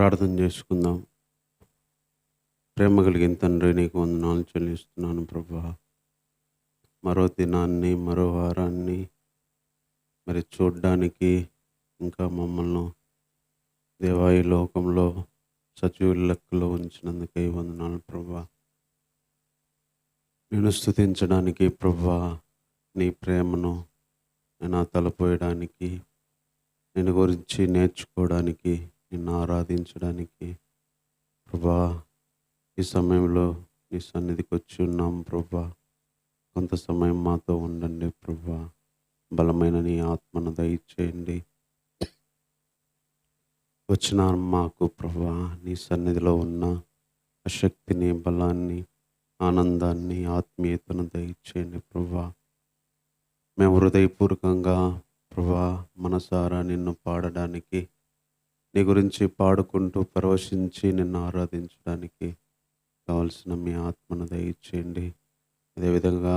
ప్రార్థన చేసుకుందాం. ప్రేమ కలిగిన తండ్రి, నీకు వందనాలు చెల్లిస్తున్నాను ప్రభా. మరో దినాన్ని, మరో వారాన్ని మరి చూడ్డానికి ఇంకా మమ్మల్ని దేవా ఈ లోకంలో సజీవుల లెక్కలో ఉంచినందుకే వందనాలు ప్రభా. నేను స్తుతించడానికి ప్రభా, నీ ప్రేమను నేను తలపోయడానికి, నేను గురించి నేర్చుకోవడానికి, నిన్ను ఆరాధించడానికి ప్రభా ఈ సమయంలో నీ సన్నిధికి వచ్చి ఉన్నాం ప్రభా. కొంత సమయం మాతో ఉండండి ప్రభా. బలమైన నీ ఆత్మను దయచేయండి. వచ్చిన మాకు ప్రభా నీ సన్నిధిలో ఉన్న ఆ శక్తిని, బలాన్ని, ఆనందాన్ని, ఆత్మీయతను దయచేయండి ప్రభా. మేము హృదయపూర్వకంగా ప్రభా మనసారా నిన్ను పాడడానికి, నీ గురించి పాడుకుంటూ పరవశించి నిన్ను ఆరాధించడానికి కావలసిన మీ ఆత్మను దయచేయండి. అదేవిధంగా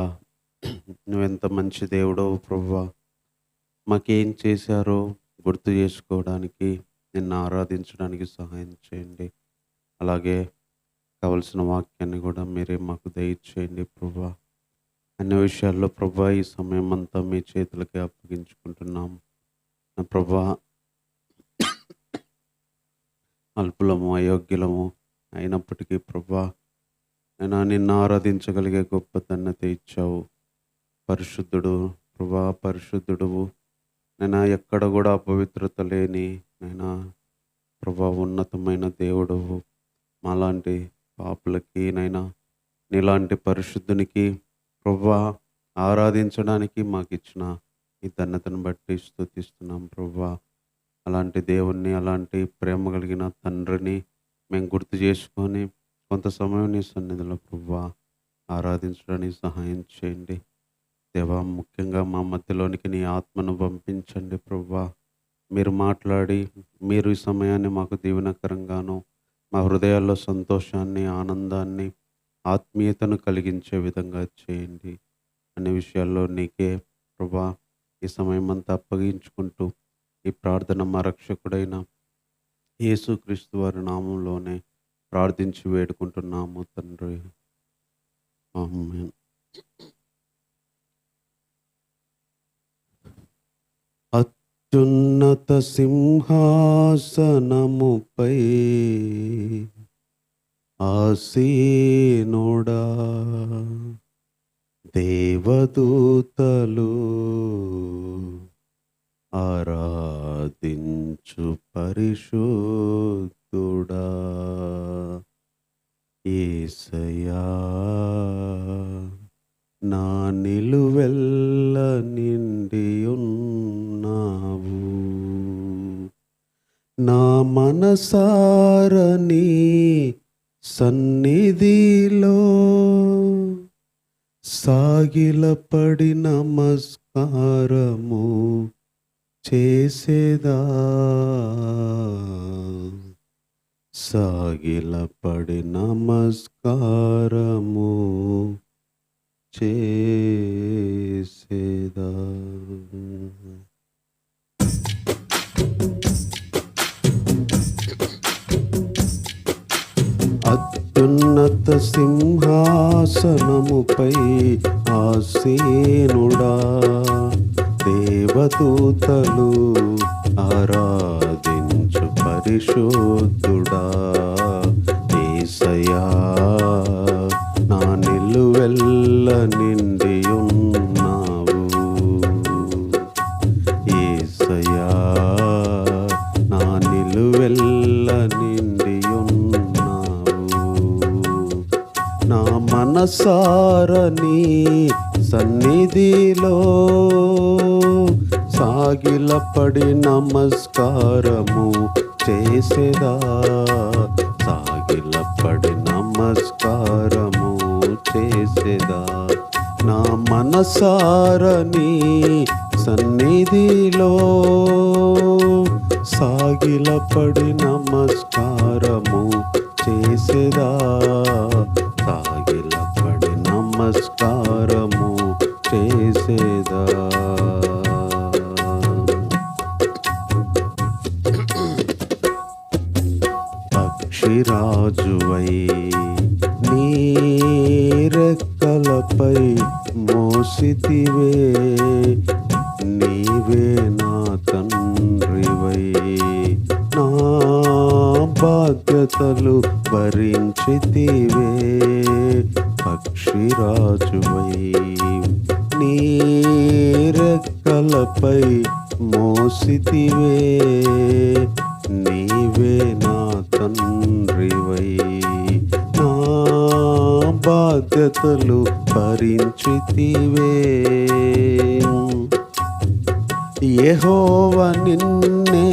నువ్వెంత మంచి దేవుడో ప్రభువా, మాకేం చేశారో గుర్తు చేసుకోవడానికి, నిన్ను ఆరాధించడానికి సహాయం చేయండి. అలాగే కావలసిన వాక్యాన్ని కూడా మీరే మాకు దయచేయండి ప్రభువా. అన్ని విషయాల్లో ప్రభువా ఈ సమయం అంతా మీ చేతులకే అప్పగించుకుంటున్నాం ప్రభువా. అల్పులము, అయోగ్యులము అయినప్పటికీ ప్రభా నేను నిన్ను ఆరాధించగలిగే గొప్ప ధన్యత ఇచ్చావు. పరిశుద్ధుడు ప్రభా, పరిశుద్ధుడువు. నేను ఎక్కడ కూడా అపవిత్రత లేని నైనా ప్రభా ఉన్నతమైన దేవుడువు. మాలాంటి పాపులకి నైనా నీలాంటి పరిశుద్ధునికి ప్రభా ఆరాధించడానికి మాకు ఇచ్చిన ఈ ధన్యతను బట్టి స్తుతిస్తున్నాం ప్రభా. అలాంటి దేవుణ్ణి, అలాంటి ప్రేమ కలిగిన తండ్రిని మేము గుర్తు చేసుకొని కొంత సమయం నీ సన్నిధిలో ప్రభువా ఆరాధించడానికి సహాయం చేయండి దేవా. ముఖ్యంగా మా మధ్యలోనికి నీ ఆత్మను పంపించండి ప్రభువా. మీరు మాట్లాడి, మీరు ఈ సమయాన్ని మాకు దీవెనకరంగాను, మా హృదయాల్లో సంతోషాన్ని, ఆనందాన్ని, ఆత్మీయతను కలిగించే విధంగా చేయండి. అన్ని విషయాల్లో నీకే ప్రభువా ఈ సమయం అంతా అప్పగించుకుంటూ ఈ ప్రార్థన మా రక్షకుడైన యేసుక్రీస్తు వారి నామంలోనే ప్రార్థించి వేడుకుంటున్నాము తండ్రి. ఆమేన్. అత్యున్నత సింహాసనముపై ఆసీనుడా, దేవదూతలు ఆరాధించు పరిశుద్ధుడా, యేసయ్యా నా నిలువెల్ల నిండి ఉన్నావు. నా మనసారని సన్నిధిలో సాగిలపడి నమస్కారము చేసేదా, సాగిలపడి నమస్కారము చేసేదా. అత్యున్నత సింహాసనముపై ఆసీనుడా, దేవదూతలు ఆరాధించు పరిశుద్ధుడా, యేసయ్యా నా నిలువెల్ల నిండి ఉన్నావు. యేసయ్యా నా నిలువెల్ల నిండి ఉన్నావు. నా మనసారని సన్నిధిలో సాగిలపడి నమస్కారము చేసేదా, సాగిలపడి నమస్కారము చేసేదా. నా మనసారని సన్నిధిలో సాగిలపడి నమస్కారము చేసేదా, సాగిలపడి నమస్కారము చేసేదా. పక్షిరాజువై నీ రెక్కలపై మోసితివే, నీవే నా తండ్రివై నా బాధ్యతలు భరించితివే. పక్షిరాజువై నీ రెక్కలపై మోసితివే, నీవే నా తండ్రివై నా బాధ్యతలు భరించితివే. యెహోవా నిన్నే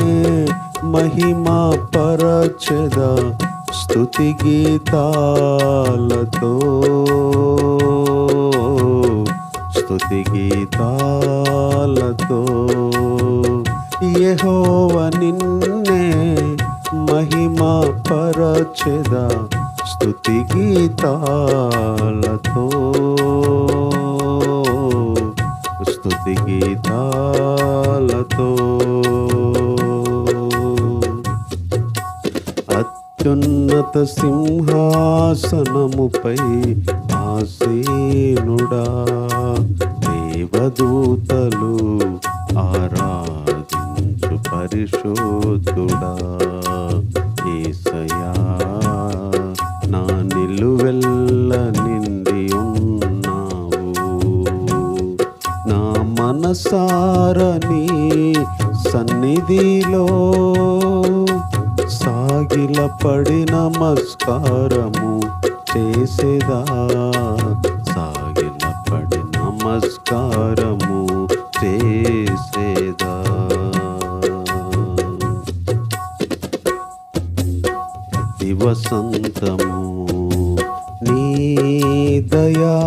మహిమా పరచెదా స్తుతి గీతాలతో, స్తుతి గీతాలతో. యెహోవా నిన్నే మహిమా పరచెదా స్తుతి గీతాలతో, స్తుతి గీతాలతో. అత్యున్నత సింహాసనముపై ఆసీనుడా, దేవదూతలు ఆరాధించు పరిశుద్ధుడా. యేసయ్యా నా నిలువెల్ల నిండి ఉన్నావు, నా మనసారా నీ సన్నిధిలో సాగిలపడి నమస్కారము చేసేదా, సాగిలపడి నమస్కారము చేసేదా. ప్రతి వసంతము నీ దయా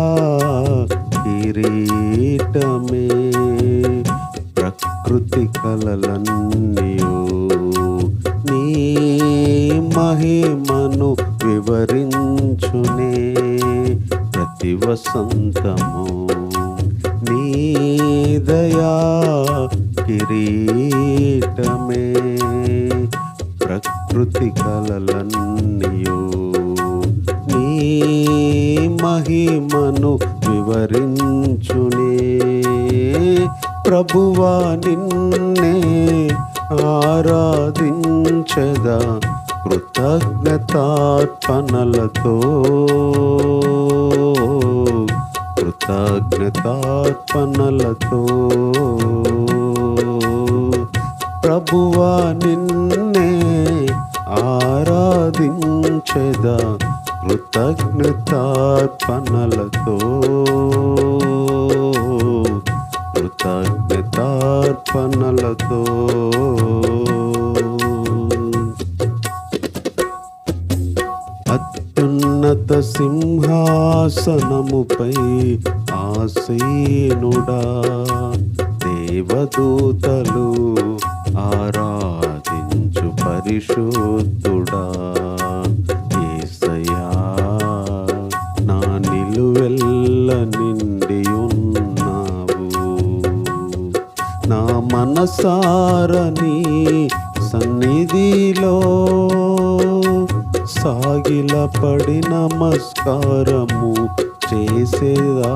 కిరీటమే, ప్రకృతి కలలన్నీయు నీ మహిమను వివరించునే. ప్రతి వసంతము నీ దయా కిరీటమే, ప్రకృతి కలలన్నీయు నీ మహిమను వివరించునే. ప్రభువా నిన్నే ఆరాధించెదా కృతజ్ఞతార్పణలతో, కృతజ్ఞతార్పణలతో. ప్రభువా నిన్నే ఆరాధించెదా కృతజ్ఞతార్పణలతో, కృతజ్ఞతార్పణలతో. అత్యున్నత సింహాసనముపై ఆసీనుడా, దేవదూతలు ఆరాధించు పరిశుద్ధుడా. యేసయ్యా నా నిలువెల్ల నిండి ఉన్నావు, నా మనసారా నీ సన్నిధిలో సాగిలపడి నమస్కారము చేసేదా,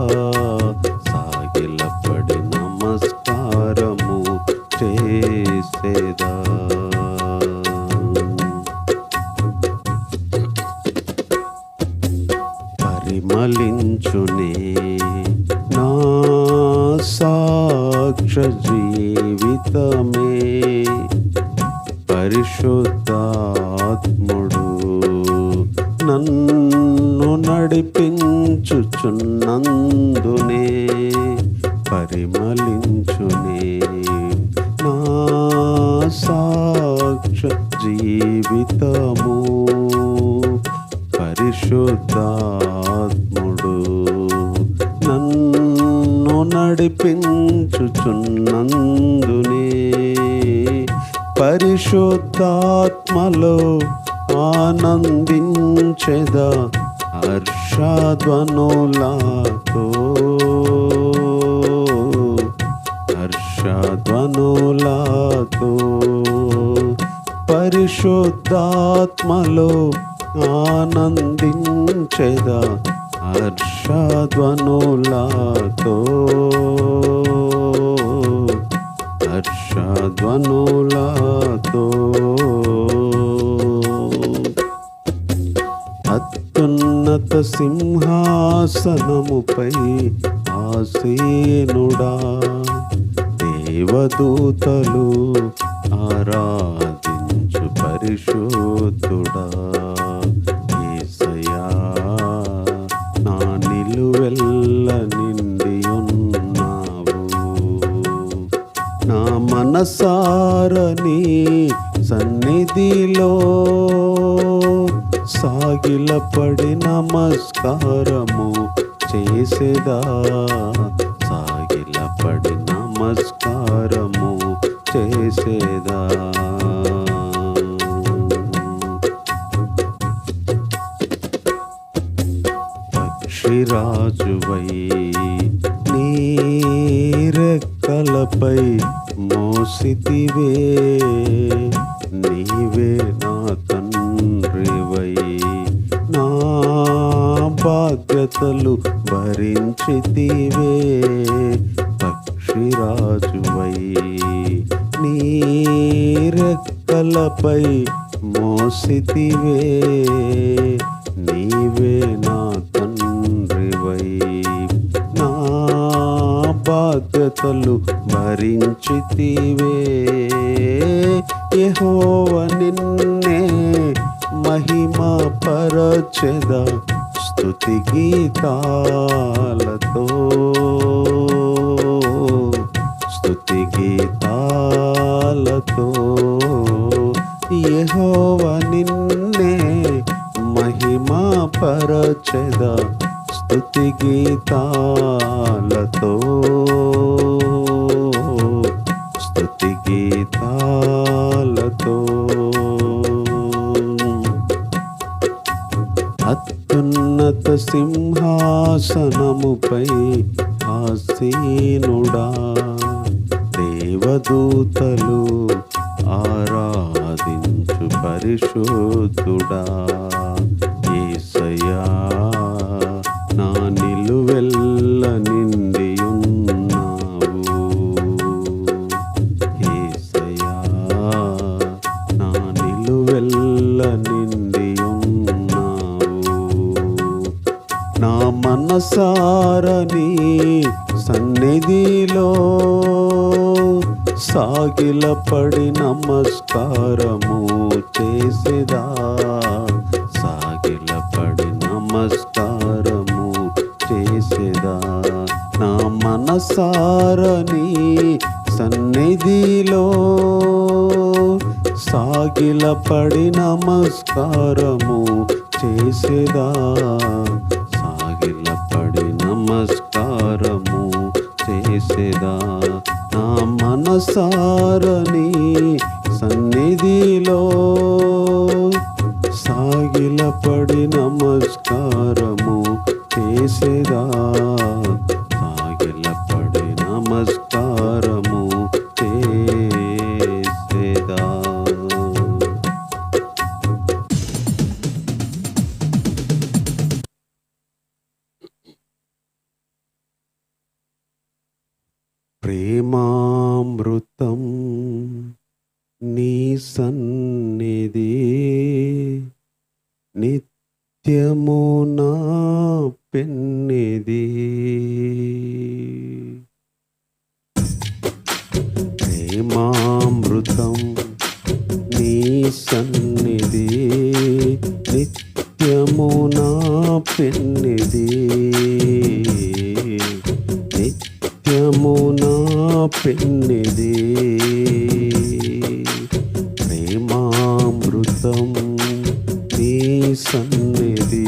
సాగిలపడి నమస్కారము చేసేదా. పరిమళించునే నా సాక్ష్య జీవితమే, పరిశుద్ధాత్ముడు నన్ను నడిపించుచున్నందునే. పరిమళించునే నా సాక్ష్య జీవితము, పరిశుద్ధాత్ముడు నన్ను నడిపించుచున్నందునే. పరిశుద్ధాత్మలో ఆనందించెదా హర్షధ్వనులతో, హర్షధ్వనులతో. పరిశుద్ధాత్మలో ఆనందించెదా హర్షధ్వనులతో హర్షధ్వనులతో. అత్యున్నత సింహాసనముపై ఆసీనుడా దేవదూతలు ఆరాధించు పరిశుద్ధుడా యేసయ్యా నా నిలువెల్ల నిండి ఉన్నావు. నా మనసారని సన్నిధిలో సాగిలపడి నమస్కారము చేసేదా సాగిలపడి నమస్కారము చేసేదా. పక్షిరాజువై నీ రెక్కలపై మోసితివే నీవే నా తండ్రివై నా బాధ్యతలు భరించితివే. పక్షిరాజువై నీ రెక్కలపై మోసితివే నీవే నా తండ్రివై నా బాధ్యతలు భరించితివే. యెహోవా నిన్నే మహిమ పరచెదా స్తుతి గీతాలతో స్తుతి గీతాలతో. యెహోవా నిన్నే మహిమ పరచెదా స్తుతి గీతాలతో స్తుతి గీతాలతో. అత్యున్నత సింహాసనముపై ఆసీనుడా దేవదూతలు ఆరాధించు పరిశుద్ధుడా యేసయ్యా నా నిలువెల్ల నిండి ఉన్నావు. యేసయ్యా నా నిలువెల్ల నిండి ఉన్నావు. నా మనసారని సన్నిధిలో సాగిలపడి నమస్కారము చేసేదా సాగిలపడి నమస్కారము చేసేదా. నా మనసారని సన్నిధిలో సాగిలపడి నమస్కారము చేసేదా సాగిలపడి నమస్కారము చేసేదా. నా మనసారని సన్నిధిలో సాగిలపడి నమస్కారము చేసేదా సాగిలపడి నమస్కారము చేసేదా. ప్రేమామృతం నీ సన్నిధి నిత్యము నా పెన్నిధి. ప్రేమామృతం నీ సన్నిధి నిత్యము నా పెన్నిధి నిత్యము నా పెన్నిధి. ప్రేమామృతం నీ సన్నిధి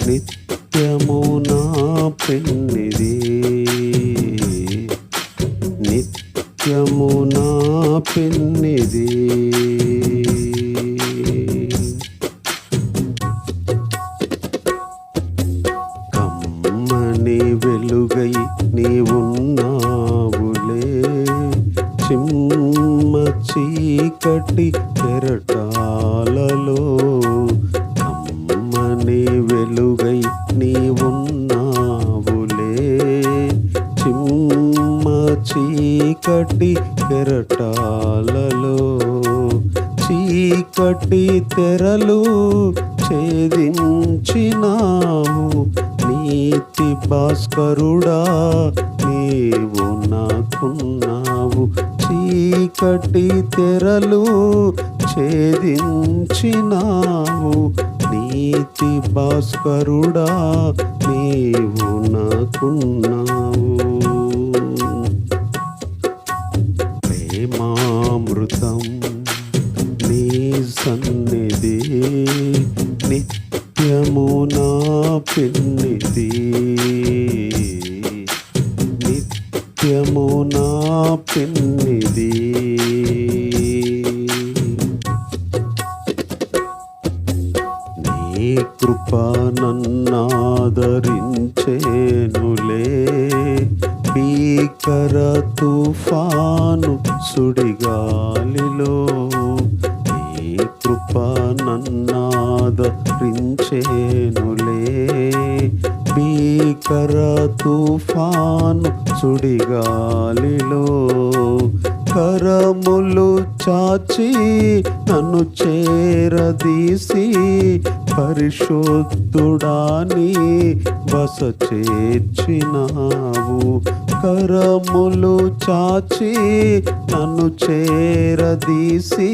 నిత్యము నా పెన్నిధి నిత్యము నా పెన్నిధి. కమ్మని వెలుగై నీవున్నావులే చిమ్మ చీకటి కెరటాలలో కెరటాలలో చీకటి తెరలు ఛేదించినావు. నీతి భాస్కరుడా నీవు నాకున్నావు. చీకటి తెరలు ఛేదించినావు. నీతి భాస్కరుడా నీవు నాకున్నావు. ప్రేమామృతం నీ సన్నిధి నిత్యము నా పెన్నిధి. నిత్యము నా పెన్నిధి. నీ కృప నన్నాదరించేనులే. భీకర తుఫాను సుడిగాలిలో నీ కృప నన్నాదరించేనులే. భీకర తుఫాను సుడిగాలిలో కరములు చాచి నన్ను చేరదీసి పరిశుద్ధుడాని బస చేర్చినావు. కరములు చాచి నన్ను చేరదీసి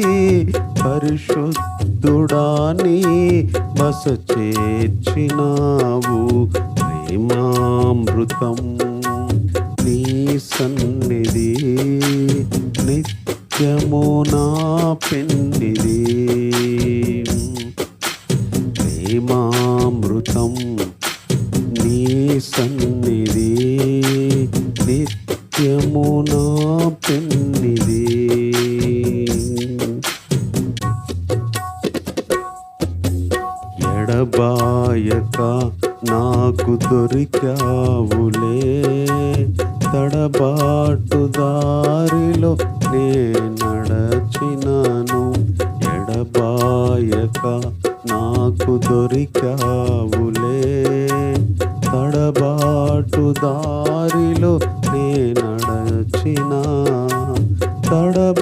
పరిశుద్ధుడాని బస చేర్చినావు. ప్రేమామృతం నీ సన్నిధి నిత్యము నా పెన్నిధి. ప్రేమామృతం నీ సన్నిధి నిత్యము నా పెన్నిధి. ఎడబాయక నాకు దొరికావులే. తడబాటు దారిలో నే నడచినాను. ఎడబాయక నాకు దొరికావులే. తడబాటు దారిలో నే నడచినా. తడబాగ్నిలోనా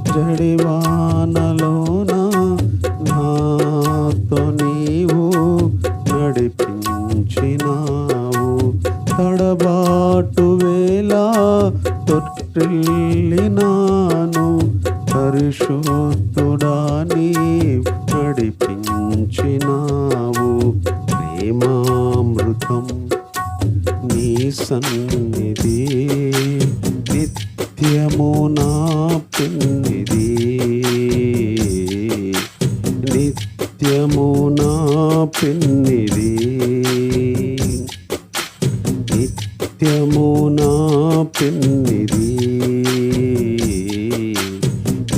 జడివానలోనా నాతో నీవు నడిపించినావు. తడబాటు వేళ తొట్టిల్లినాను. పరిశుద్ధుడాని నడిపించినావు. ప్రేమామృతం నీ సన్నిధి నిత్యము నా పెన్నిధి. నిత్యము నా పెన్నిధి. నిత్యము నా పెన్నిధి.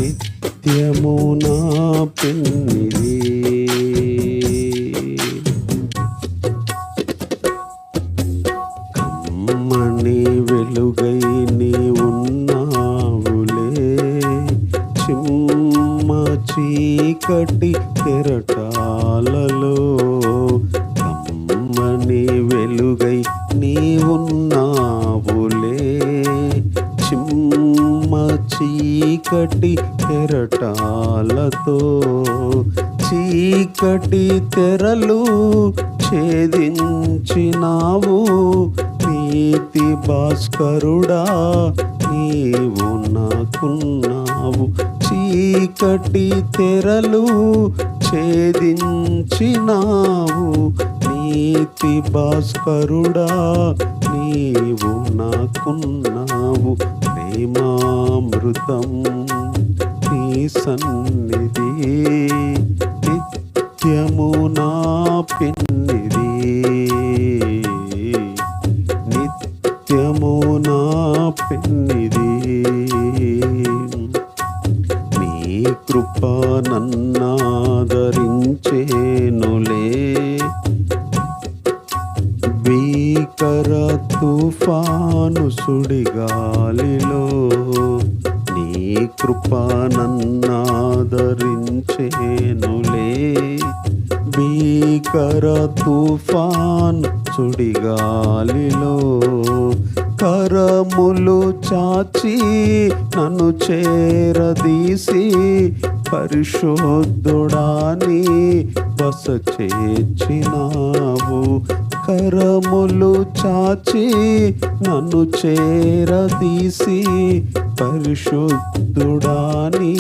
నిత్యము నా పెన్నిధి. కమ్మని వెలుగై నీ ఉన్నావులే. చిమ్మ చీకటి కెరటాలలో కమ్మని వెలుగై నీ ఉన్నావులే. చిమ్మ చీకటి కెరటాలతో చీకటి తెరలు ఛేదించినావు. నీతి భాస్కరుడా నీవు నాకున్నావు. చీకటి తెరలు ఛేదించినావు. నీతి భాస్కరుడా నీవు నాకున్నావు. ప్రేమామృతం నీ సన్నిధి నిత్యము నా పెన్నిధి. నిత్యము నా పెన్నిధి. నీ కృప నన్నాదరించేనులే. భీకర తుఫాను సుడిగాలిలో నీ కృప నన్నాదరించేనులే. భీకర తుఫాను సుడిగాలిలో కరములు చాచి నన్ను చేరదీసి పరిశుద్ధుడాని బస చేర్చినావు. కరములు చాచి నన్ను చేరదీసి పరిశుద్ధుడాని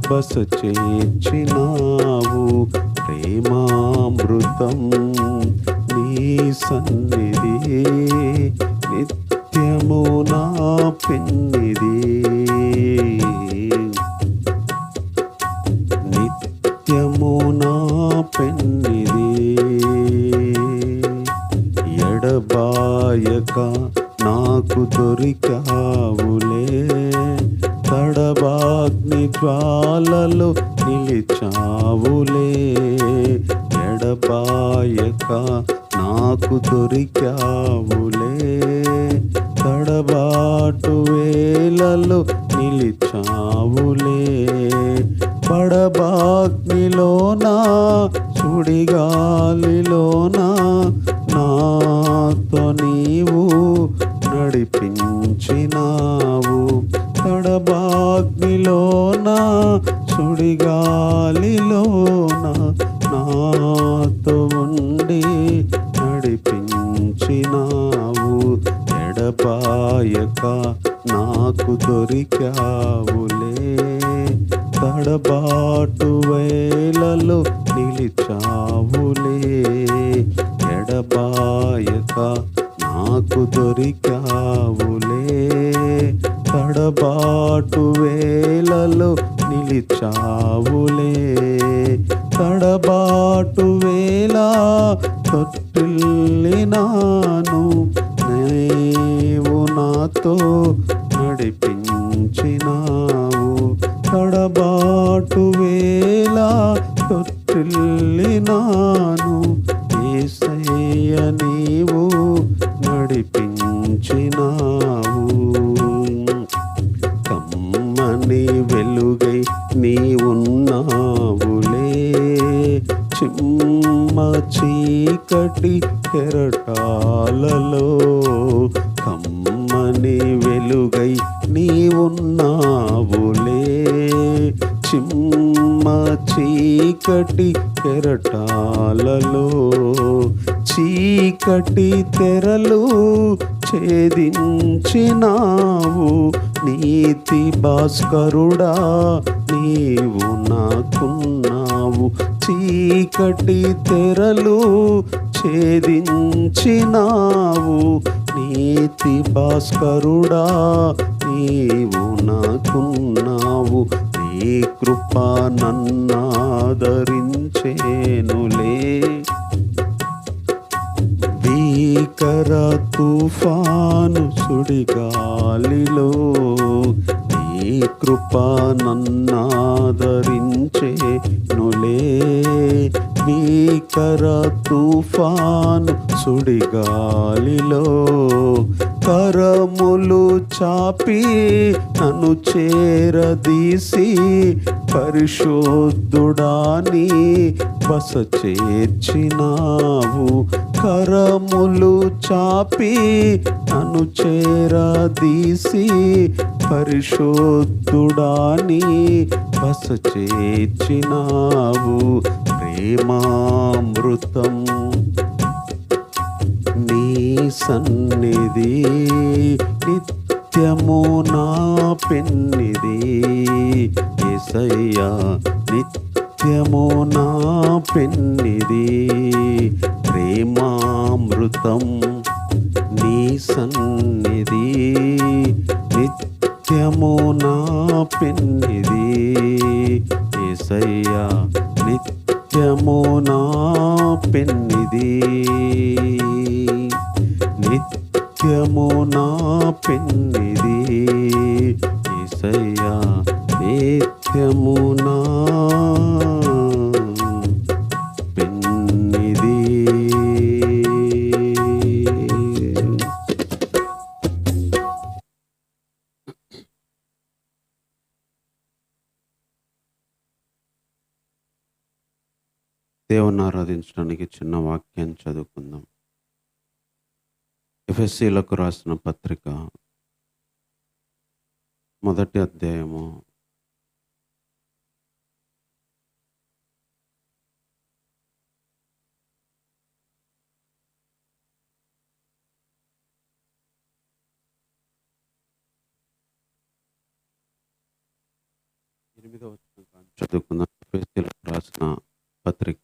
బస చేర్చినావు. ప్రేమామృతం నీ సన్నిధి నిత్యము నా పెన్నిది. నిత్యము నా పెన్నిది. ఎడబాయక నాకు దొరికావులే, తడబాగ్ని జ్వాలలో నిలిచావులే. ఎడబాయక నాకు దొరికావులే, తడబాటు వేళలో నిలిచావులే. పడబాగ్నిలోనా సుడిగాలిలోనా నాతో నీవు నడిపించినావు. తడబాగ్నిలోనా సుడిగాలిలోనా నాతో ఉండి నడిపించినావు. ఎడబాయక నాకు దొరికావులే, తడబాటు వేళలో నిలిచావులే. ఎడబాయక నాకు దొరికావులే, తడబాటు వేళలో నిలిచావులే. తడబాటు వేళ తొట్టిల్లినాను, నీవు నాతో నడిపించినావు. తడబాటు వేళ తొట్టిల్లినాను, యేసయ్య నీవు నడిపించినావు. కమ్మని వెలుగై నీవున్నావులే, చిమ్మ చీకటి కెరటాలలో. కమ్మని వెలుగై నీవున్నావులే, చిమ్మ చీకటి కెరటాలలో. చీకటి తెరలు ఛేదించినావు, నీతి భాస్కరుడా నీవు నాకున్నావు. చీకటి తెరలు ఛేదించినావు, నీతి భాస్కరుడా నీవు నాకున్నావు. నీ కృప నన్నాదరించేనులే, భీకర తుఫాను సుడిగాలిలో. నీ కృప నన్నాదరించేనులే, భీకర తుఫాను సుడిగాలిలో. కరములు చాపి నన్ను చేరదీసి పరిశుద్ధుడాని బస చేర్చినావు. కరములు చాపి నన్ను చేరదీసి పరిశుద్ధుడాని బస చేర్చినావు. ప్రేమామృతం నీ సన్నిధి నిత్యము నా పెన్నిది. యేసయ్యా నిత్యము నా పెన్నిది. ప్రేమామృతం నీ సన్నిధి నిత్యము నా పెన్నిది. యేసయ్యా నిత్యము నా పెన్నిది. నిత్యము నా పెన్నిది. యేసయ్యా నిత్యము నా పెన్నిది. దేవుని ఆరాధించడానికి చిన్న వాక్యాన్ని చదువుకుందాం. ఎఫెసీలకు రాసిన పత్రిక మొదటి అధ్యాయము 8వ వచనం చదువుకుందాం. ఎఫెసీలకు రాసిన పత్రిక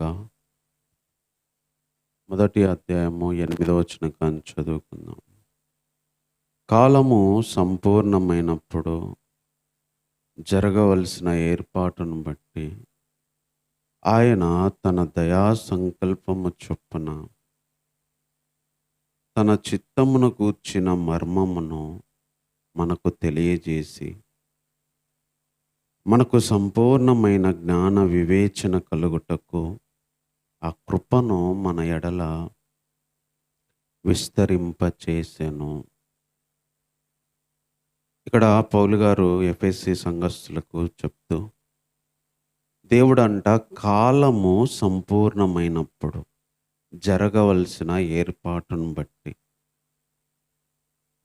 మొదటి అధ్యాయము 8వ వచనం చదువుకుందాం. కాలము సంపూర్ణమైనప్పుడు జరగవలసిన ఏర్పాటును బట్టి ఆయన తన దయా సంకల్పము చొప్పున తన చిత్తమును గూర్చిన మర్మమును మనకు తెలియజేసి మనకు సంపూర్ణమైన జ్ఞాన వివేచన కలుగుటకు ఆ కృపను మన ఎడల విస్తరింపచేసెను. ఇక్కడ పౌలు గారు ఎఫెసీ సంఘస్థులకు చెప్తూ, దేవుడంట కాలము సంపూర్ణమైనప్పుడు జరగవలసిన ఏర్పాటును బట్టి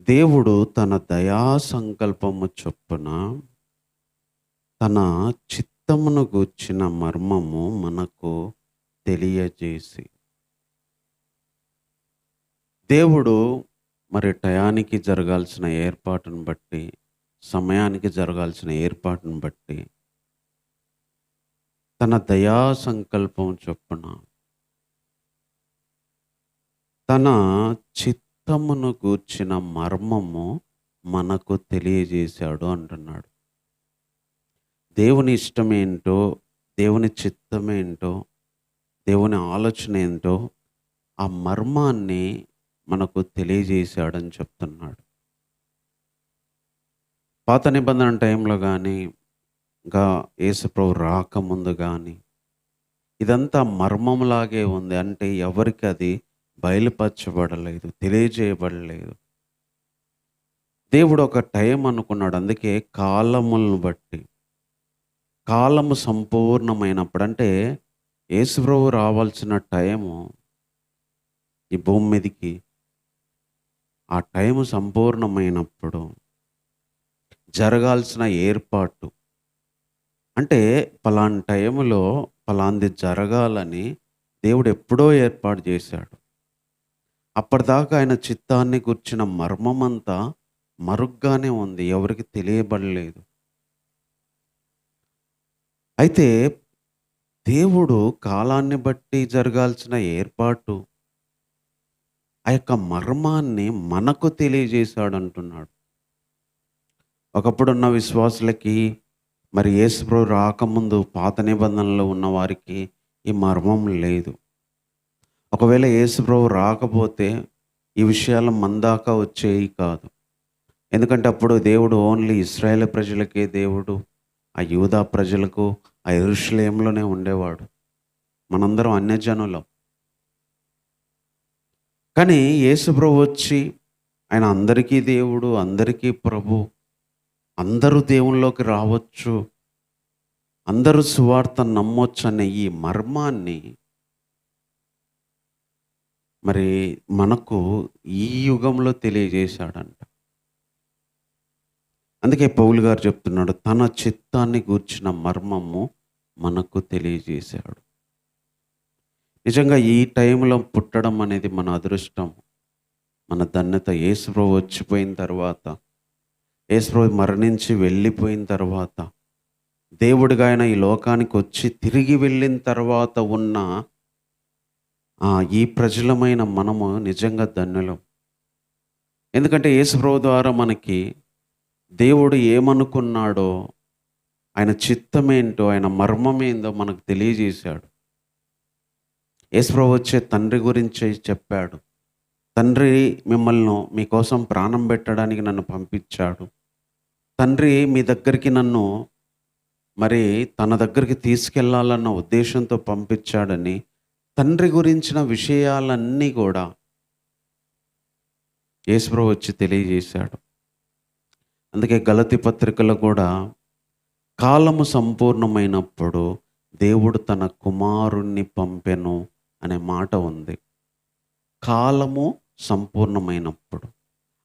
దేవుడు తన దయా సంకల్పము చొప్పున తన చిత్తమును గూర్చిన మర్మము మనకు తెలియజేసి, దేవుడు మరి టయానికి జరగాల్సిన ఏర్పాటును బట్టి, సమయానికి జరగాల్సిన ఏర్పాటును బట్టి తన దయా సంకల్పం చొప్పున తన చిత్తమును గూర్చిన మర్మము మనకు తెలియజేశాడు అంటున్నాడు. దేవుని ఇష్టం ఏంటో, దేవుని చిత్తం ఏంటో, దేవుని ఆలోచన ఏంటో ఆ మర్మాన్ని మనకు తెలియజేశాడని చెప్తున్నాడు. పాత నిబంధన టైంలో కానీ, ఇంకా యేసుప్రభు రాకముందు కానీ ఇదంతా మర్మంలాగే ఉంది. అంటే ఎవరికి అది బయలుపరచబడలేదు, తెలియజేయబడలేదు. దేవుడు ఒక టైం అనుకున్నాడు. అందుకే కాలములను బట్టి, కాలము సంపూర్ణమైనప్పుడు, అంటే యేసుప్రభు రావాల్సిన టైము ఈ భూమి మీదకి, ఆ టైము సంపూర్ణమైనప్పుడు జరగాల్సిన ఏర్పాటు, అంటే పలానా టైములో పలాంది జరగాలని దేవుడు ఎప్పుడో ఏర్పాటు చేశాడు. అప్పటిదాకా ఆయన చిత్తాన్ని గుర్చిన మర్మమంతా మరుగ్గానే ఉంది, ఎవరికి తెలియబడలేదు. అయితే దేవుడు కాలాన్ని బట్టి జరగాల్సిన ఏర్పాటు, ఆ యొక్క మర్మాన్ని మనకు తెలియజేశాడు అంటున్నాడు. ఒకప్పుడున్న విశ్వాసులకి, మరి యేసుప్రభు రాకముందు పాత నిబంధనలో ఉన్న వారికి ఈ మర్మం లేదు. ఒకవేళ యేసుప్రభు రాకపోతే ఈ విషయాలు మన దాకా వచ్చేవి కాదు. ఎందుకంటే అప్పుడు దేవుడు ఓన్లీ ఇశ్రాయేల్ ప్రజలకే దేవుడు, ఆ యూదా ప్రజలకు ఆ యెరూషలేములోనే ఉండేవాడు. మనందరం అన్యజనులం. కానీ యేసుప్రభు వచ్చి ఆయన అందరికీ దేవుడు, అందరికీ ప్రభు, అందరూ దేవునిలోకి రావచ్చు, అందరూ సువార్త నమ్మొచ్చు అనే ఈ మర్మాన్ని మరి మనకు ఈ యుగంలో తెలియజేశాడంట. అందుకే పౌలు గారు చెప్తున్నాడు, తన చిత్తాన్ని గూర్చిన మర్మము మనకు తెలియజేశాడు. నిజంగా ఈ టైంలో పుట్టడం అనేది మన అదృష్టం, మన ధన్యత. యేసుప్రభు వచ్చిపోయిన తర్వాత, యేసుప్రభు మరణించి వెళ్ళిపోయిన తర్వాత, దేవుడిగా ఆయన ఈ లోకానికి వచ్చి తిరిగి వెళ్ళిన తర్వాత ఉన్న ఈ ప్రజలమైన మనము నిజంగా ధన్యులం. ఎందుకంటే యేసుప్రభు ద్వారా మనకి దేవుడు ఏమనుకున్నాడో, ఆయన చిత్తమేంటో, ఆయన మర్మమేందో మనకు తెలియజేశాడు. యేసుప్రభు వచ్చే తండ్రి గురించి చెప్పాడు. తండ్రి మిమ్మల్ని మీకోసం ప్రాణం పెట్టడానికి నన్ను పంపించాడు. తండ్రి మీ దగ్గరికి నన్ను మరి తన దగ్గరికి తీసుకెళ్లాలన్న ఉద్దేశంతో పంపించాడని తండ్రి గురించిన విషయాలన్నీ కూడా యేసుప్రభు వచ్చి తెలియజేశాడు. అందుకే గలతీ పత్రికలో కూడా కాలము సంపూర్ణమైనప్పుడు దేవుడు తన కుమారుణ్ణి పంపెను అనే మాట ఉంది. కాలము సంపూర్ణమైనప్పుడు.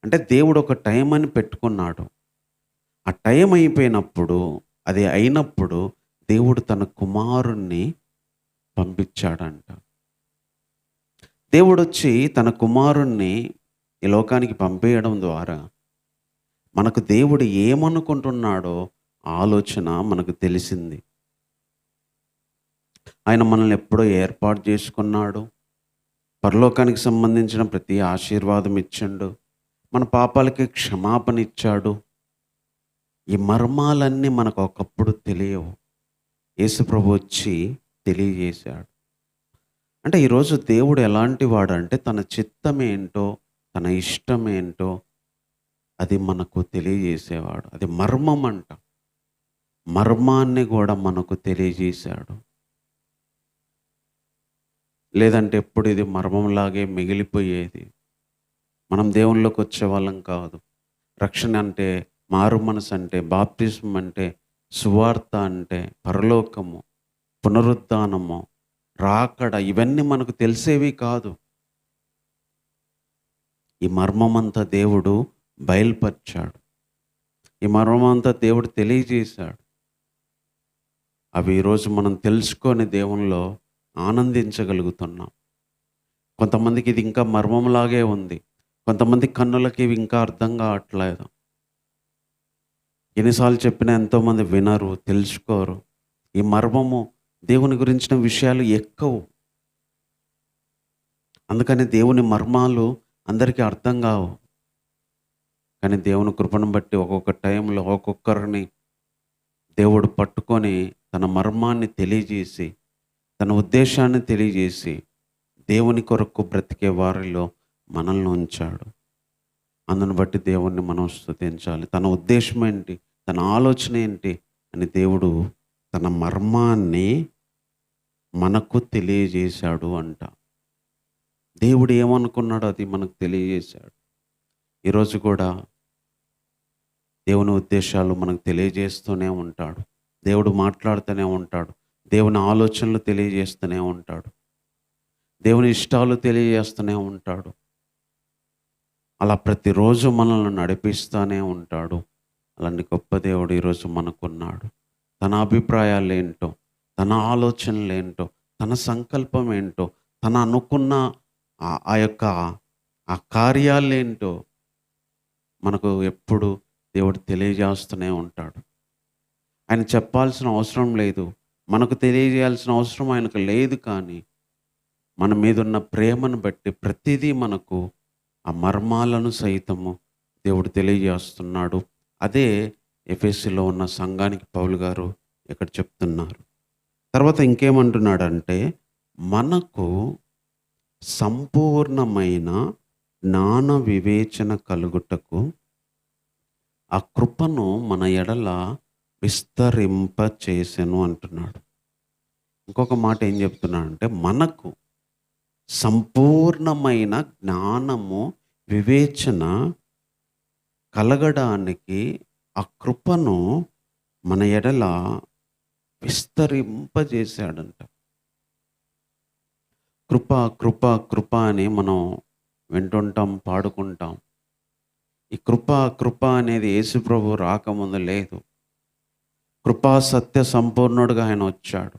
అంటే దేవుడు ఒక టైం అని పెట్టుకున్నాడు. ఆ టైం అయిపోయినప్పుడు, అది అయినప్పుడు దేవుడు తన కుమారుణ్ణి పంపించాడంట. దేవుడొచ్చి తన కుమారుణ్ణి ఈ లోకానికి పంపేయడం ద్వారా మనకు దేవుడు ఏమనుకుంటున్నాడో ఆలోచన మనకు తెలిసింది. ఆయన మనల్ని ఎప్పుడో ఏర్పాటు చేసుకున్నాడు. పరలోకానికి సంబంధించిన ప్రతి ఆశీర్వాదం ఇచ్చిండు. మన పాపాలకి క్షమాపణ ఇచ్చాడు. ఈ మర్మాలన్నీ మనకు ఒకప్పుడు తెలియవు. యేసుప్రభు వచ్చి తెలియజేశాడు. అంటే ఈరోజు దేవుడు ఎలాంటి వాడంటే తన చిత్తమేంటో, తన ఇష్టమేంటో అది మనకు తెలియజేసేవాడు. అది మర్మం అంట. మర్మాన్ని కూడా మనకు తెలియజేశాడు. లేదంటే ఎప్పుడు ఇది మర్మంలాగే మిగిలిపోయేది. మనం దేవునిలోకి వచ్చేవాళ్ళం కాదు. రక్షణ అంటే, మారు మనసు అంటే, బాప్తిస్మం అంటే, సువార్త అంటే, పరలోకము, పునరుద్ధానము, రాకడ, ఇవన్నీ మనకు తెలిసేవి కాదు. ఈ మర్మమంతా దేవుడు బయలుపరిచాడు. ఈ మర్మమంతా దేవుడు తెలియజేశాడు. అవి ఈరోజు మనం తెలుసుకొని దేవునిలో ఆనందించగలుగుతున్నాం. కొంతమందికి ఇది ఇంకా మర్మంలాగే ఉంది. కొంతమంది కన్నులకి ఇవి ఇంకా అర్థం కావట్లేదు. ఎన్నిసార్లు చెప్పినా ఎంతోమంది వినరు, తెలుసుకోరు. ఈ మర్మము, దేవుని గురించిన విషయాలు ఎక్కువ. అందుకని దేవుని మర్మాలు అందరికీ అర్థం కావు. కానీ దేవుని కృపను బట్టి ఒక్కొక్క టైంలో ఒక్కొక్కరిని దేవుడు పట్టుకొని తన మర్మాన్ని తెలియజేసి, తన ఉద్దేశాన్ని తెలియజేసి, దేవుని కొరకు బ్రతికే వారిలో మనల్ని ఉంచాడు. అందును బట్టి దేవుణ్ణి మనం స్తుతించాలి. తన ఉద్దేశం ఏంటి, తన ఆలోచన ఏంటి అని దేవుడు తన మర్మాన్ని మనకు తెలియజేశాడు అంట. దేవుడు ఏమనుకున్నాడో అది మనకు తెలియజేశాడు. ఈరోజు కూడా దేవుని ఉద్దేశాలు మనకు తెలియజేస్తూనే ఉంటాడు. దేవుడు మాట్లాడుతూనే ఉంటాడు. దేవుని ఆలోచనలు తెలియజేస్తూనే ఉంటాడు. దేవుని ఇష్టాలు తెలియజేస్తూనే ఉంటాడు. అలా ప్రతిరోజు మనల్ని నడిపిస్తూనే ఉంటాడు. అలాంటి గొప్ప దేవుడు ఈరోజు మనకున్నాడు. తన అభిప్రాయాలు ఏంటో, తన ఆలోచనలు ఏంటో, తన సంకల్పం ఏంటో, తన అనుకున్న ఆ యొక్క ఆ కార్యాలేంటో మనకు ఎప్పుడు దేవుడు తెలియజేస్తూనే ఉంటాడు. ఆయన చెప్పాల్సిన అవసరం లేదు, మనకు తెలియజేయాల్సిన అవసరం ఆయనకు లేదు. కానీ మన మీద ఉన్న ప్రేమను బట్టి ప్రతిదీ మనకు ఆ మర్మాలను సైతము దేవుడు తెలియజేస్తున్నాడు. అదే ఎఫెసీలో ఉన్న సంఘానికి పౌలు గారు ఇక్కడ చెప్తున్నారు. తర్వాత ఇంకేమంటున్నాడంటే, మనకు సంపూర్ణమైన జ్ఞాన వివేచన కలుగుటకు ఆ కృపను మన ఎడల విస్తరింప చేసెను అంటున్నాడు. ఇంకొక మాట ఏం చెప్తున్నాడంటే, మనకు సంపూర్ణమైన జ్ఞానము వివేచన కలగడానికి ఆ కృపను మన ఎడల విస్తరింపజేశాడంట. కృప కృప కృప అని మనం వింటుంటాం, పాడుకుంటాం. ఈ కృప కృప అనేది యేసుప్రభు రాకముందు లేదు. కృపా సత్య సంపూర్ణుడుగా ఆయన వచ్చాడు.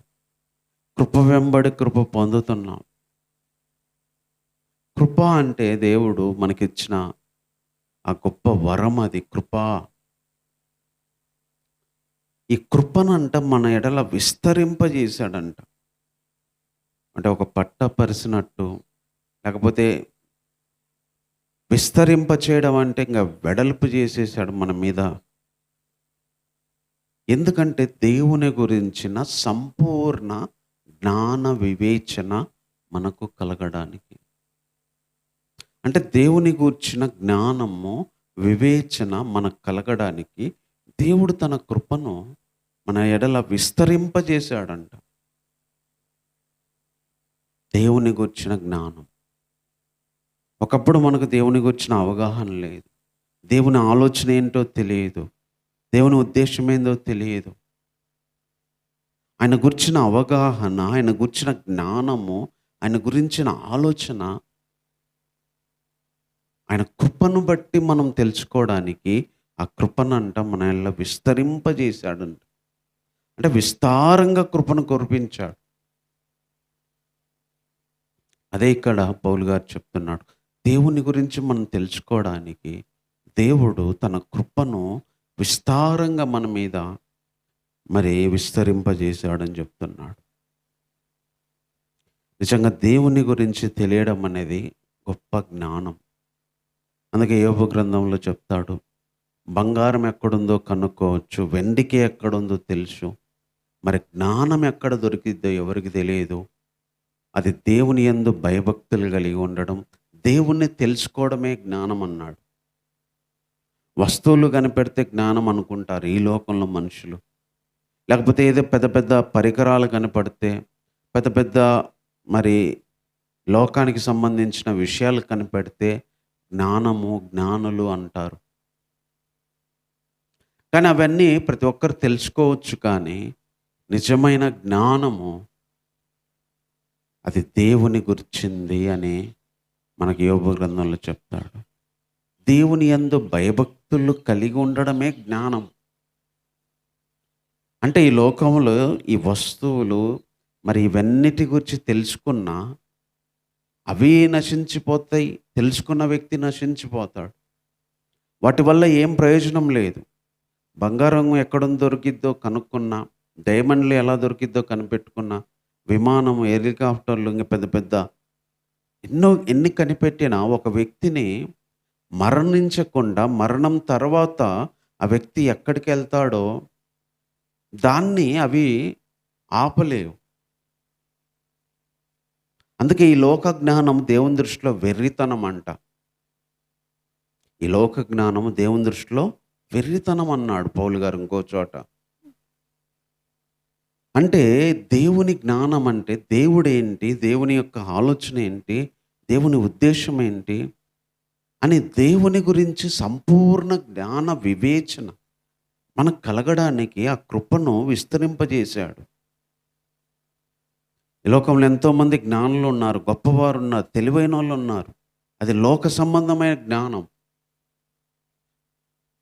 కృప వెంబడి కృప పొందుతున్నాం. కృప అంటే దేవుడు మనకిచ్చిన ఆ గొప్ప వరం, అది కృప. ఈ కృపనంట మన ఎడల విస్తరింపజేశాడంట. అంటే ఒక పట్ట పరిసినట్టు, లేకపోతే విస్తరింప చేయడం అంటే ఇంకా వెడల్పు చేసేసాడు మన మీద. ఎందుకంటే దేవుని గురించిన సంపూర్ణ జ్ఞాన వివేచన మనకు కలగడానికి. అంటే దేవుని గూర్చిన జ్ఞానము, వివేచన మనకు కలగడానికి దేవుడు తన కృపను మన ఎడల విస్తరింపజేశాడంట. దేవుని గూర్చిన జ్ఞానం. ఒకప్పుడు మనకు దేవుని గూర్చిన అవగాహన లేదు. దేవుని ఆలోచన ఏంటో తెలియదు. దేవుని ఉద్దేశం ఏందో తెలియదు. ఆయన గురించిన అవగాహన, ఆయన గురించిన జ్ఞానము, ఆయన గురించిన ఆలోచన ఆయన కృపను బట్టి మనం తెలుసుకోవడానికి ఆ కృపనంట మనల్ని విస్తరింపజేశాడంట. అంటే విస్తారంగా కృపను కురిపించాడు. అదే ఇక్కడ పౌలు గారు చెప్తున్నాడు. దేవుని గురించి మనం తెలుసుకోవడానికి దేవుడు తన కృపను విస్తారంగా మన మీద విస్తరింపజేశాడని చెప్తున్నాడు. నిజంగా దేవుని గురించి తెలియడం అనేది గొప్ప జ్ఞానం. అందుకే యోబు గ్రంథంలో చెప్తాడు, బంగారం ఎక్కడుందో కనుక్కోవచ్చు, వెండికి ఎక్కడుందో తెలుసు, మరి జ్ఞానం ఎక్కడ దొరికిద్దో ఎవరికి తెలియదు. అది దేవుని యందు భయభక్తులు కలిగి ఉండడం, దేవుణ్ణి తెలుసుకోవడమే జ్ఞానం అన్నాడు. వస్తువులు కనిపెడితే జ్ఞానం అనుకుంటారు ఈ లోకంలో మనుషులు. లేకపోతే ఏదో పెద్ద పెద్ద పరికరాలు కనపడితే, పెద్ద పెద్ద మరి లోకానికి సంబంధించిన విషయాలు కనిపెడితే జ్ఞానము, జ్ఞానులు అంటారు. కానీ అవన్నీ ప్రతి ఒక్కరు తెలుసుకోవచ్చు. కానీ నిజమైన జ్ఞానము అది దేవుని గురించింది అని మనకి యోబు గ్రంథంలో చెప్తాడు. దేవుని యందు భయభక్తులు కలిగి ఉండడమే జ్ఞానం. అంటే ఈ లోకంలో ఈ వస్తువులు మరి ఇవన్నిటి గురించి తెలుసుకున్నా అవి నశించిపోతాయి, తెలుసుకున్న వ్యక్తి నశించిపోతాడు. వాటి వల్ల ఏం ప్రయోజనం లేదు. బంగారం ఎక్కడ దొరికిద్దో కనుక్కున్నా, డైమండ్లు ఎలా దొరికిద్దో కనిపెట్టుకున్నా, విమానం, హెలికాప్టర్లు, ఇంకా పెద్ద పెద్ద ఎన్ని కనిపెట్టినా ఒక వ్యక్తిని మరణించకుండా మరణం తర్వాత ఆ వ్యక్తి ఎక్కడికి వెళ్తాడో దాన్ని అవి ఆపలేవు. అందుకే ఈ లోక జ్ఞానం దేవుని దృష్టిలో వెర్రితనం అంట. ఈ లోక జ్ఞానము దేవుని దృష్టిలో వెర్రితనం అన్నాడు పౌలు గారు ఇంకో చోట. అంటే దేవుని జ్ఞానం అంటే దేవుడు ఏంటి, దేవుని యొక్క ఆలోచన ఏంటి, దేవుని ఉద్దేశం ఏంటి అని దేవుని గురించి సంపూర్ణ జ్ఞాన వివేచన మనకు కలగడానికి ఆ కృపను విస్తరింపజేశాడు. ఈ లోకంలో ఎంతోమంది జ్ఞానులు ఉన్నారు, గొప్పవారు ఉన్నారు, తెలివైన వాళ్ళు ఉన్నారు. అది లోక సంబంధమైన జ్ఞానం.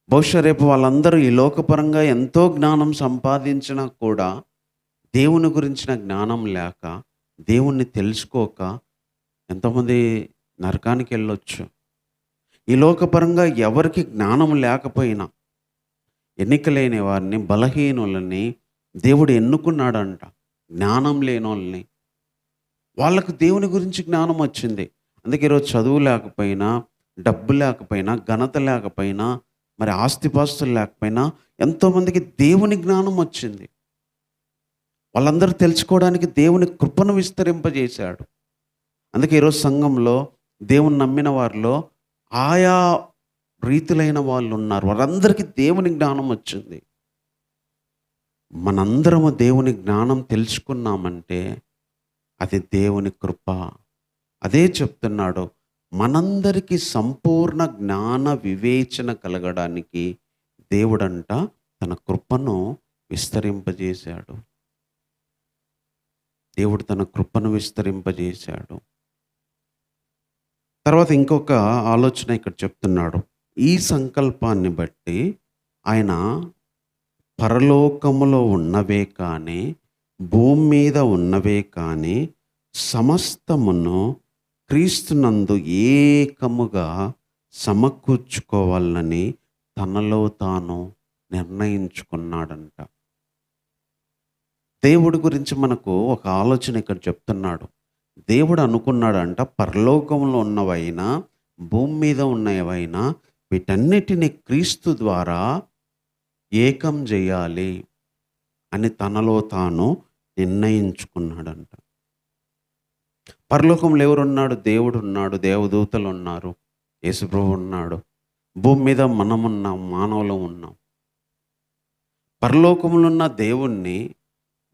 బహుశా రేపు వాళ్ళందరూ ఈ లోకపరంగా ఎంతో జ్ఞానం సంపాదించినా కూడా దేవుని గురించిన జ్ఞానం లేక, దేవుణ్ణి తెలుసుకోక ఎంతోమంది నరకానికి వెళ్ళొచ్చు. ఈ లోకపరంగా ఎవరికి జ్ఞానం లేకపోయినా ఎన్నిక లేని వారిని, బలహీనులని దేవుడు ఎన్నుకున్నాడంట. జ్ఞానం లేని వాళ్ళని, వాళ్ళకు దేవుని గురించి జ్ఞానం వచ్చింది. అందుకే ఈరోజు చదువు లేకపోయినా, డబ్బు లేకపోయినా, ఘనత లేకపోయినా, మరి ఆస్తిపాస్తులు లేకపోయినా ఎంతోమందికి దేవుని జ్ఞానం వచ్చింది. వాళ్ళందరూ తెలుసుకోవడానికి దేవుని కృపను విస్తరింపజేశాడు. అందుకే ఈరోజు సంఘంలో దేవుని నమ్మిన వారిలో ఆయా రీతులైన వాళ్ళు ఉన్నారు. వారందరికీ దేవుని జ్ఞానం వచ్చింది. మనందరము దేవుని జ్ఞానం తెలుసుకున్నామంటే అది దేవుని కృప. అదే చెప్తున్నాడు, మనందరికీ సంపూర్ణ జ్ఞాన వివేచన కలగడానికి దేవుడంట తన కృపను విస్తరింపజేశాడు. దేవుడు తన కృపను విస్తరింపజేశాడు. తర్వాత ఇంకొక ఆలోచన ఇక్కడ చెప్తున్నాడు. ఈ సంకల్పాన్ని బట్టి ఆయన పరలోకములో ఉన్నవే కానీ, భూమి మీద ఉన్నవే కానీ సమస్తమును క్రీస్తునందు ఏకముగా సమకూర్చుకోవాలని తనలో తాను నిర్ణయించుకున్నాడంట. దేవుడి గురించి మనకు ఒక ఆలోచన ఇక్కడ చెప్తున్నాడు. దేవుడు అనుకున్నాడంట, పరలోకంలో ఉన్నవైనా భూమి మీద ఉన్నవైనా వీటన్నిటిని క్రీస్తు ద్వారా ఏకం చేయాలి అని తనలో తాను నిర్ణయించుకున్నాడంట. పరలోకంలో ఎవరున్నాడు? దేవుడు ఉన్నాడు, దేవదూతలు ఉన్నారు, యేసుప్రభు ఉన్నాడు. భూమి మీద మనమున్నాం, మానవులు ఉన్నాం. పరలోకంలో ఉన్న దేవుణ్ణి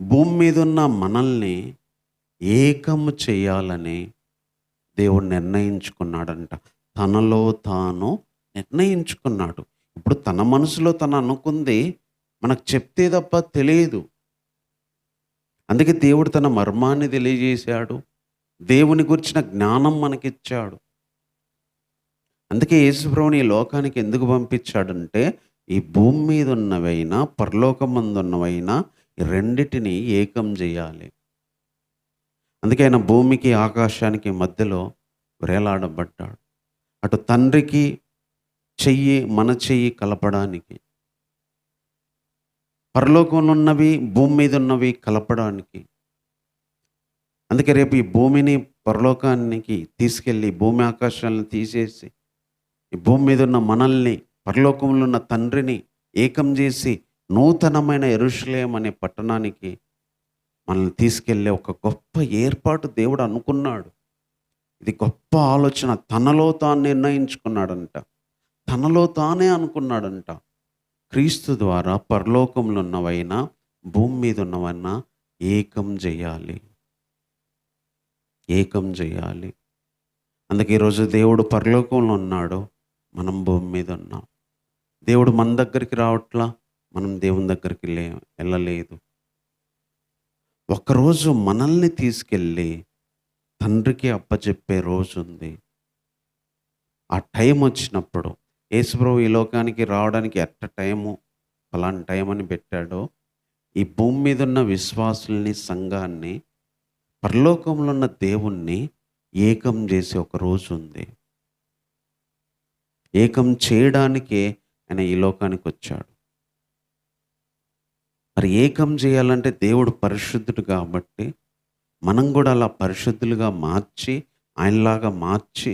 భూమి మీద ఉన్న మనల్ని ఏకము చేయాలని దేవుడు నిర్ణయించుకున్నాడంట. తనలో తాను నిర్ణయించుకున్నాడు. ఇప్పుడు తన మనసులో తను అనుకుంది మనకు చెప్తే తప్ప తెలియదు. అందుకే దేవుడు తన మర్మాన్ని తెలియజేశాడు. దేవుని గురించిన జ్ఞానం మనకిచ్చాడు. అందుకే యేసుప్రభుని ఈ లోకానికి ఎందుకు పంపించాడంటే, ఈ భూమి మీద ఉన్నవైనా, పరలోకమందున్నవైనా ఈ రెండిటిని ఏకం జేయాలి. అందుకే ఆయన భూమికి, ఆకాశానికి మధ్యలో వేలాడబడ్డాడు. అటు తండ్రికి మన చెయ్యి కలపడానికి, పరలోకంలో ఉన్నవి, భూమి మీద ఉన్నవి కలపడానికి. అందుకే రేపు ఈ భూమిని పరలోకానికి తీసుకెళ్ళి, భూమి ఆకాశాలను తీసేసి, ఈ భూమి మీద ఉన్న మనల్ని, పరలోకంలో ఉన్న తండ్రిని ఏకం చేసి, నూతనమైన యెరూషలేము అనే పట్టణానికి మనల్ని తీసుకెళ్ళే ఒక గొప్ప ఏర్పాటు దేవుడు అనుకున్నాడు. ఇది గొప్ప ఆలోచన. తనలో తాను నిర్ణయించుకున్నాడంట. తనలో తానే అనుకున్నాడంట. క్రీస్తు ద్వారా పరలోకంలో ఉన్నవైనా, భూమి మీద ఉన్నవైనా ఏకం చేయాలి. ఏకం చేయాలి. అందుకే ఈరోజు దేవుడు పరలోకంలో ఉన్నాడు, మనం భూమి మీద ఉన్నాం. దేవుడు మన దగ్గరికి రావట్లా, మనం దేవుని దగ్గరికి వెళ్ళలేదు. ఒకరోజు మనల్ని తీసుకెళ్ళి తండ్రికి అప్పచెప్పే రోజు ఉంది. ఆ టైం వచ్చినప్పుడు యేసుప్రభు ఈ లోకానికి రావడానికి టైము, ఫలానా టైం అని పెట్టాడో, ఈ భూమి మీద ఉన్న విశ్వాసుల్ని, సంఘాన్ని, పరలోకంలో ఉన్న దేవుణ్ణి ఏకం చేసే ఒక రోజు ఉంది. ఏకం చేయడానికే ఆయన ఈ లోకానికి వచ్చాడు. మరి ఏకం చేయాలంటే దేవుడు పరిశుద్ధుడు కాబట్టి, మనం కూడా అలా పరిశుద్ధులుగా మార్చి, ఆయనలాగా మార్చి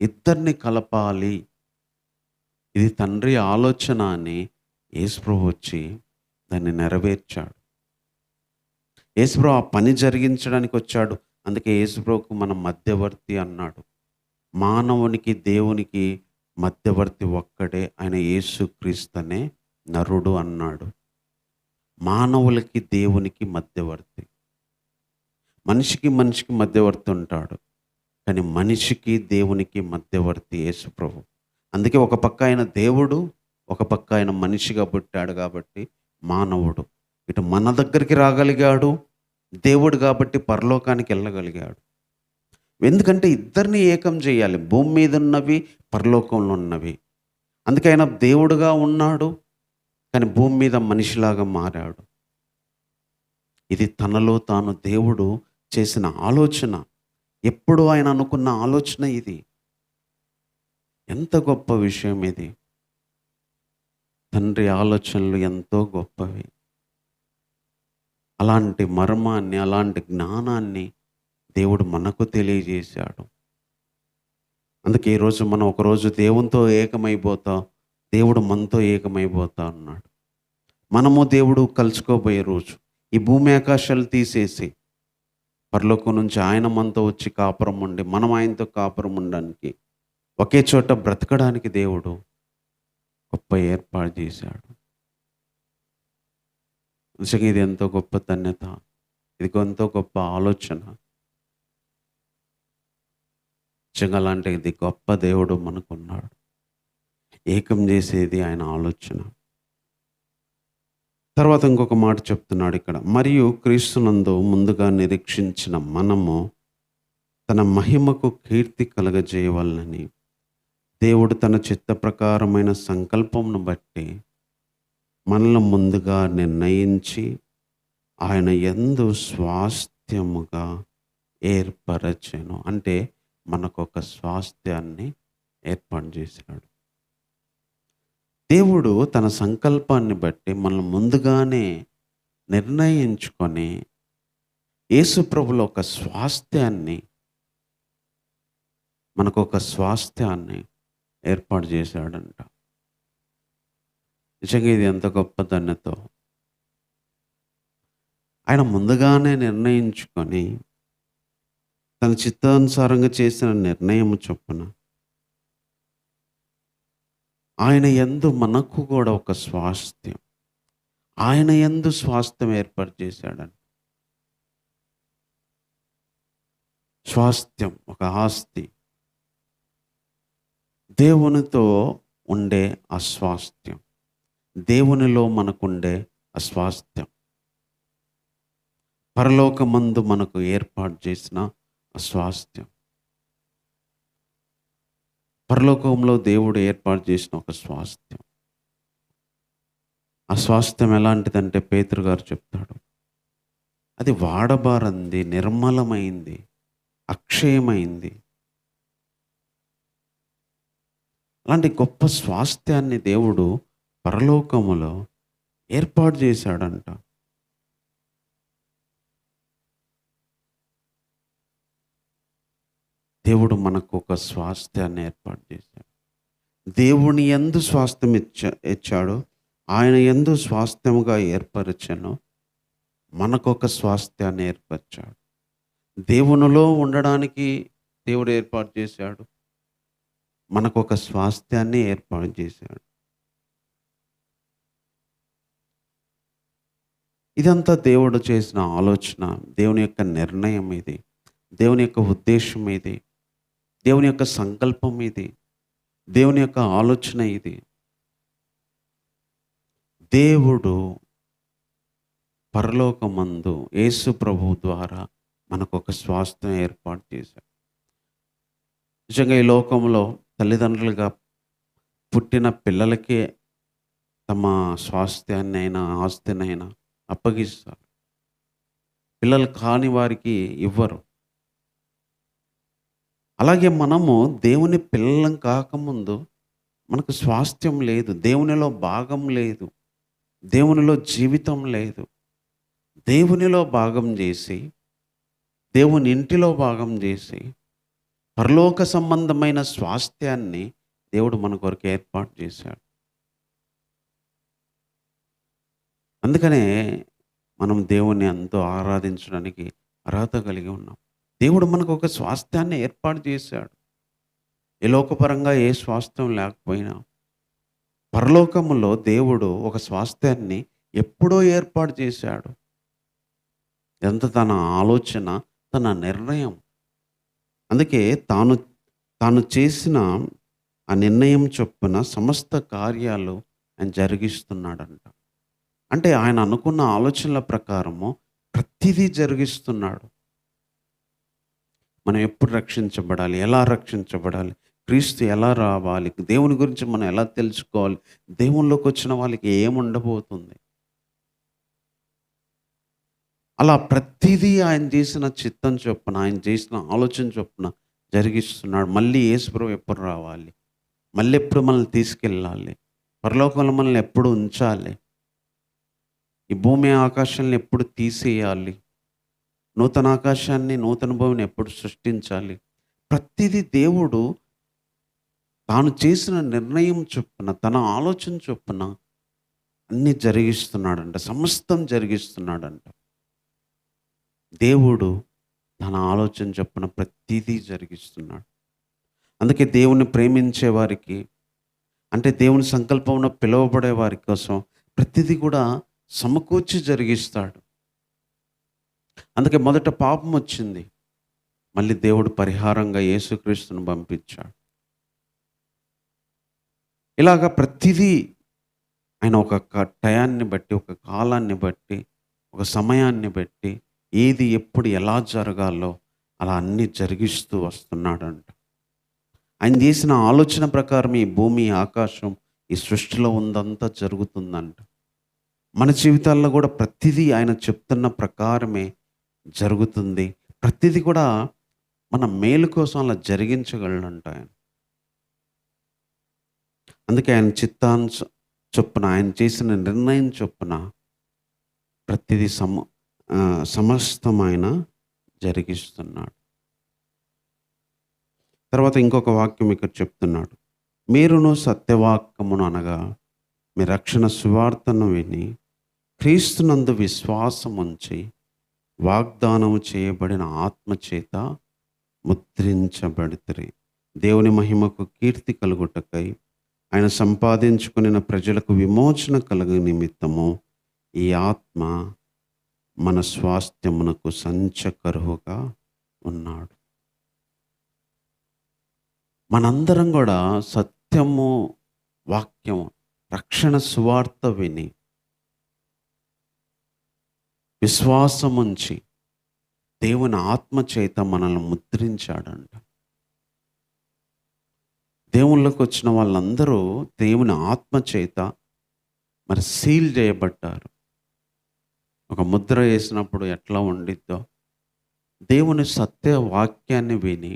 ఇద్దరిని కలపాలి. ఇది తండ్రి ఆలోచన అని యేసుప్రభు వచ్చి దాన్ని నెరవేర్చాడు. యేసుప్రభు ఆ పని జరిగించడానికి వచ్చాడు. అందుకే యేసుప్రభుకు మనం మధ్యవర్తి అన్నాడు. మానవునికి దేవునికి మధ్యవర్తి ఒక్కడే, ఆయన యేసుక్రీస్తునే నరుడు అన్నాడు. మానవులకి దేవునికి మధ్యవర్తి. మనిషికి మధ్యవర్తి ఉంటాడు, కానీ మనిషికి దేవునికి మధ్యవర్తి యేసుప్రభు. అందుకే ఒక పక్క ఆయన దేవుడు, ఒక పక్క ఆయన మనిషిగా పుట్టాడు కాబట్టి మానవుడు. ఇటు మన దగ్గరికి రాగలిగాడు దేవుడు కాబట్టి, పరలోకానికి వెళ్ళగలిగాడు. ఎందుకంటే ఇద్దరిని ఏకం చేయాలి, భూమి మీద ఉన్నవి, పరలోకంలో ఉన్నవి. అందుకే ఆయన దేవుడుగా ఉన్నాడు, కానీ భూమి మీద మనిషిలాగా మారాడు. ఇది తనలో తాను దేవుడు చేసిన ఆలోచన. ఎప్పుడు ఆయన అనుకున్న ఆలోచన ఇది. ఎంత గొప్ప విషయం ఇది. తండ్రి ఆలోచనలు ఎంతో గొప్పవి. అలాంటి మర్మాన్ని, అలాంటి జ్ఞానాన్ని దేవుడు మనకు తెలియజేశాడు. అందుకే ఈరోజు మనం ఒకరోజు దేవునితో ఏకమైపోతాం, దేవుడు మనతో ఏకమైపోతా ఉన్నాడు. మనము దేవుడు కలుసుకోబోయే రోజు, ఈ భూమి ఆకాశాలు తీసేసి పరలోకం నుంచి ఆయన మనతో వచ్చి కాపురం ఉండి, మనం ఆయనతో కాపురం ఉండడానికి, ఒకే చోట బ్రతకడానికి దేవుడు గొప్ప ఏర్పాటు చేశాడు. నిజంగా ఇది ఎంతో గొప్ప ధన్యత, ఇది ఎంతో గొప్ప ఆలోచన. నిజంగా అలాంటి ఇది గొప్ప దేవుడు మనకున్నాడు. ఏకం చేసేది ఆయన ఆలోచన. తర్వాత ఇంకొక మాట చెప్తున్నాడు ఇక్కడ, మరియు క్రీస్తునందు ముందుగా నిరీక్షించిన మనము తన మహిమకు కీర్తి కలగజేయవలనని దేవుడు తన చిత్త ప్రకారమైన సంకల్పమును బట్టి మనల్ని ముందుగా నిర్ణయించి ఆయన యందు స్వాస్థ్యముగా ఏర్పరచెను. అంటే మనకు ఒక స్వాస్థ్యాన్ని ఏర్పాటు చేశాడు. దేవుడు తన సంకల్పాన్ని బట్టి మనల్ని ముందుగానే నిర్ణయించుకొని యేసు ప్రభులో ఒక స్వాస్థ్యాన్ని, మనకు ఒక స్వాస్థ్యాన్ని ఏర్పాటు చేశాడంట. నిజంగా ఇది ఎంత గొప్ప ధన్యతో. ఆయన ముందుగానే నిర్ణయించుకొని తన చిత్తానుసారంగా చేసిన నిర్ణయం చొప్పున ఆయన యందు మనకు కూడా ఒక స్వాస్థ్యం, ఆయన యందు స్వాస్థ్యం ఏర్పాటు చేశాడని. స్వాస్థ్యం ఒక ఆస్తి, దేవునితో ఉండే అస్వాస్థ్యం, దేవునిలో మనకుండే అస్వాస్థ్యం, పరలోకమందు మనకు ఏర్పాటు చేసిన అస్వాస్థ్యం. పరలోకంలో దేవుడు ఏర్పాటు చేసిన ఒక స్వాస్థ్యం. ఆ స్వాస్థ్యం ఎలాంటిదంటే పేతురు గారు చెప్తాడు, అది వాడబారంది, నిర్మలమైంది, అక్షయమైంది. అలాంటి గొప్ప స్వాస్థ్యాన్ని దేవుడు పరలోకములో ఏర్పాటు చేశాడంట. దేవుడు మనకు ఒక స్వాస్థ్యాన్ని ఏర్పాటు చేశాడు. దేవుని యందు స్వాస్థ్యం ఇచ్చాడు. ఆయన యందు స్వాస్థ్యముగా ఏర్పరచెను. మనకొక స్వాస్థ్యాన్ని ఏర్పరిచాడు. దేవునిలో ఉండడానికి దేవుడు ఏర్పాటు చేశాడు. మనకొక స్వాస్థ్యాన్ని ఏర్పాటు చేశాడు. ఇదంతా దేవుడు చేసిన ఆలోచన, దేవుని యొక్క నిర్ణయం ఇది, దేవుని యొక్క ఉద్దేశం ఇది, దేవుని యొక్క సంకల్పం ఇది, దేవుని యొక్క ఆలోచన ఇది. దేవుడు పరలోకమందు యేసు ప్రభువు ద్వారా మనకొక స్వాస్థ్యం ఏర్పాటు చేశాడు. నిజంగా ఈ లోకంలో తల్లిదండ్రులుగా పుట్టిన పిల్లలకే తమ స్వాస్థ్యాన్నైనా ఆస్తినైనా అప్పగిస్తారు. పిల్లలు కాని వారికి ఇవ్వరు. అలాగే మనము దేవుని పిల్లలం కాకముందు మనకు స్వాస్థ్యం లేదు, దేవునిలో భాగం లేదు, దేవునిలో జీవితం లేదు. దేవునిలో భాగం చేసి, దేవుని ఇంటిలో భాగం చేసి, పరలోక సంబంధమైన స్వాస్థ్యాన్ని దేవుడు మన కొరకు ఏర్పాటు చేశాడు. అందుకనే మనం దేవుణ్ణి ఎంతో ఆరాధించడానికి అర్హత కలిగి ఉన్నాం. దేవుడు మనకు ఒక స్వాస్థ్యాన్ని ఏర్పాటు చేశాడు. ఈ లోకపరంగా ఏ స్వాస్థ్యం లేకపోయినా పరలోకములో దేవుడు ఒక స్వాస్థ్యాన్ని ఎప్పుడో ఏర్పాటు చేశాడు. ఎంత తన ఆలోచన, తన నిర్ణయం. అందుకే తాను చేసిన ఆ నిర్ణయం చొప్పున సమస్త కార్యాలు ఆయన జరిగిస్తున్నాడంట. అంటే ఆయన అనుకున్న ఆలోచనల ప్రకారము ప్రతిదీ జరిగిస్తున్నాడు. మనం ఎప్పుడు రక్షించబడాలి, ఎలా రక్షించబడాలి, క్రీస్తు ఎలా రావాలి, దేవుని గురించి మనం ఎలా తెలుసుకోవాలి, దేవునిలోకి వచ్చిన వాళ్ళకి ఏముండబోతుంది, అలా ప్రతిదీ ఆయన చేసిన చిత్తం చొప్పున, ఆయన చేసిన ఆలోచన చొప్పున జరిగిస్తున్నాడు. మళ్ళీ యేసుప్రభు ఎప్పుడు రావాలి, మళ్ళీ ఎప్పుడు మనల్ని తీసుకెళ్ళాలి, పరలోకంలో మనల్ని ఎప్పుడు ఉంచాలి, ఈ భూమి ఆకాశాలను ఎప్పుడు తీసేయాలి, నూతన ఆకాశాన్ని నూతన భూమిని ఎప్పుడు సృష్టించాలి, ప్రతిదీ దేవుడు తాను చేసిన నిర్ణయం చొప్పున, తన ఆలోచన చొప్పున అన్నీ జరిగిస్తున్నాడంట, సమస్తం జరిగిస్తున్నాడంట. దేవుడు తన ఆలోచన చొప్పున ప్రతిదీ జరిగిస్తున్నాడు. అందుకే దేవుని ప్రేమించే వారికి, అంటే దేవుని సంకల్పంలో పిలువబడే వారి కోసం ప్రతిదీ కూడా సమకూర్చి జరిగిస్తాడు. అందుకే మొదట పాపం వచ్చింది, మళ్ళీ దేవుడు పరిహారంగా యేసుక్రీస్తును పంపించాడు. ఇలాగ ప్రతిదీ ఆయన ఒక టయాన్ని బట్టి, ఒక కాలాన్ని బట్టి, ఒక సమయాన్ని బట్టి, ఏది ఎప్పుడు ఎలా జరగాలో అలా అన్నీ జరిగిస్తూ వస్తున్నాడంట. ఆయన చేసిన ఆలోచన ప్రకారం ఈ భూమి, ఆకాశం, ఈ సృష్టిలో ఉందంతా జరుగుతుందంట. మన జీవితాల్లో కూడా ప్రతిదీ ఆయన చెప్తున్న ప్రకారమే జరుగుతుంది. ప్రతిదీ కూడా మన మేలు కోసం అలా జరిగించగలడంట ఆయన. అందుకే ఆయన చిత్తాన్ని చొప్పున, ఆయన చేసిన నిర్ణయం చొప్పున ప్రతిదీ సమస్తమైన జరిగిస్తున్నాడు. తర్వాత ఇంకొక వాక్యం ఇక్కడ చెప్తున్నాడు, మీరును సత్యవాక్యమును అనగా మీ రక్షణ సువార్తను విని క్రీస్తునందు విశ్వాసం ఉంచి వాగ్దానము చేయబడిన ఆత్మచేత ముద్రించబడితిరి. దేవుని మహిమకు కీర్తి కలుగుటకై ఆయన సంపాదించుకున్న ప్రజలకు విమోచన కలుగు నిమిత్తము ఈ ఆత్మ మన స్వాస్థ్యమునకు సంచకరువుగా ఉన్నాడు. మనందరం కూడా సత్యము, వాక్యము, రక్షణ సువార్త విని విశ్వాసముంచి దేవుని ఆత్మ చేత మనల్ని ముద్రించాడంట. దేవుళ్ళకి వచ్చిన వాళ్ళందరూ దేవుని ఆత్మ చేత మరి సీల్ చేయబడ్డారు. ఒక ముద్ర వేసినప్పుడు ఎట్లా ఉండిద్దో, దేవుని సత్య వాక్యాన్ని విని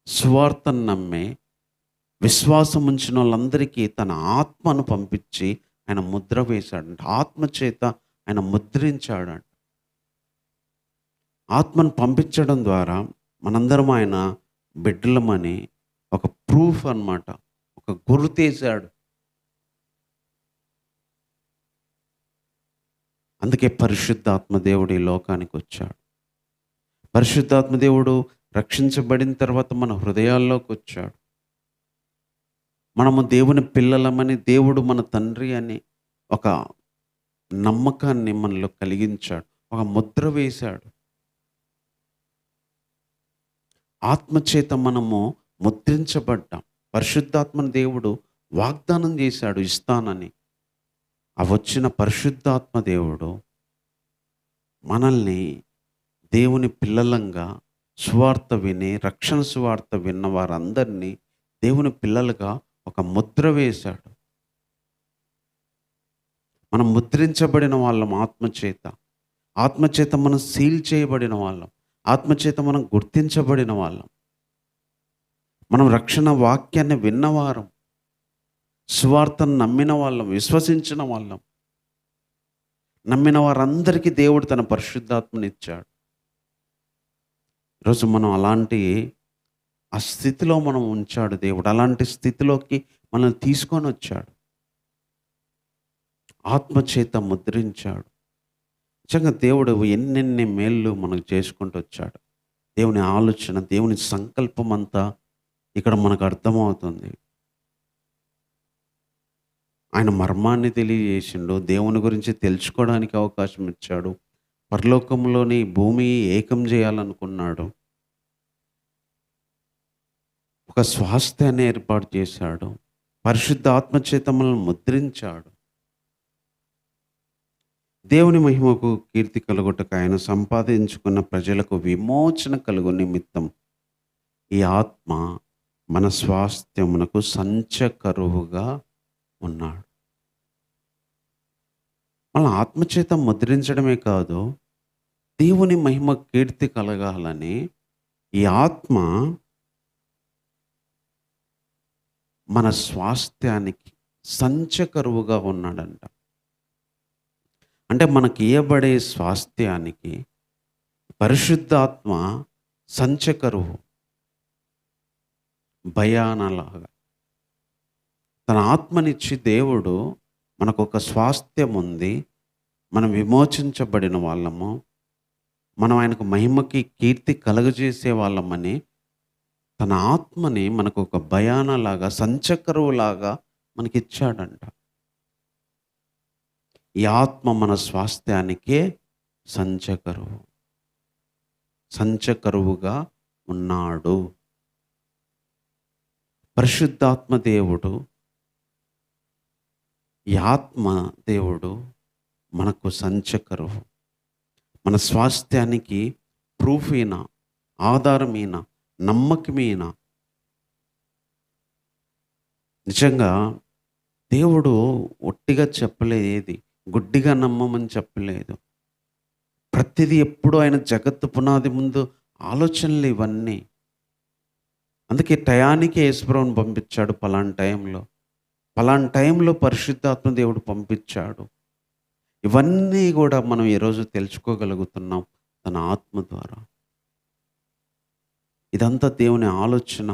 సువార్తను నమ్మి విశ్వాసం ఉంచిన వాళ్ళందరికీ తన ఆత్మను పంపించి ఆయన ముద్ర వేశాడంట. ఆత్మ చేత ఆయన ముద్రించాడంట. ఆత్మను పంపించడం ద్వారా మనందరం ఆయన బిడ్డలమని ఒక ప్రూఫ్ అన్నమాట. ఒక గుర్తేశాడు. అందుకే పరిశుద్ధాత్మ దేవుడు ఈ లోకానికి వచ్చాడు. పరిశుద్ధాత్మ దేవుడు రక్షించబడిన తర్వాత మన హృదయాల్లోకి వచ్చాడు. మనము దేవుని పిల్లలమని, దేవుడు మన తండ్రి అని ఒక నమ్మకాన్ని మనలో కలిగించాడు. ఒక ముద్ర వేశాడు. ఆత్మచేత మనము ముద్రించబడ్డాం. పరిశుద్ధాత్మని దేవుడు వాగ్దానం చేశాడు ఇస్తానని. ఆ వచ్చిన పరిశుద్ధాత్మ దేవుడు మనల్ని దేవుని పిల్లలంగా సువార్త విని రక్షణ సువార్త విన్న వారందరినీ దేవుని పిల్లలుగా ఒక ముద్ర వేశాడు. మనం ముద్రించబడిన వాళ్ళం ఆత్మచేత. ఆత్మచేత మనం సీల్ చేయబడిన వాళ్ళం. ఆత్మచేత మనం గుర్తించబడిన వాళ్ళం. మనం రక్షణ వాక్యాన్ని విన్నవారం, సువార్తను నమ్మిన వాళ్ళం, విశ్వసించిన వాళ్ళం. నమ్మిన వారందరికీ దేవుడు తన పరిశుద్ధాత్మని ఇచ్చాడు. ఈరోజు మనం అలాంటి ఆ స్థితిలో మనం ఉంచాడు దేవుడు. అలాంటి స్థితిలోకి మనల్ని తీసుకొని వచ్చాడు. ఆత్మచేత ముద్రించాడు. నిజంగా దేవుడు ఎన్నెన్ని మేళ్ళు మనకు చేసుకుంటూ వచ్చాడు. దేవుని ఆలోచన, దేవుని సంకల్పం అంతా ఇక్కడ మనకు అర్థమవుతుంది. ఆయన మర్మాన్ని తెలియజేసిండు. దేవుని గురించి తెలుసుకోవడానికి అవకాశం ఇచ్చాడు. పరలోకంలోని భూమి ఏకం చేయాలనుకున్నాడు. ఒక స్వాస్థ్యాన్ని ఏర్పాటు చేశాడు. పరిశుద్ధ ఆత్మచేత మనల్ని ముద్రించాడు. దేవుని మహిమకు కీర్తి కలుగుటకు ఆయన సంపాదించుకున్న ప్రజలకు విమోచన కలుగు నిమిత్తం ఈ ఆత్మ మన స్వాస్థ్యమునకు సంచకరువుగా ఉన్నాడు. మన ఆత్మచేత ముద్రించడమే కాదు, దేవుని మహిమ కీర్తి కలగాలని ఈ ఆత్మ మన స్వాస్థ్యానికి సంచకరువుగా ఉన్నాడంట. అంటే మనకి ఇయ్యబడే స్వాస్థ్యానికి పరిశుద్ధాత్మ సంచకరువు, భయానలాగా. తన ఆత్మనిచ్చి దేవుడు మనకు ఒక స్వాస్థ్యం ఉంది, మనం విమోచించబడిన వాళ్ళము, మనం ఆయనకు మహిమకి కీర్తి కలుగజేసే వాళ్ళమని తన ఆత్మని మనకు ఒక భయానలాగా, సంచకరువులాగా మనకిచ్చాడంట. ఈ ఆత్మ మన స్వాస్థ్యానికే సంచకరువుగా ఉన్నాడు. పరిశుద్ధాత్మ దేవుడు, ఈ ఆత్మ దేవుడు మనకు సంచకరువు, మన స్వాస్థ్యానికి ప్రూఫ్ అయిన, ఆధారమైన, నమ్మకమైన. నిజంగా దేవుడు ఒట్టిగా చెప్పలేదు, ఏది గుడ్డిగా నమ్మమని చెప్పలేదు. ప్రతిదీ ఎప్పుడు ఆయన జగత్తు పునాది ముందు ఆలోచనలు ఇవన్నీ. అందుకే టయానికి యేసుప్రభువుని పంపించాడు. పలానా టైంలో పరిశుద్ధాత్మ దేవుడు పంపించాడు. ఇవన్నీ కూడా మనం ఈరోజు తెలుసుకోగలుగుతున్నాం తన ఆత్మ ద్వారా. ఇదంతా దేవుని ఆలోచన,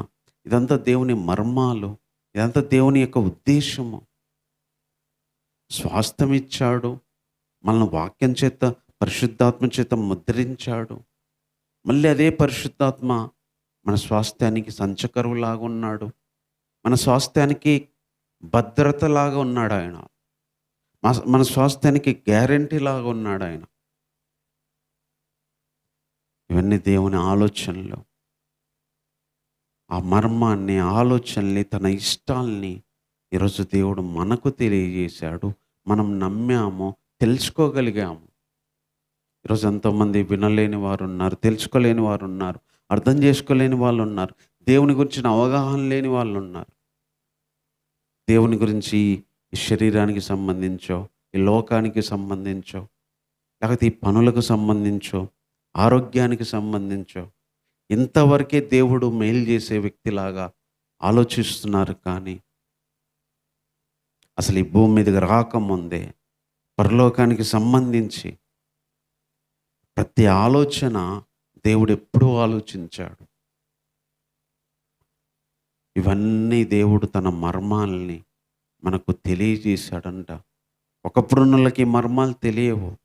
ఇదంతా దేవుని మర్మాలు, ఇదంతా దేవుని యొక్క ఉద్దేశము. స్వాస్థ్యం ఇచ్చాడు, మనల్ని వాక్యం చేత, పరిశుద్ధాత్మ చేత ముద్రించాడు. మళ్ళీ అదే పరిశుద్ధాత్మ మన స్వాస్థ్యానికి సంచకరువులాగా ఉన్నాడు, మన స్వాస్థ్యానికి భద్రతలాగా ఉన్నాడు ఆయన, మన స్వాస్థ్యానికి గ్యారెంటీ లాగా ఉన్నాడు ఆయన. ఇవన్నీ దేవుని ఆలోచనలు. ఆ మర్మాన్ని, ఆలోచనల్ని, తన ఇష్టాల్ని ఈరోజు దేవుడు మనకు తెలియజేశాడు. మనం నమ్మాము, తెలుసుకోగలిగాము. ఈరోజు ఎంతోమంది వినలేని వారు ఉన్నారు, తెలుసుకోలేని వారు ఉన్నారు, అర్థం చేసుకోలేని వాళ్ళు ఉన్నారు, దేవుని గురించిన అవగాహన లేని వాళ్ళు ఉన్నారు. దేవుని గురించి ఈ శరీరానికి సంబంధించో, ఈ లోకానికి సంబంధించో, లేకపోతే ఈ పనులకు సంబంధించో, ఆరోగ్యానికి సంబంధించో ఇంతవరకే దేవుడు మేలు చేసే వ్యక్తిలాగా ఆలోచిస్తున్నారు. కానీ అసలు ఈ భూమి మీదకి రాకముందే పరలోకానికి సంబంధించి ప్రతి ఆలోచన దేవుడు ఎప్పుడూ ఆలోచించాడు. ఇవన్నీ దేవుడు తన మర్మాల్ని మనకు తెలియజేశాడంట. ఒకప్పుడున్న వాళ్ళకి మర్మాలు తెలియవు.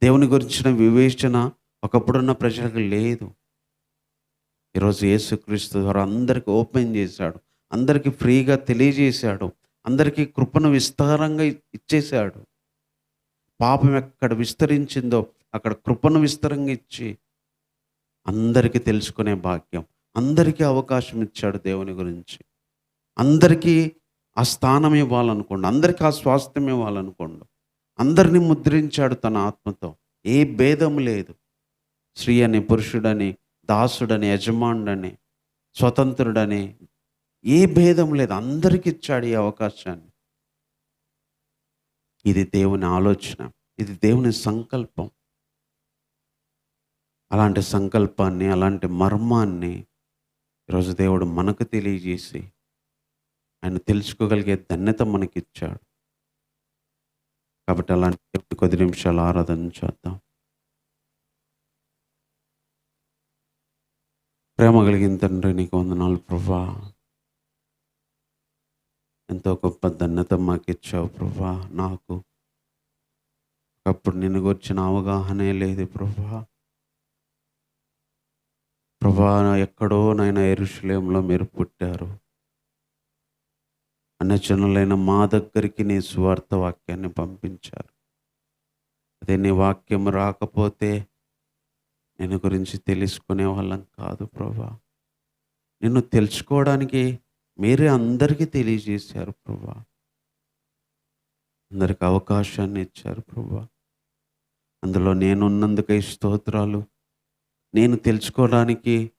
దేవుని గురించిన వివేచన ఒకప్పుడున్న ప్రజలకు లేదు. ఈరోజు యేసుక్రీస్తు ద్వారా అందరికీ ఓపెన్ చేశాడు, అందరికీ ఫ్రీగా తెలియజేశాడు, అందరికీ కృపను విస్తారంగా ఇచ్చేశాడు. పాపం ఎక్కడ విస్తరించిందో అక్కడ కృపను విస్తారంగా ఇచ్చి అందరికీ తెలుసుకునే భాగ్యం, అందరికీ అవకాశం ఇచ్చాడు. దేవుని గురించి అందరికీ ఆ స్థానం ఇవ్వాలనుకోండి, అందరికీ ఆ స్వాస్థ్యం ఇవ్వాలనుకోండి. అందరినీ ముద్రించాడు తన ఆత్మతో. ఏ భేదం లేదు. స్త్రీ అని, పురుషుడని, దాసుడని, యజమానుడని, స్వతంత్రుడని ఏ భేదం లేదు. అందరికీ ఇచ్చాడు ఈ అవకాశాన్ని. ఇది దేవుని ఆలోచన, ఇది దేవుని సంకల్పం. అలాంటి సంకల్పాన్ని, అలాంటి మర్మాన్ని ఈరోజు దేవుడు మనకు తెలియజేసి ఆయన తెలుసుకోగలిగే ధన్యత మనకిచ్చాడు. కాబట్టి అలాంటి కొద్ది నిమిషాలు ఆరాధన చేద్దాం. ప్రేమ కలిగిన తండ్రి, నీకు వందనాలు ప్రభువా. ఎంతో గొప్ప ధన్యత మాకు ఇచ్చావు ప్రభువా. నాకు అప్పుడు నిన్ను గురించిన అవగాహనే లేదు ప్రభువా. ప్రభువా, ఎక్కడో నాయన యెరూషలేములో మీరు పుట్టారు. అన్యజనులైన మా దగ్గరికి నీ సువార్త వాక్యాన్ని పంపించారు. అదే నీ వాక్యం రాకపోతే నిన్ను గురించి తెలుసుకునే వాళ్ళం కాదు ప్రభువా. నిన్ను తెలుసుకోవడానికి మీరే అందరికీ తెలియజేశారు ప్రభువా. అందరికి అవకాశాన్ని ఇచ్చారు ప్రభువా. అందులో నేనున్నందుకై స్తోత్రాలు. నేను తెలుసుకోవడానికి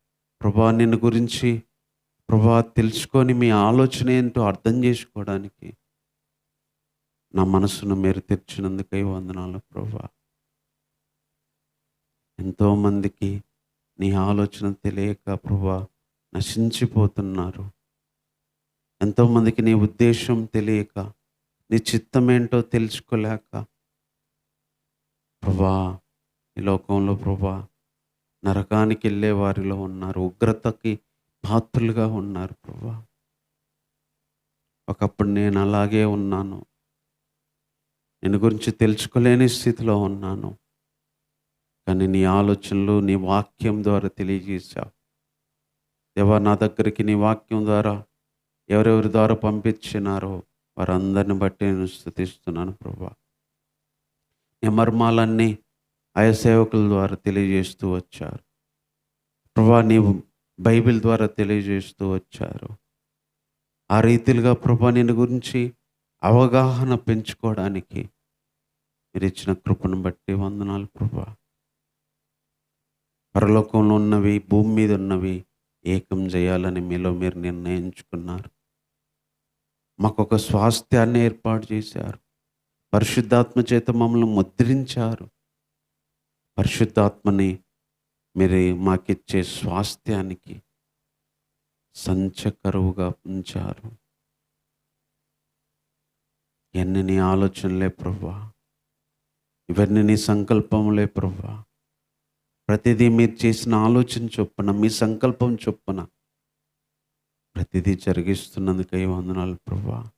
ప్రభువా, నిన్ను గురించి ప్రభువా తెలుసుకొని మీ ఆలోచన ఏంటో అర్థం చేసుకోవడానికి నా మనసును మీరు తెరిచినందుకై వందనాలు ప్రభువా. ఎంతోమందికి నీ ఆలోచన తెలియక ప్రభువా నశించిపోతున్నారు. ఎంతోమందికి నీ ఉద్దేశం తెలియక, నీ చిత్తం ఏంటో తెలుసుకోలేక ప్రభువా ఈ లోకంలో ప్రభువా నరకానికి వెళ్ళే వారిలో ఉన్నారు. ఉగ్రతకి పాత్రులుగా ఉన్నారు ప్రభువా. ఒకప్పుడు నేను అలాగే ఉన్నాను. నిన్ను గురించి తెలుసుకోలేని స్థితిలో ఉన్నాను. కానీ నీ ఆలోచనలు నీ వాక్యం ద్వారా తెలియజేశావు దేవా. నా దగ్గరికి నీ వాక్యం ద్వారా ఎవరెవరి ద్వారా పంపించినారో వారందరిని బట్టి నేను స్తుతిస్తున్నాను ప్రభువా. నీ మర్మాలన్నీ ఆయా సేవకుల ద్వారా తెలియజేస్తూ వచ్చారు ప్రభువా. నీవు బైబిల్ ద్వారా తెలియజేస్తూ వచ్చారు. ఆ రీతిలుగా ప్రభువా నిన్ను గురించి అవగాహన పెంచుకోవడానికి మీరు ఇచ్చిన కృపను బట్టి వందనాలు ప్రభువా. పరలోకంలో ఉన్నవి, భూమి మీద ఉన్నవి ఏకం చేయాలని మీలో మీరు నిర్ణయించుకున్నారు. మాకొక స్వాస్థ్యాన్ని ఏర్పాటు చేశారు. పరిశుద్ధాత్మ చేత మమ్మల్ని ముద్రించారు. పరిశుద్ధాత్మని మీరు మాకిచ్చే స్వాస్థ్యానికి సంచకరువుగా ఉంచారు. ఇవన్నీ నీ ఆలోచనలే ప్రభువా. ఇవన్నీ నీ సంకల్పములే ప్రభువా. ప్రతిదీ మీరు చేసిన ఆలోచన చొప్పున, మీ సంకల్పం చొప్పున ప్రతిదీ జరిగిస్తున్నందుకై వందనాలు ప్రభువా.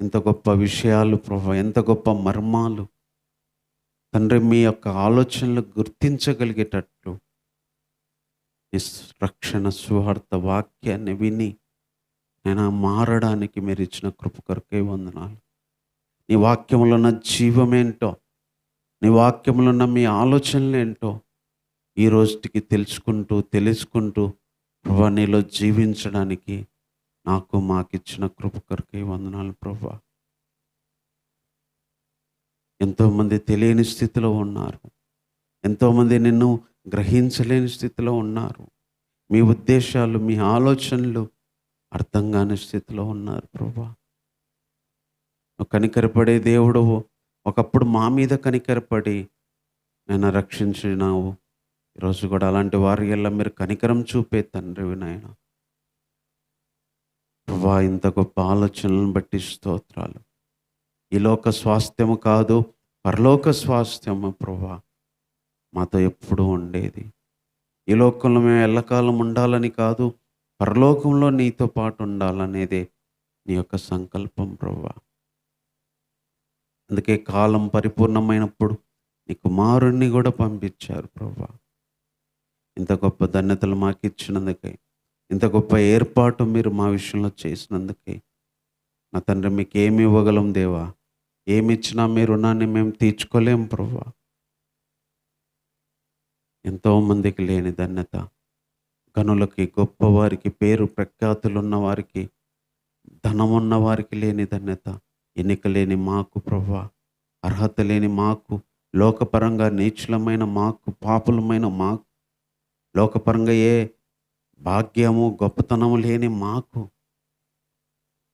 ఎంత గొప్ప విషయాలు ప్రభువా, ఎంత గొప్ప మర్మాలు తండ్రి. మీ యొక్క ఆలోచనలు గుర్తించగలిగేటట్లు ఈ రక్షణ సువార్త వాక్యాన్ని విని నేను మారడానికి మీరు ఇచ్చిన కృప కొరకై వందనాలు. నీ వాక్యంలో ఉన్న జీవమేంటో, నీ వాక్యంలో ఉన్న మీ ఆలోచనలు ఏంటో ఈ రోజుకి తెలుసుకుంటూ ప్రభువా నీలో జీవించడానికి నాకు మాకిచ్చిన కృప కొరకై వందనాలు ప్రభువా. ఎంతోమంది తెలియని స్థితిలో ఉన్నారు. ఎంతోమంది నిన్ను గ్రహించలేని స్థితిలో ఉన్నారు. మీ ఉద్దేశాలు, మీ ఆలోచనలు అర్థం కాని స్థితిలో ఉన్నారు ప్రభా. నువ్వు కనికరపడే దేవుడవు. ఒకప్పుడు మా మీద కనికరపడి నన్ను రక్షించినావు. ఈరోజు కూడా అలాంటి వారి ఎల్ల మీరు కనికరం చూపే తండ్రివి నాయన. ప్రభా, ఇంత గొప్ప ఆలోచనలను బట్టి స్తోత్రాలు. ఈ లోక స్వాస్థ్యము కాదు, పరలోక స్వాస్థ్యము ప్రభా మాతో ఎప్పుడూ ఉండేది. ఈ లోకంలో మేము ఎల్లకాలం ఉండాలని కాదు, పరలోకంలో నీతో పాటు ఉండాలనేదే నీ యొక్క సంకల్పం ప్రభా. అందుకే కాలం పరిపూర్ణమైనప్పుడు నీ కుమారుణ్ణి కూడా పంపించారు ప్రభా. ఇంత గొప్ప ధన్యతలు మాకు ఇచ్చినందుకే, ఇంత గొప్ప ఏర్పాటు మీరు మా విషయంలో చేసినందుకే నా తండ్రి మీకు ఏమి ఇవ్వగలం దేవా? ఏమి ఇచ్చినా మీ రుణాన్ని మేము తీర్చుకోలేం ప్రభా. ఎంతోమందికి లేని ధన్యత, గనులకి, గొప్పవారికి, పేరు ప్రఖ్యాతులు ఉన్న వారికి, ధనం ఉన్న వారికి లేని ధన్యత, ఎన్నిక లేని మాకు ప్రభా, అర్హత లేని మాకు, లోకపరంగా నీచులమైన మాకు, పాపులమైన మాకు, లోకపరంగా ఏ భాగ్యము గొప్పతనము లేని మాకు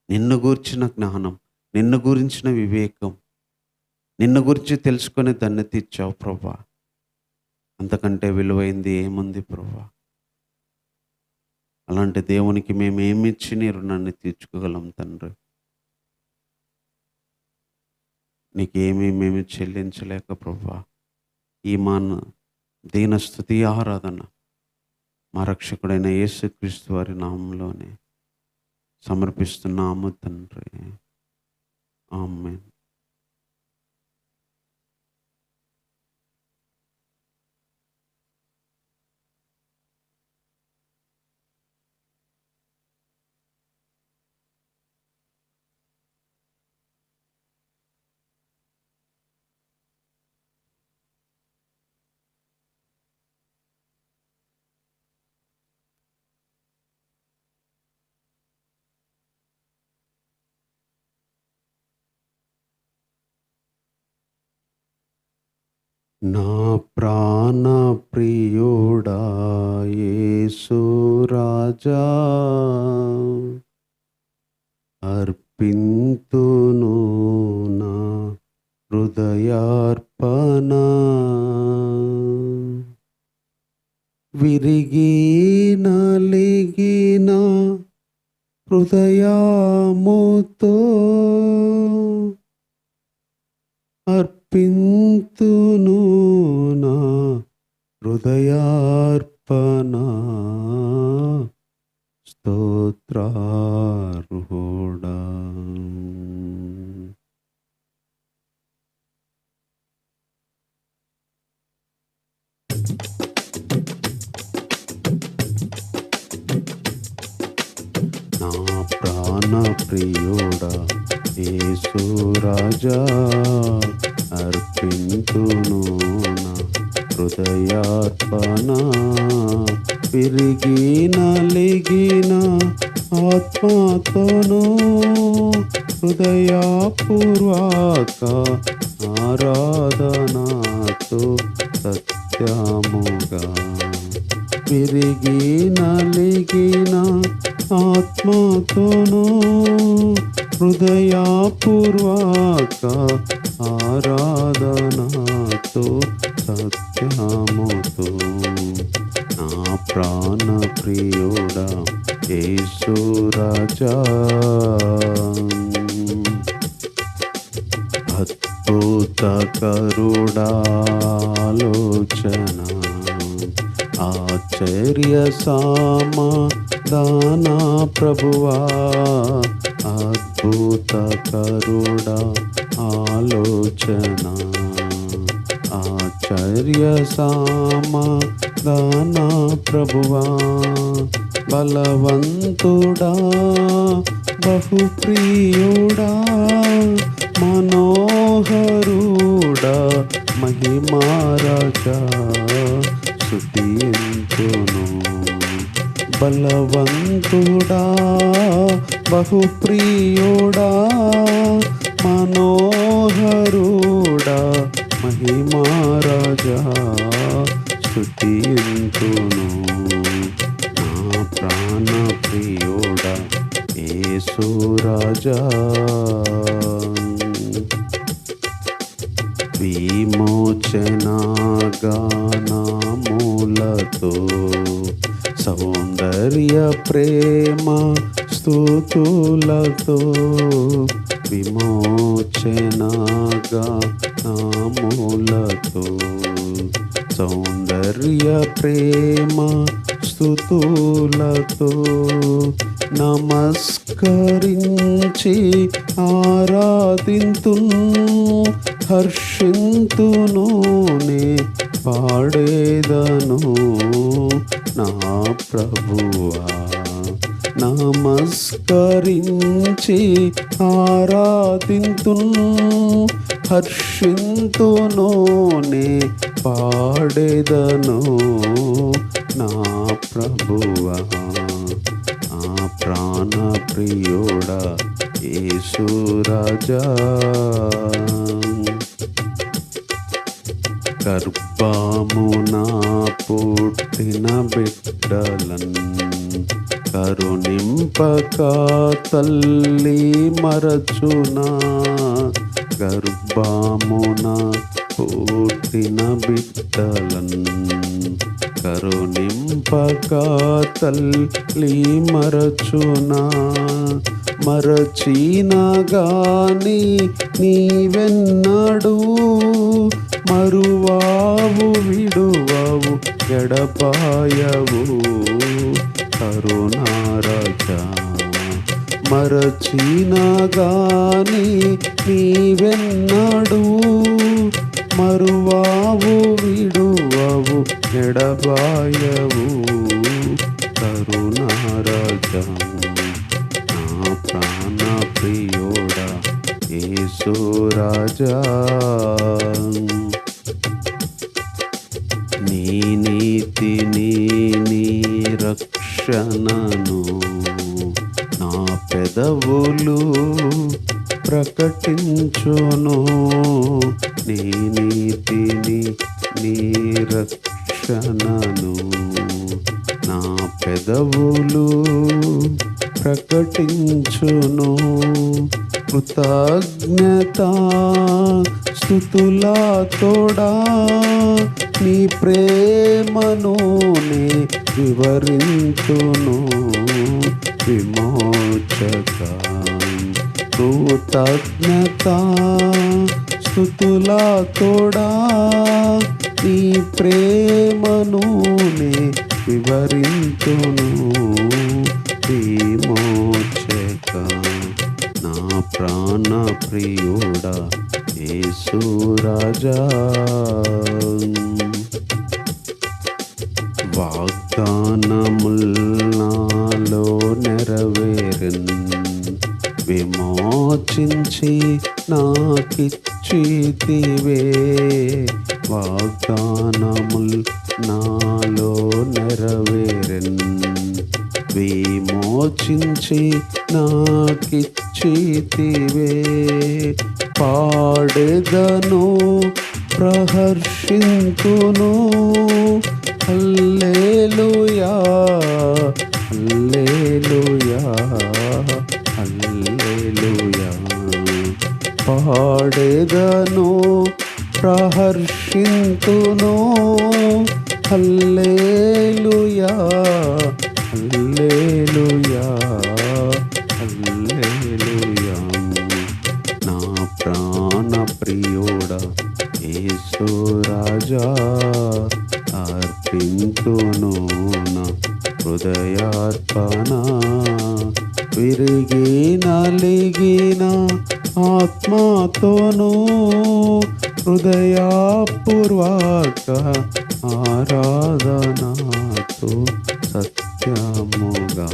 నిన్ను గూర్చిన జ్ఞానం, నిన్ను గురించిన వివేకం, నిన్ను గురించి తెలుసుకొని ధన్యత ఇచ్చావు ప్రభా. అంతకంటే విలువైంది ఏముంది ప్రభా? అలాంటి దేవునికి మేము ఏమిచ్చి నీ రుణాన్ని తీర్చుకోగలం తండ్రి? నీకేమీ మేము చెల్లించలేక ప్రభా, ఈ మన దీన స్తుతి ఆరాధన మా రక్షకుడైన యేసుక్రీస్తు వారి నామంలోనే సమర్పిస్తున్నాము తండ్రి. ఆమేన్. నా ప్రాణ ప్రియుడా యేసు రాజా, అర్పింతును నా హృదయార్పణ. విరిగి నలిగిన హృదయముతో అర్పింతును నా హృదయార్పణ. స్తోత్రార్హుడా. నా ప్రాణ ప్రియుడా యేసు రాజా, అర్పింతును నా హృదయార్పణ. విరిగి నలిగిన ఆత్మతోను హృదయపూర్వక ఆరాధనతో సత్యముగా. విరిగి నలిగిన ఆత్మతోను హృదయపూర్వక ఆరాధనతో సత్యముతో నా ప్రాణ ప్రియుడా యేసు రాజా, అద్భుతకరుడాలోచన, ఆశ్చర్య సమాధాన ప్రభువా, అద్భుతకరుడా ఆలోచన, ఆశ్చర్య సమాధాన ప్రభువా, బలవంతుడా బహుప్రియుడా, మనోహరుడా మహిమారాజా, స్తుతింతును. బలవంతుడా బహుప్రియుడా, మనోహరుడా మహిమారాజా, స్తుతింతును. నా ప్రాణ ప్రియుడా యేసు రాజా. విమోచనా గానములతో సౌందర్య ప్రేమ స్తుతులతో విమోచనా గానములతో సౌందర్య ప్రేమ స్తుతులతో నమస్కరించి ఆరాధింతును హర్షింతును నే పాడేదను నా ప్రభువా. నమస్కరించి ఆరాధింతును హర్షింతును నే పాడేదను నా ప్రభువా. ఆ ప్రాణ ప్రియుడా యేసు రాజా. గర్భమున పుట్టిన బిడ్డలన్ కరుణింపక తల్లి మరచునా. గర్భమున పుట్టిన బిడ్డలన్ కరుణింపక తల్లి మరచునా. మరచినా గాని నీవెన్నడూ మరువావు విడువావు ఎడపాయవు కరుణారాజా. మరచినా గాని నీవెన్నడూ మరువావు విడువావు ఎడబాయవు కరుణారాజా. నా ప్రాణ ప్రియుడా యేసు రాజా. నీ నీతిని నీ రక్షణను నా పెదవులు ప్రకటించును. నీ నీతిని నీ రక్షణను నా పెదవులు ప్రకటించును. కృతజ్ఞత స్తుతుల తోడా నీ ప్రేమను నే వివరించును విమోచక. కృతజ్ఞత స్తుతుల తోడా నీ ప్రేమను నే వివరించును విమోచక. నా ప్రాణ ప్రియుడా యేసు రాజా. వాగ్దానముల్ నాలో నెరవేరెన్ విమోచించి నాకిచ్చితివే. వాగ్దానముల్ నాలో నెరవేరెన్ విమోచించి నాకిచ్చితివే. పాడెదను ప్రహర్షింతును హల్లెలూయా హల్లెలూయా హల్లెలూయా. పాడెదను ప్రహర్షింతును హల్లెలూయా హల్లెలూయా హల్లెలూయా. నా ప్రాణ ప్రియుడా యేసు రాజా. అర్పింతును నా హృదయార్పణ. విరిగి నలిగిన ఆత్మతోను హృదయపూర్వక ఆరాధనతో సత్యముగా.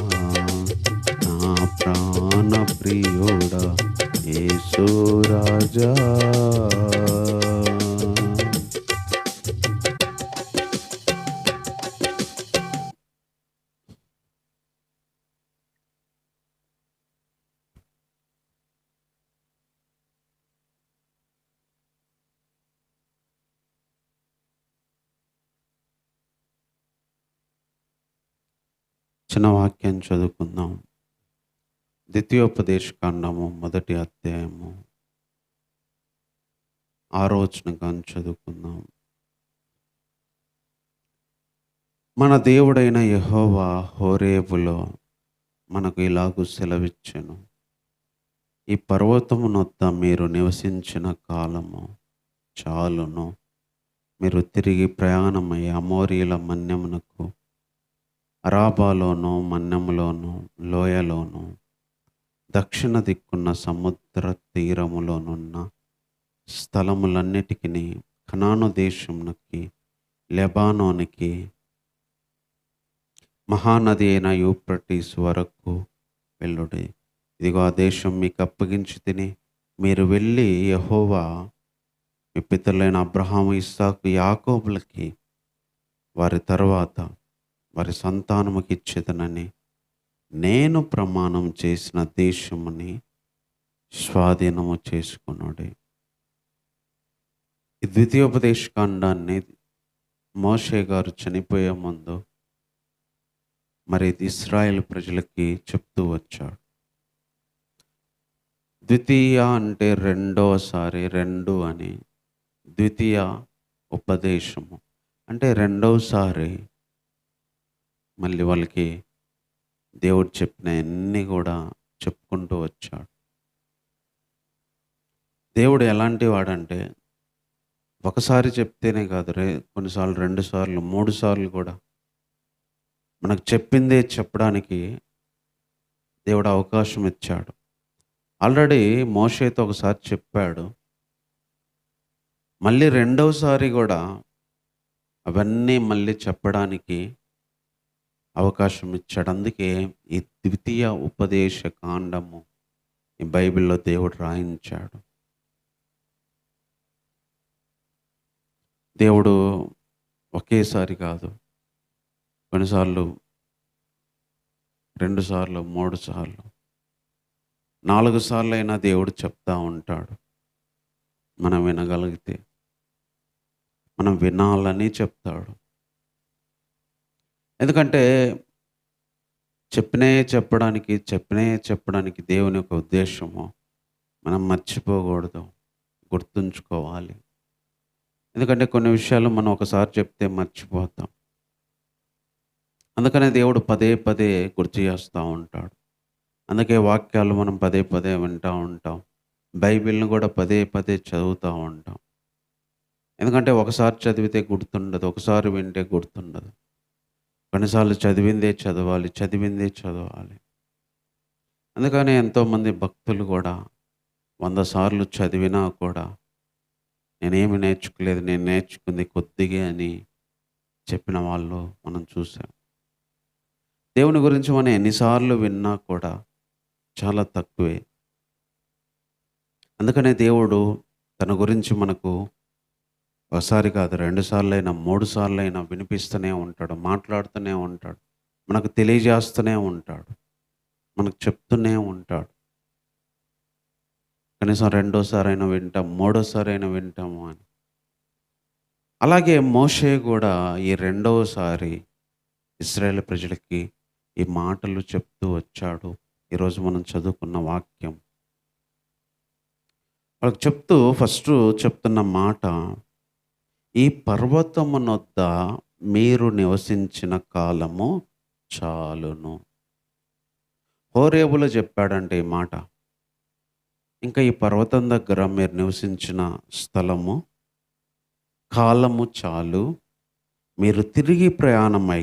నా ప్రాణ ప్రియుడా యేసు రాజా. చిన్న వాక్యం చదువుకుందాం. ద్వితీయోపదేశకాండము మొదటి అధ్యాయము 6వ వచనం కాని చదువుకుందాం. మన దేవుడైన యెహోవా హోరేబులో మనకు ఇలాగు సెలవిచ్చెను. ఈ పర్వతమునొద్ద మీరు నివసించిన కాలము చాలును. మీరు తిరిగి ప్రయాణమై అమోరీల మన్యమునకు, అరాబాలోను మన్యములోను, లోయలోను, దక్షిణ దిక్కున్న సముద్ర తీరములోనున్న స్థలములన్నిటికిని, కనాను దేశమునకి, లెబానోనికి, మహానది అయిన యూఫ్రటీసు వరకు వెళ్ళుడి. ఇదిగో ఆ దేశం మీకు అప్పగించి తిని, మీరు వెళ్ళి యెహోవా మీ పితరులైన అబ్రహాము, ఇస్సాకు, యాకోబులకి వారి తరువాత వారి సంతానముకి ఇచ్చేదనని నేను ప్రమాణం చేసిన దేశముని స్వాధీనము చేసుకున్నాడు. ఈ ద్వితీయోపదేశకాండాన్ని మోషే గారు చనిపోయే ముందు మరి ఇశ్రాయేలు ప్రజలకి చెప్తూ వచ్చాడు. ద్వితీయ అంటే రెండోసారి, రెండు అని. ద్వితీయ ఉపదేశము అంటే రెండోసారి మళ్ళీ వాళ్ళకి దేవుడు చెప్పిన అన్నీ కూడా చెప్పుకుంటూ వచ్చాడు. దేవుడు ఎలాంటి వాడంటే ఒకసారి చెప్తేనే కాదు, కొన్నిసార్లు 2 సార్లు 3 సార్లు కూడా మనకు చెప్పిందే చెప్పడానికి దేవుడు అవకాశం ఇచ్చాడు. ఆల్రెడీ మోషేతో ఒకసారి చెప్పాడు, మళ్ళీ రెండోసారి కూడా అవన్నీ మళ్ళీ చెప్పడానికి అవకాశం ఇచ్చాడు. అందుకే ఈ ద్వితీయ ఉపదేశ కాండము ఈ బైబిల్లో దేవుడు రాయించాడు. దేవుడు ఒకేసారి కాదు, కొన్నిసార్లు 2 సార్లు, 3 సార్లు, 4 సార్లు అయినా దేవుడు చెప్తా ఉంటాడు. మనం వినగలిగితే, మనం వినాలని చెప్తాడు. ఎందుకంటే చెప్పడానికి దేవుని యొక్క ఉద్దేశము మనం మర్చిపోకూడదు, గుర్తుంచుకోవాలి. ఎందుకంటే కొన్ని విషయాలు మనం ఒకసారి చెప్తే మర్చిపోతాం. అందుకనే దేవుడు పదే పదే గుర్తు చేస్తూ ఉంటాడు. అందుకే వాక్యాలు మనం పదే పదే వింటూ ఉంటాం. బైబిల్ని కూడా పదే పదే చదువుతూ ఉంటాం. ఎందుకంటే ఒకసారి చదివితే గుర్తుండదు, ఒకసారి వింటే గుర్తుండదు. కొన్నిసార్లు చదివిందే చదవాలి. అందుకనే ఎంతోమంది భక్తులు కూడా 100 సార్లు చదివినా కూడా నేనేమి నేర్చుకోలేదు, నేను నేర్చుకుంది కొద్దిగా అని చెప్పిన వాళ్ళు మనం చూసాం. దేవుని గురించి మనం ఎన్నిసార్లు విన్నా కూడా చాలా తక్కువే. అందుకనే దేవుడు తన గురించి మనకు ఒకసారి కాదు, 2 సార్లైనా, 3 సార్లైనా వినిపిస్తూనే ఉంటాడు, మాట్లాడుతూనే ఉంటాడు, మనకు తెలియజేస్తూనే ఉంటాడు, మనకు చెప్తూనే ఉంటాడు. కనీసం 2వ వింటాం, 3వ వింటాము అని. అలాగే మోషే కూడా ఈ 2వసారి ఇశ్రాయేలు ప్రజలకి ఈ మాటలు చెప్తూ వచ్చాడు. ఈరోజు మనం చదువుకున్న వాక్యం వాళ్ళకి చెప్తూ ఫస్ట్ చెప్తున్న మాట, ఈ పర్వతమునొద్ద మీరు నివసించిన కాలము చాలును. హోరేబులో చెప్పాడంటే ఈ మాట. ఇంకా ఈ పర్వతం దగ్గర మీరు నివసించిన స్థలము, కాలము చాలు. మీరు తిరిగి ప్రయాణమై,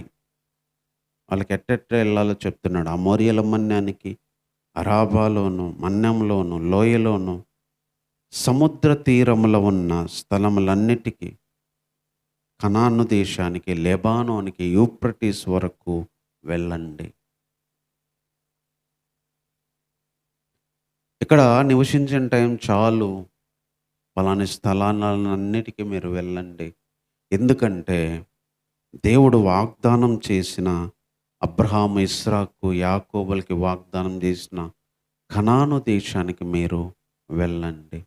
వాళ్ళకి ఎట్టెట్ట వెళ్ళాలో చెప్తున్నాడు. అమోరియల మన్యానికి, అరాబాలోను, మన్యంలోను, లోయలోను, సముద్ర తీరములో ఉన్న స్థలములన్నిటికీ, కనాను దేశానికి, లెబానోనికి, యూఫ్రటీస్ వరకు వెళ్ళండి. ఇక్కడ నివసించిన టైం చాలు, పలాని స్థలాలన్నిటికీ మీరు వెళ్ళండి. ఎందుకంటే దేవుడు వాగ్దానం చేసిన, అబ్రహాము, ఇస్సాకు, యాకోబులకి వాగ్దానం చేసిన కనాను దేశానికి మీరు వెళ్ళండి.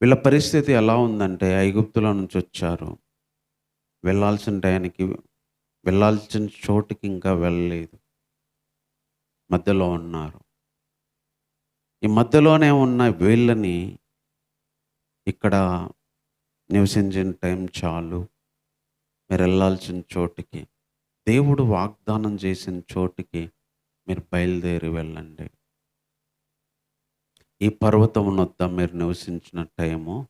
వీళ్ళ పరిస్థితి ఎలా ఉందంటే, ఐగుప్తులో నుంచి వచ్చారు, వెళ్ళాల్సిన టయానికి, వెళ్ళాల్సిన చోటుకి ఇంకా వెళ్ళలేదు. మధ్యలో ఉన్నారు. ఈ మధ్యలోనే ఉన్న వీళ్ళని ఇక్కడ నివసించిన టైం చాలు. మీరెళ్ళాల్సిన చోటికి, దేవుడు వాగ్దానం చేసిన చోటికి మీరు బయలుదేరి వెళ్ళండి. ఈ పర్వతమునొద్ద మీరు నివసించిన టైము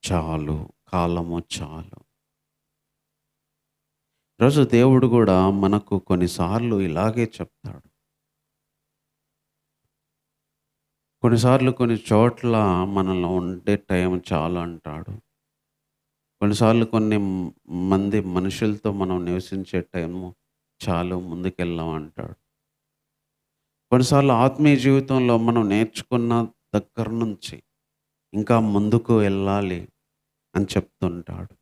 చాలు. కాలము చాలు. ఈరోజు దేవుడు కూడా మనకు కొన్నిసార్లు ఇలాగే చెప్తాడు. కొన్నిసార్లు కొన్ని చోట్ల మనలో ఉండే టైం చాలు అంటాడు. కొన్నిసార్లు కొన్ని మంది మనుషులతో మనం నివసించే టైము చాలు, ముందుకెళ్దాం అంటాడు. కొన్నిసార్లు ఆత్మీయ జీవితంలో మనం నేర్చుకున్న దగ్గర నుంచి ఇంకా ముందుకు వెళ్ళాలి అని చెప్తుంటాడు.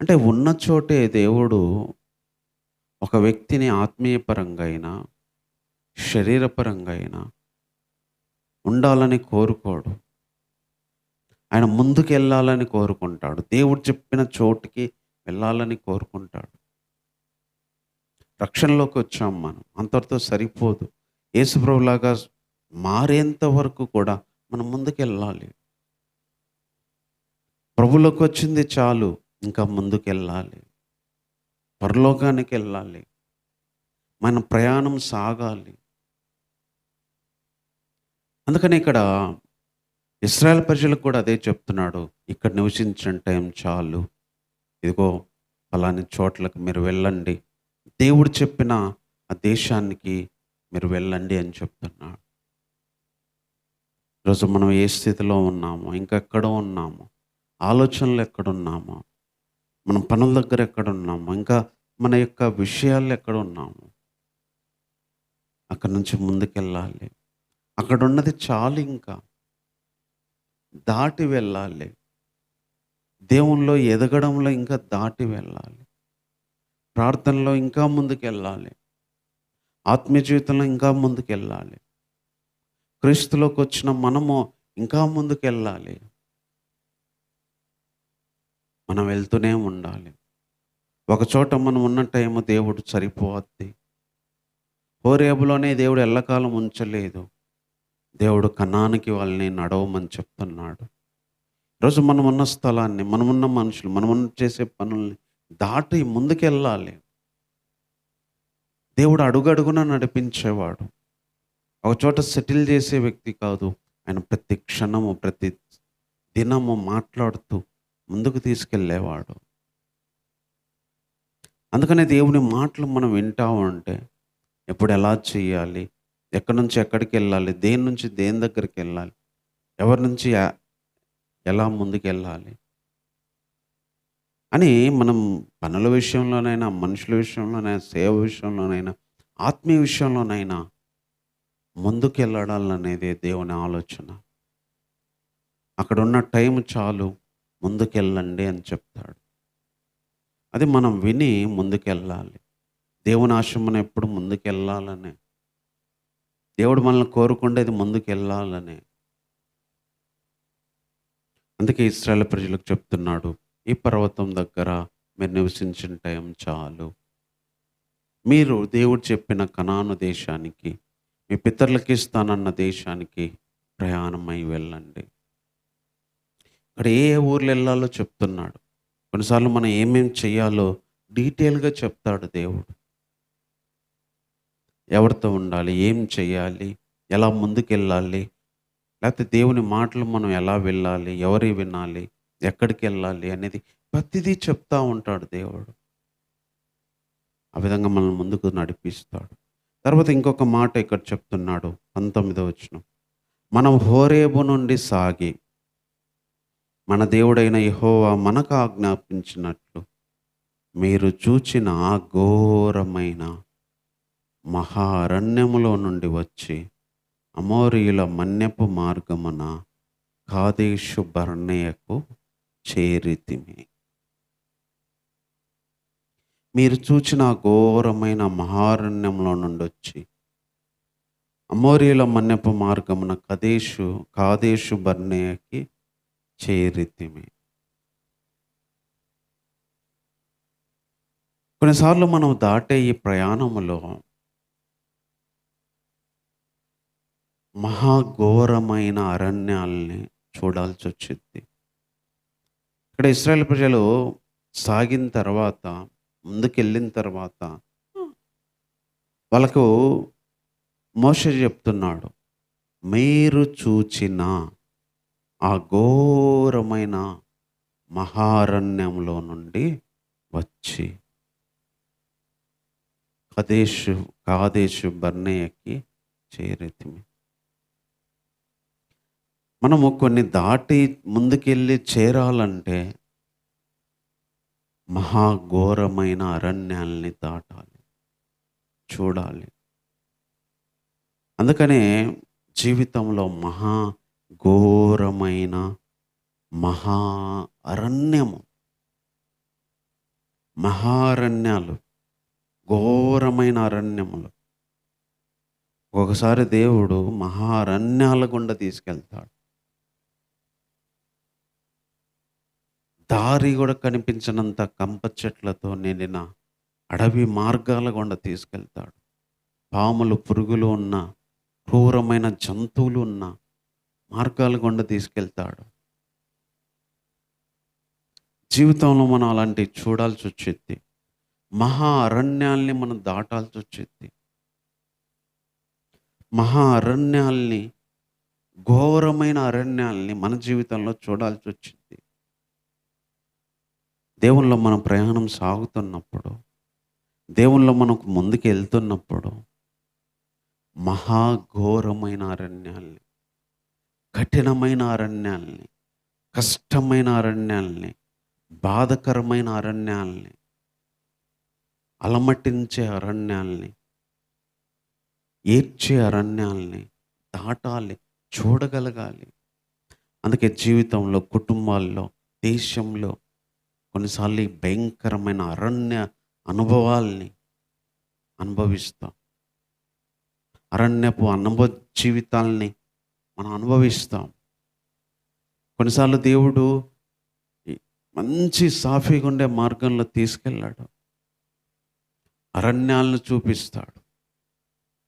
అంటే ఉన్న చోటే దేవుడు ఒక వ్యక్తిని ఆత్మీయపరంగా అయినా, శరీరపరంగా అయినా ఉండాలని కోరుకోడు. ఆయన ముందుకు వెళ్ళాలని కోరుకుంటాడు. దేవుడు చెప్పిన చోటుకి వెళ్ళాలని కోరుకుంటాడు. రక్షణలోకి వచ్చాం మనం, అంతటితో సరిపోదు. యేసుప్రభులాగా మారేంత వరకు కూడా మనం ముందుకెళ్ళాలి. ప్రభులోకి వచ్చింది చాలు, ఇంకా ముందుకెళ్ళాలి. పరలోకానికి వెళ్ళాలి. మన ప్రయాణం సాగాలి. అందుకని ఇక్కడ ఇశ్రాయేల్ ప్రజలకు కూడా అదే చెప్తున్నాడు. ఇక్కడ నివసించిన టైం చాలు. ఇదిగో ఫలాని చోట్లకు మీరు వెళ్ళండి. దేవుడు చెప్పిన ఆ దేశానికి మీరు వెళ్ళండి అని చెప్తున్నాడు. ఈరోజు మనం ఏ స్థితిలో ఉన్నామో, ఇంకెక్కడో ఉన్నామో, ఆలోచనలు ఎక్కడున్నామో, మనం పనుల దగ్గర ఎక్కడున్నామో, ఇంకా మన యొక్క విషయాలు ఎక్కడ ఉన్నామో అక్కడి నుంచి ముందుకెళ్ళాలి. అక్కడ ఉన్నది చాలు, ఇంకా దాటి వెళ్ళాలి. దేవునిలో ఎదగడంలో ఇంకా దాటి వెళ్ళాలి. ప్రార్థనలో ఇంకా ముందుకెళ్ళాలి. ఆత్మీయ జీవితంలో ఇంకా ముందుకెళ్ళాలి. క్రీస్తులోకి వచ్చిన మనము ఇంకా ముందుకెళ్ళాలి. మనం వెళ్తూనే ఉండాలి. ఒక చోట మనం ఉన్న టైము దేవుడు సరిపోద్ది. హోరేబులోనే దేవుడు ఎల్లకాలం ఉంచలేదు. దేవుడు కనానికి వాళ్ళని నడవమని చెప్తున్నాడు. ఈరోజు మనం ఉన్న స్థలాన్ని, మనమున్న మనుషులు, మనమున్న చేసే పనుల్ని దాటి ముందుకెళ్ళాలి. దేవుడు అడుగడుగున నడిపించేవాడు. ఒక చోట సెటిల్ చేసే వ్యక్తి కాదు. ఆయన ప్రతి క్షణము, ప్రతి దినము మాట్లాడుతూ ముందుకు తీసుకెళ్ళేవాడు. అందుకనే దేవుని మాటలు మనం వింటా ఉంటే ఎప్పుడు ఎలా చేయాలి, ఎక్కడి నుంచి ఎక్కడికి వెళ్ళాలి, దేని నుంచి దేని దగ్గరికి వెళ్ళాలి, ఎవరి నుంచి ఎలా ముందుకెళ్ళాలి అని మనం పనుల విషయంలోనైనా, మనుషుల విషయంలోనైనా, సేవ విషయంలోనైనా, ఆత్మీయ విషయంలోనైనా ముందుకెళ్ళడాలనేదే దేవుని ఆలోచన. అక్కడ ఉన్న టైం చాలు, ముందుకెళ్ళండి అని చెప్తాడు. అది మనం విని ముందుకెళ్ళాలి. దేవుని ఆశ మనం ఎప్పుడు ముందుకెళ్ళాలనే. దేవుడు మనల్ని కోరుకుండేది ముందుకెళ్ళాలనే. అందుకే ఇశ్రాయేలు ప్రజలకు చెప్తున్నాడు, ఈ పర్వతం దగ్గర మీరు నివసించిన టైం చాలు. మీరు దేవుడు చెప్పిన కనాను దేశానికి, మీ పితరులకి ఇస్తానన్న దేశానికి ప్రయాణమై వెళ్ళండి. ఇక్కడ ఏ ఊర్లు వెళ్ళాలో చెప్తున్నాడు. కొన్నిసార్లు మనం ఏమేమి చేయాలో డీటెయిల్గా చెప్తాడు దేవుడు. ఎవరితో ఉండాలి, ఏం చేయాలి, ఎలా ముందుకెళ్ళాలి, లేకపోతే దేవుని మాటలు మనం ఎలా వెళ్ళాలి, ఎవరి వినాలి, ఎక్కడికి వెళ్ళాలి అనేది ప్రతిదీ చెప్తా ఉంటాడు దేవుడు. ఆ విధంగా మనల్ని ముందుకు నడిపిస్తాడు. తర్వాత ఇంకొక మాట ఇక్కడ చెప్తున్నాడు 19వ వచనం. మనం హోరేబు నుండి సాగి మన దేవుడైన యెహోవా మనకు ఆజ్ఞాపించినట్లు మీరు చూచిన ఆ ఘోరమైన మహా అరణ్యములో నుండి వచ్చి అమోరీయుల మన్యపు మార్గమున కాదేషు బర్నేయకు చేరితిమి. మీరు చూచిన ఘోరమైన మహారణ్యంలో నుండి వచ్చి అమోరీయుల మన్యపు మార్గమున కాదేషు బర్నేయకి చేరితిమి. కొన్నిసార్లు మనం దాటే ఈ ప్రయాణములో మహాఘోరమైన అరణ్యాల్ని చూడాల్సి వచ్చింది. ఇక్కడ ఇశ్రాయేల్ ప్రజలు సాగిన తర్వాత, ముందుకెళ్ళిన తర్వాత వాళ్ళకు మోషే చెప్తున్నాడు, మీరు చూచిన ఆ ఘోరమైన మహారణ్యంలో నుండి వచ్చి కాదేశు బర్నేయకి చేరితిమి. మనము కొన్ని దాటి ముందుకెళ్ళి చేరాలంటే మహాఘోరమైన అరణ్యాల్ని దాటాలి, చూడాలి. అందుకనే జీవితంలో ఘోరమైన మహా అరణ్యము, మహారణ్యాలు, ఘోరమైన అరణ్యములు. ఒకసారి దేవుడు మహారణ్యాల గుండా తీసుకెళ్తాడు. దారి కూడా కనిపించనంత కంప చెట్లతో నిండిన అడవి మార్గాల గుండా తీసుకెళ్తాడు. పాములు, పురుగులు ఉన్న, క్రూరమైన జంతువులు ఉన్న మార్గాల గుండా తీసుకెళ్తాడు. జీవితంలో మనం అలాంటివి చూడాల్సి వచ్చింది. మహా అరణ్యాల్ని మనం దాటాల్సి వచ్చింది. మహా అరణ్యాల్ని, ఘోరమైన అరణ్యాల్ని మన జీవితంలో చూడాల్సి వచ్చింది. దేవునిలో మనం ప్రయాణం సాగుతున్నప్పుడు, దేవునిలో మనకు ముందుకు వెళ్తున్నప్పుడు మహాఘోరమైన అరణ్యాల్ని, కఠినమైన అరణ్యాల్ని, కష్టమైన అరణ్యాల్ని, బాధకరమైన అరణ్యాల్ని, అలమటించే అరణ్యాల్ని, ఏడ్చే అరణ్యాల్ని దాటాలి, చూడగలగాలి. అందుకే జీవితంలో, కుటుంబాల్లో, దేశంలో కొన్నిసార్లు ఈ భయంకరమైన అరణ్య అనుభవాల్ని అనుభవిస్తాం. అరణ్యపు జీవితాల్ని మనం అనుభవిస్తాం. కొన్నిసార్లు దేవుడు మంచి సాఫీగా ఉండే మార్గంలో తీసుకెళ్ళాడు, అరణ్యాలను చూపిస్తాడు.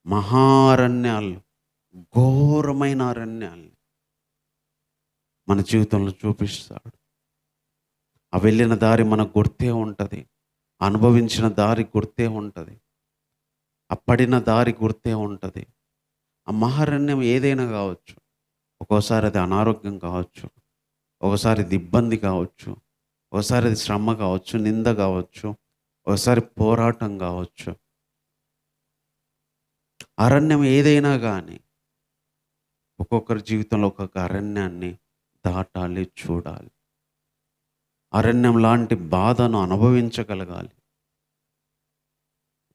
మహారణ్యాలు, ఘోరమైన అరణ్యాల్ని మన జీవితంలో చూపిస్తాడు. ఆ వెళ్ళిన దారి మనకు గుర్తే ఉంటుంది, అనుభవించిన దారి గుర్తే ఉంటుంది, ఆ పడిన దారి గుర్తే ఉంటుంది. ఆ మహారణ్యం ఏదైనా కావచ్చు. ఒక్కోసారి అది అనారోగ్యం కావచ్చు, ఒకసారి ఇది ఇబ్బంది కావచ్చు, ఒకసారి అది శ్రమ కావచ్చు, నింద కావచ్చు, ఒకసారి పోరాటం కావచ్చు. అరణ్యం ఏదైనా కానీ ఒక్కొక్కరి జీవితంలో ఒక్కొక్క అరణ్యాన్ని దాటాలి, చూడాలి. అరణ్యం లాంటి బాధను అనుభవించగలగాలి.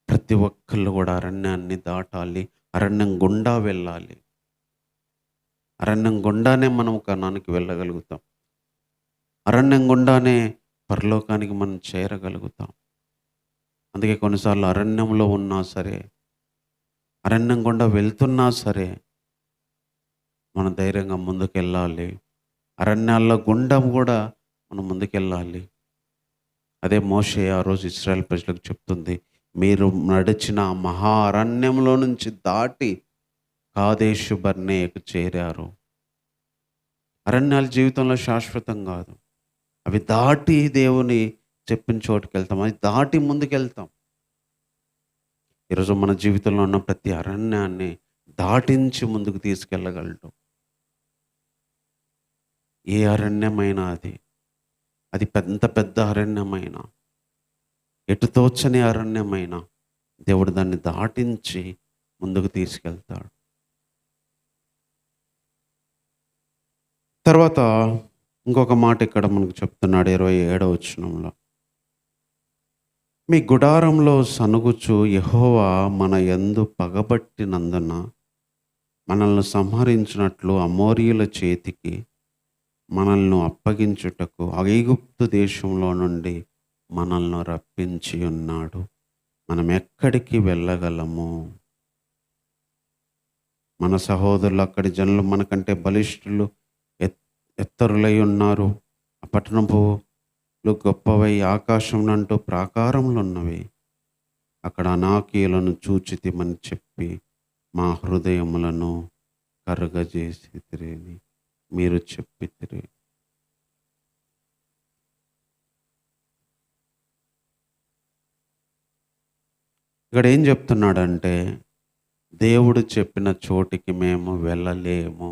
ప్రతి ఒక్కళ్ళు కూడా అరణ్యాన్ని దాటాలి, అరణ్యం గుండా వెళ్ళాలి. అరణ్యం గుండానే మనం కణానికి వెళ్ళగలుగుతాం. అరణ్యం గుండానే పరలోకానికి మనం చేరగలుగుతాం. అందుకే కొన్నిసార్లు అరణ్యంలో ఉన్నా సరే, అరణ్యం గుండా వెళ్తున్నా సరే మనం ధైర్యంగా ముందుకెళ్ళాలి. అరణ్యాల్లో గుండా కూడా మనం ముందుకెళ్ళాలి. అదే మోషే ఆ రోజు ఇశ్రాయేల్ ప్రజలకు చెప్తుంది, మీరు నడిచిన మహా అరణ్యంలో నుంచి దాటి కాదేశు బర్నేయకు చేరారు. అరణ్యాలు జీవితంలో శాశ్వతం కాదు. అవి దాటి దేవుని చెప్పిన చోటుకి వెళ్తాం, అవి దాటి ముందుకెళ్తాం. ఈరోజు మన జీవితంలో ఉన్న ప్రతి అరణ్యాన్ని దాటించి ముందుకు తీసుకెళ్ళగలడు. ఏ అరణ్యమైనా అది పెద్ద అరణ్యమైనా, ఎటు తోచని అరణ్యమైనా దేవుడు దాన్ని దాటించి ముందుకు తీసుకెళ్తాడు. తర్వాత ఇంకొక మాట ఇక్కడ మనకు చెప్తున్నాడు 27వ వచనంలో, మీ గుడారంలో సనుగుచు యెహోవా మన యందు పగబట్టినందున మనల్ని సంహరించినట్లు అమోరీయుల చేతికి మనల్ని అప్పగించుటకు ఐగుప్తు దేశంలో నుండి మనల్ని రప్పించి ఉన్నాడు. మనం ఎక్కడికి వెళ్ళగలము? మన సహోదరులు, అక్కడి జనులు మనకంటే బలిష్ఠులు, ఎత్తరులై ఉన్నారు. ఆ పట్టణపులు గొప్పవై ఆకాశంనంటూ ప్రాకారములు ఉన్నవి. అక్కడ అనాకీయులను చూచితిమని చెప్పి మా హృదయములను కరుగజేసితిరి అని మీరు చెప్పితిరి. ఇక్కడ ఏం చెప్తున్నాడంటే, దేవుడు చెప్పిన చోటికి మేము వెళ్ళలేము.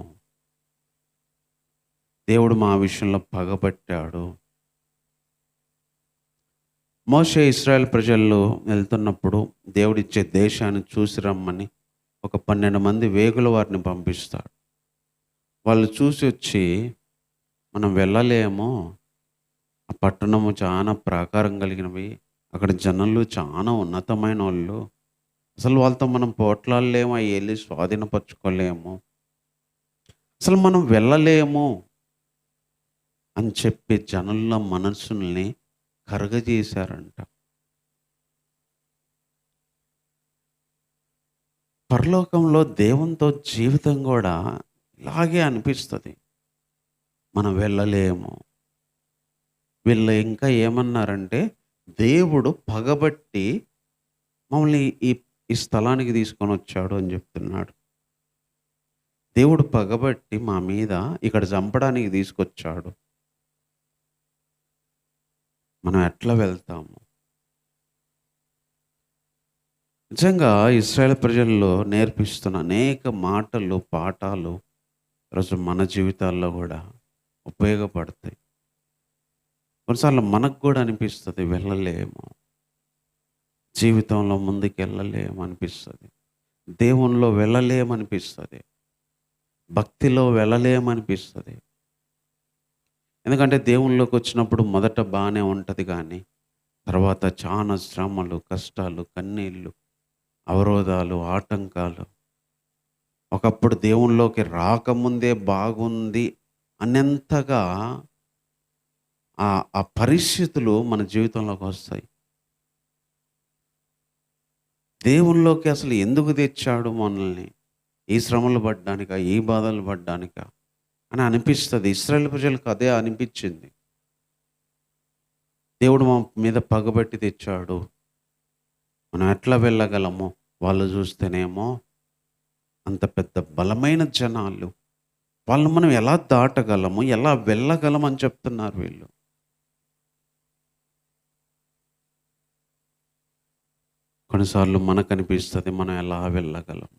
దేవుడు మా విషయంలో పగబట్టాడు. మోషే ఇశ్రాయేల్ ప్రజలు వెళ్తున్నప్పుడు దేవుడిచ్చే దేశాన్ని చూసి రమ్మని ఒక 12 మంది వేగుల వారిని పంపిస్తాడు. వాళ్ళు చూసి వచ్చి, మనం వెళ్ళలేము, ఆ పట్టణము చాలా ప్రాకారం కలిగినవి, అక్కడ జనులు చాలా ఉన్నతమైన వాళ్ళు, అసలు వాళ్ళతో మనం పోట్లాడలేము, అవి వెళ్ళి స్వాధీనపరచుకోలేము, అసలు మనం వెళ్ళలేము అని చెప్పి జనుల మనస్సుల్ని కరగజేశారంట. పరలోకంలో దేవునితో జీవితం కూడా ఇలాగే అనిపిస్తుంది. మనం వెళ్ళలేము. వీళ్ళు ఇంకా ఏమన్నారంటే, దేవుడు పగబట్టి మమ్మల్ని ఈ ఈ స్థలానికి తీసుకొని వచ్చాడు అని చెప్తున్నాడు. దేవుడు పగబట్టి మా మీద ఇక్కడ చంపడానికి తీసుకొచ్చాడు. మనం ఎట్లా వెళ్తాము? నిజంగా ఇశ్రాయేల్ ప్రజల్లో నేర్పిస్తున్న అనేక మాటలు, పాఠాలు ఈరోజు మన జీవితాల్లో కూడా ఉపయోగపడతాయి. కొన్నిసార్లు మనకు కూడా అనిపిస్తుంది వెళ్ళలేము, జీవితంలో ముందుకు వెళ్ళలేము అనిపిస్తుంది, దేవునిలో వెళ్ళలేమనిపిస్తుంది, భక్తిలో వెళ్ళలేమనిపిస్తుంది. ఎందుకంటే దేవునిలోకి వచ్చినప్పుడు మొదట బాగానే ఉంటుంది, కానీ తర్వాత చాలా శ్రమలు, కష్టాలు, కన్నీళ్ళు, అవరోధాలు, ఆటంకాలు. ఒకప్పుడు దేవునిలోకి రాకముందే బాగుంది అనేంతగా ఆ పరిస్థితులు మన జీవితంలోకి వస్తాయి. దేవునిలోకి అసలు ఎందుకు తెచ్చాడు మనల్ని? ఈ శ్రమలు పడ్డానిక, ఈ బాధలు పడ్డానిక అని అనిపిస్తుంది. ఇశ్రాయేల్ ప్రజలకు అదే అనిపించింది. దేవుడు మా మీద పగబట్టి తెచ్చాడు, మనం ఎట్లా వెళ్ళగలము? వాళ్ళు చూస్తేనేమో అంత పెద్ద బలమైన జనాలు, వాళ్ళు మనం ఎలా దాటగలము, ఎలా వెళ్ళగలము అని చెప్తున్నారు వీళ్ళు. కొన్నిసార్లు మనకు అనిపిస్తుంది, మనం ఎలా వెళ్ళగలం,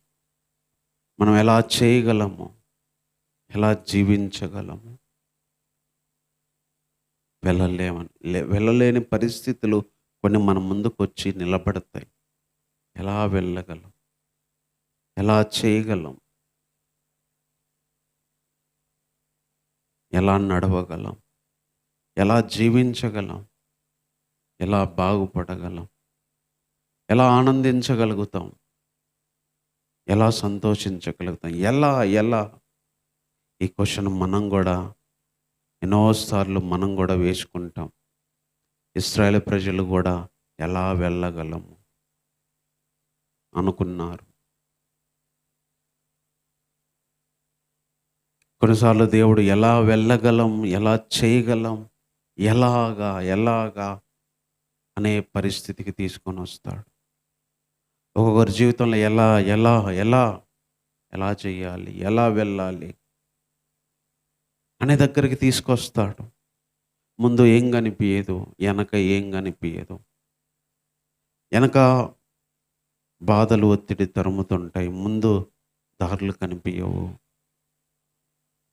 మనం ఎలా చేయగలము, ఎలా జీవించగలము. వెళ్ళలేని పరిస్థితులు కొన్ని మన ముందుకు వచ్చి నిలబడతాయి. ఎలా వెళ్ళగలం, ఎలా చేయగలం, ఎలా నడవగలం, ఎలా జీవించగలం, ఎలా బాగుపడగలం, ఎలా ఆనందించగలుగుతాం, ఎలా సంతోషించగలుగుతాం, ఎలా ఈ క్వశ్చన్ మనం కూడా ఎన్నోసార్లు మనం కూడా వేసుకుంటాం. ఇశ్రాయేలు ప్రజలు కూడా ఎలా వెళ్ళగలము అనుకున్నారు. కొన్నిసార్లు దేవుడు ఎలా వెళ్ళగలం, ఎలా చేయగలం, ఎలాగా అనే పరిస్థితికి తీసుకొని వస్తాడు. ఒక్కొక్కరి జీవితంలో ఎలా చేయాలి, ఎలా వెళ్ళాలి అనే దగ్గరికి తీసుకొస్తాడు. ముందు ఏం కనిపించదు, వెనక ఏం కనిపించదు. వెనక బాధలు, ఒత్తిడి తరుముతుంటాయి, ముందు దారులు కనిపించవు.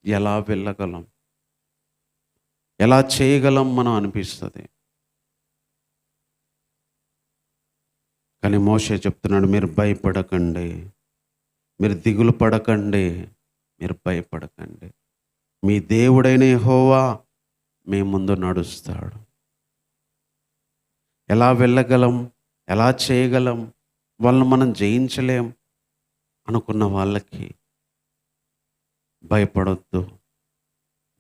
ఎలా వెళ్ళగలం, ఎలా చేయగలం మనం అనిపిస్తుంది. కానీ మోషే చెప్తున్నాడు, మీరు భయపడకండి, మీరు దిగులు పడకండి, మీరు భయపడకండి, మీ దేవుడైన యెహోవా మీ ముందు నడుస్తాడు. ఎలా వెళ్ళగలం, ఎలా చేయగలం, వాళ్ళని మనం జయించలేం అనుకున్న వాళ్ళకి భయపడొద్దు,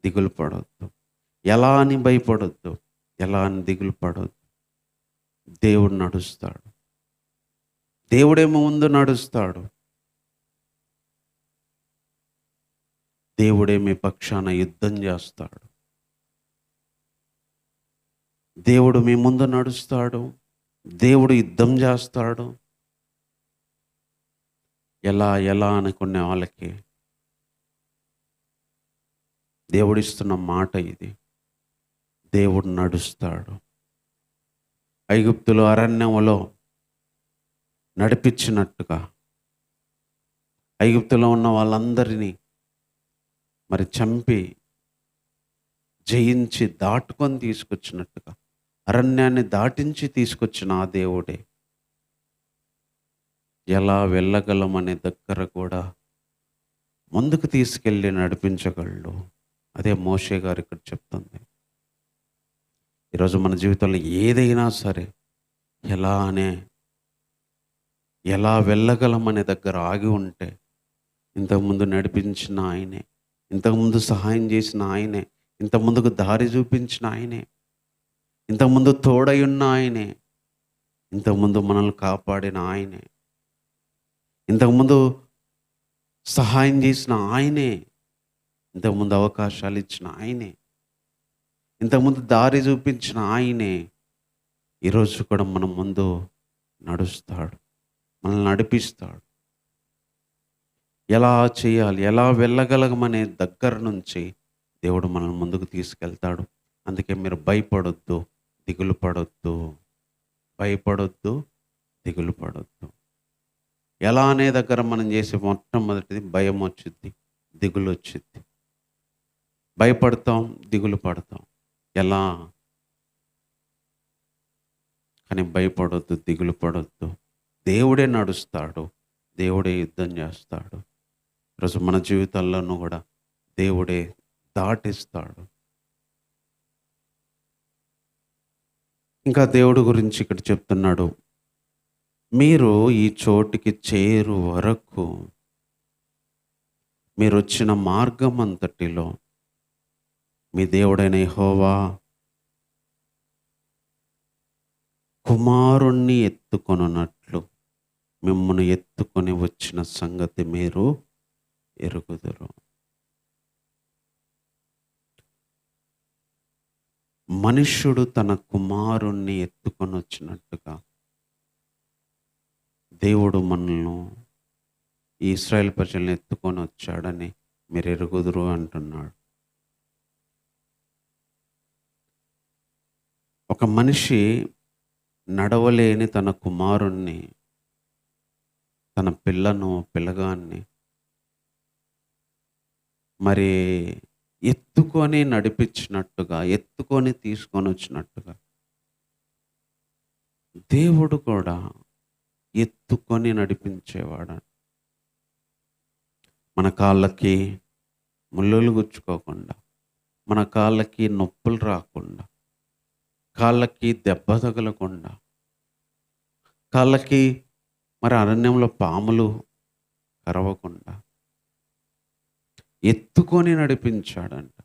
దిగులు పడొద్దు. ఎలా అని భయపడొద్దు, ఎలా అని దిగులు పడొద్దు. దేవుడు నడుస్తాడు, దేవుడేమో ముందు నడుస్తాడు. దేవుడే మీ పక్షాన యుద్ధం చేస్తాడు. దేవుడు మీ ముందు నడుస్తాడు, దేవుడు యుద్ధం చేస్తాడు. ఎలా అనుకునే వాళ్ళకి దేవుడిస్తున్న మాట ఇది. దేవుడు నడుస్తాడు. ఐగుప్తులో అరణ్యములో నడిపించినట్టుగా ఐగుప్తులో ఉన్న వాళ్ళందరినీ మరి చంపి జయించి దాటుకొని తీసుకొచ్చినట్టుగా అరణ్యాన్ని దాటించి తీసుకొచ్చిన ఆ దేవుడే ఎలా వెళ్ళగలమనే దగ్గర కూడా ముందుకు తీసుకెళ్ళి నడిపించగలడు. అదే మోషే గారు ఇక్కడ చెప్తుంది. ఈరోజు మన జీవితంలో ఏదైనా సరే ఎలా వెళ్ళగలమనే దగ్గర ఆగి ఉంటే, ఇంతకుముందు నడిపించిన ఆయనే, ఇంతకుముందు సహాయం చేసిన ఆయనే, ఇంతకుముందుకు దారి చూపించిన ఆయనే, ఇంతకుముందు తోడై ఉన్న ఆయనే, ఇంతకుముందు మనల్ని కాపాడిన ఆయనే, ఇంతకుముందు సహాయం చేసిన ఆయనే, ఇంతకుముందు అవకాశాలు ఇచ్చిన ఆయనే, ఇంతకుముందు దారి చూపించిన ఆయనే ఈరోజు కూడా మన ముందు నడుస్తాడు, మనల్ని నడిపిస్తాడు. ఎలా చేయాలి, ఎలా వెళ్ళగలగమనే దగ్గర నుంచి దేవుడు మనల్ని ముందుకు తీసుకెళ్తాడు. అందుకే మీరు భయపడొద్దు, దిగులు పడొద్దు. భయపడొద్దు, దిగులు పడొద్దు. ఎలా అనే దగ్గర మనం చేసే మొట్టమొదటిది భయం వచ్చిద్ది, దిగులు వచ్చిద్ది. భయపడతాం, దిగులు పడతాం. ఎలా? కానీ భయపడొద్దు, దిగులు పడొద్దు. దేవుడే నడుస్తాడు, దేవుడే యుద్ధం చేస్తాడు. ఈరోజు మన జీవితాల్లోనూ కూడా దేవుడే దాటిస్తాడు. ఇంకా దేవుడి గురించి ఇక్కడ చెప్తున్నాడు, మీరు ఈ చోటికి చేరు వరకు మీరు వచ్చిన మార్గం అంతటిలో మీ దేవుడైన యెహోవా కుమారుణ్ణి ఎత్తుకొనున్నట్లు మిమ్మల్ని ఎత్తుకొని వచ్చిన సంగతి మీరు ఎరుగుదురు. మనుష్యుడు తన కుమారుణ్ణి ఎత్తుకొని వచ్చినట్టుగా దేవుడు మనల్ని, ఈ ఇశ్రాయేల్ ప్రజల్ని ఎత్తుకొని వచ్చాడని మీరు ఎరుగుదురు అంటున్నాడు. ఒక మనిషి నడవలేని తన కుమారుణ్ణి, తన పిల్లగాన్ని మరి ఎత్తుకొని నడిపించినట్టుగా, ఎత్తుకొని తీసుకొని వచ్చినట్టుగా దేవుడు కూడా ఎత్తుకొని నడిపించేవాడు. మన కాళ్ళకి ముళ్ళులు గుచ్చుకోకుండా, మన కాళ్ళకి నొప్పులు రాకుండా, కాళ్ళకి దెబ్బ తగలకుండా, కాళ్ళకి మరి అరణ్యంలో పాములు కరవకుండా ఎత్తుకొని నడిపించాడంట.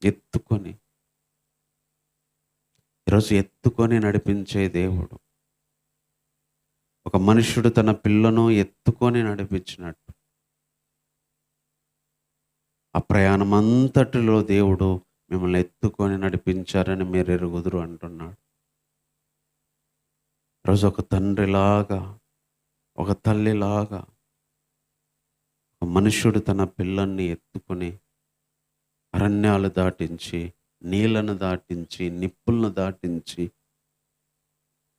ఎత్తుకొని, ఈరోజు ఎత్తుకొని నడిపించే దేవుడు. ఒక మనుష్యుడు తన పిల్లను ఎత్తుకొని నడిపించినట్టు ఆ ప్రయాణం అంతటిలో దేవుడు మిమ్మల్ని ఎత్తుకొని నడిపించారని మీరు ఎరుగుదురు అంటున్నాడు. రోజు ఒక తండ్రిలాగా, ఒక తల్లిలాగా ఒక మనుష్యుడు తన పిల్లల్ని ఎత్తుకొని అరణ్యాలు దాటించి, నీళ్లను దాటించి, నిప్పులను దాటించి,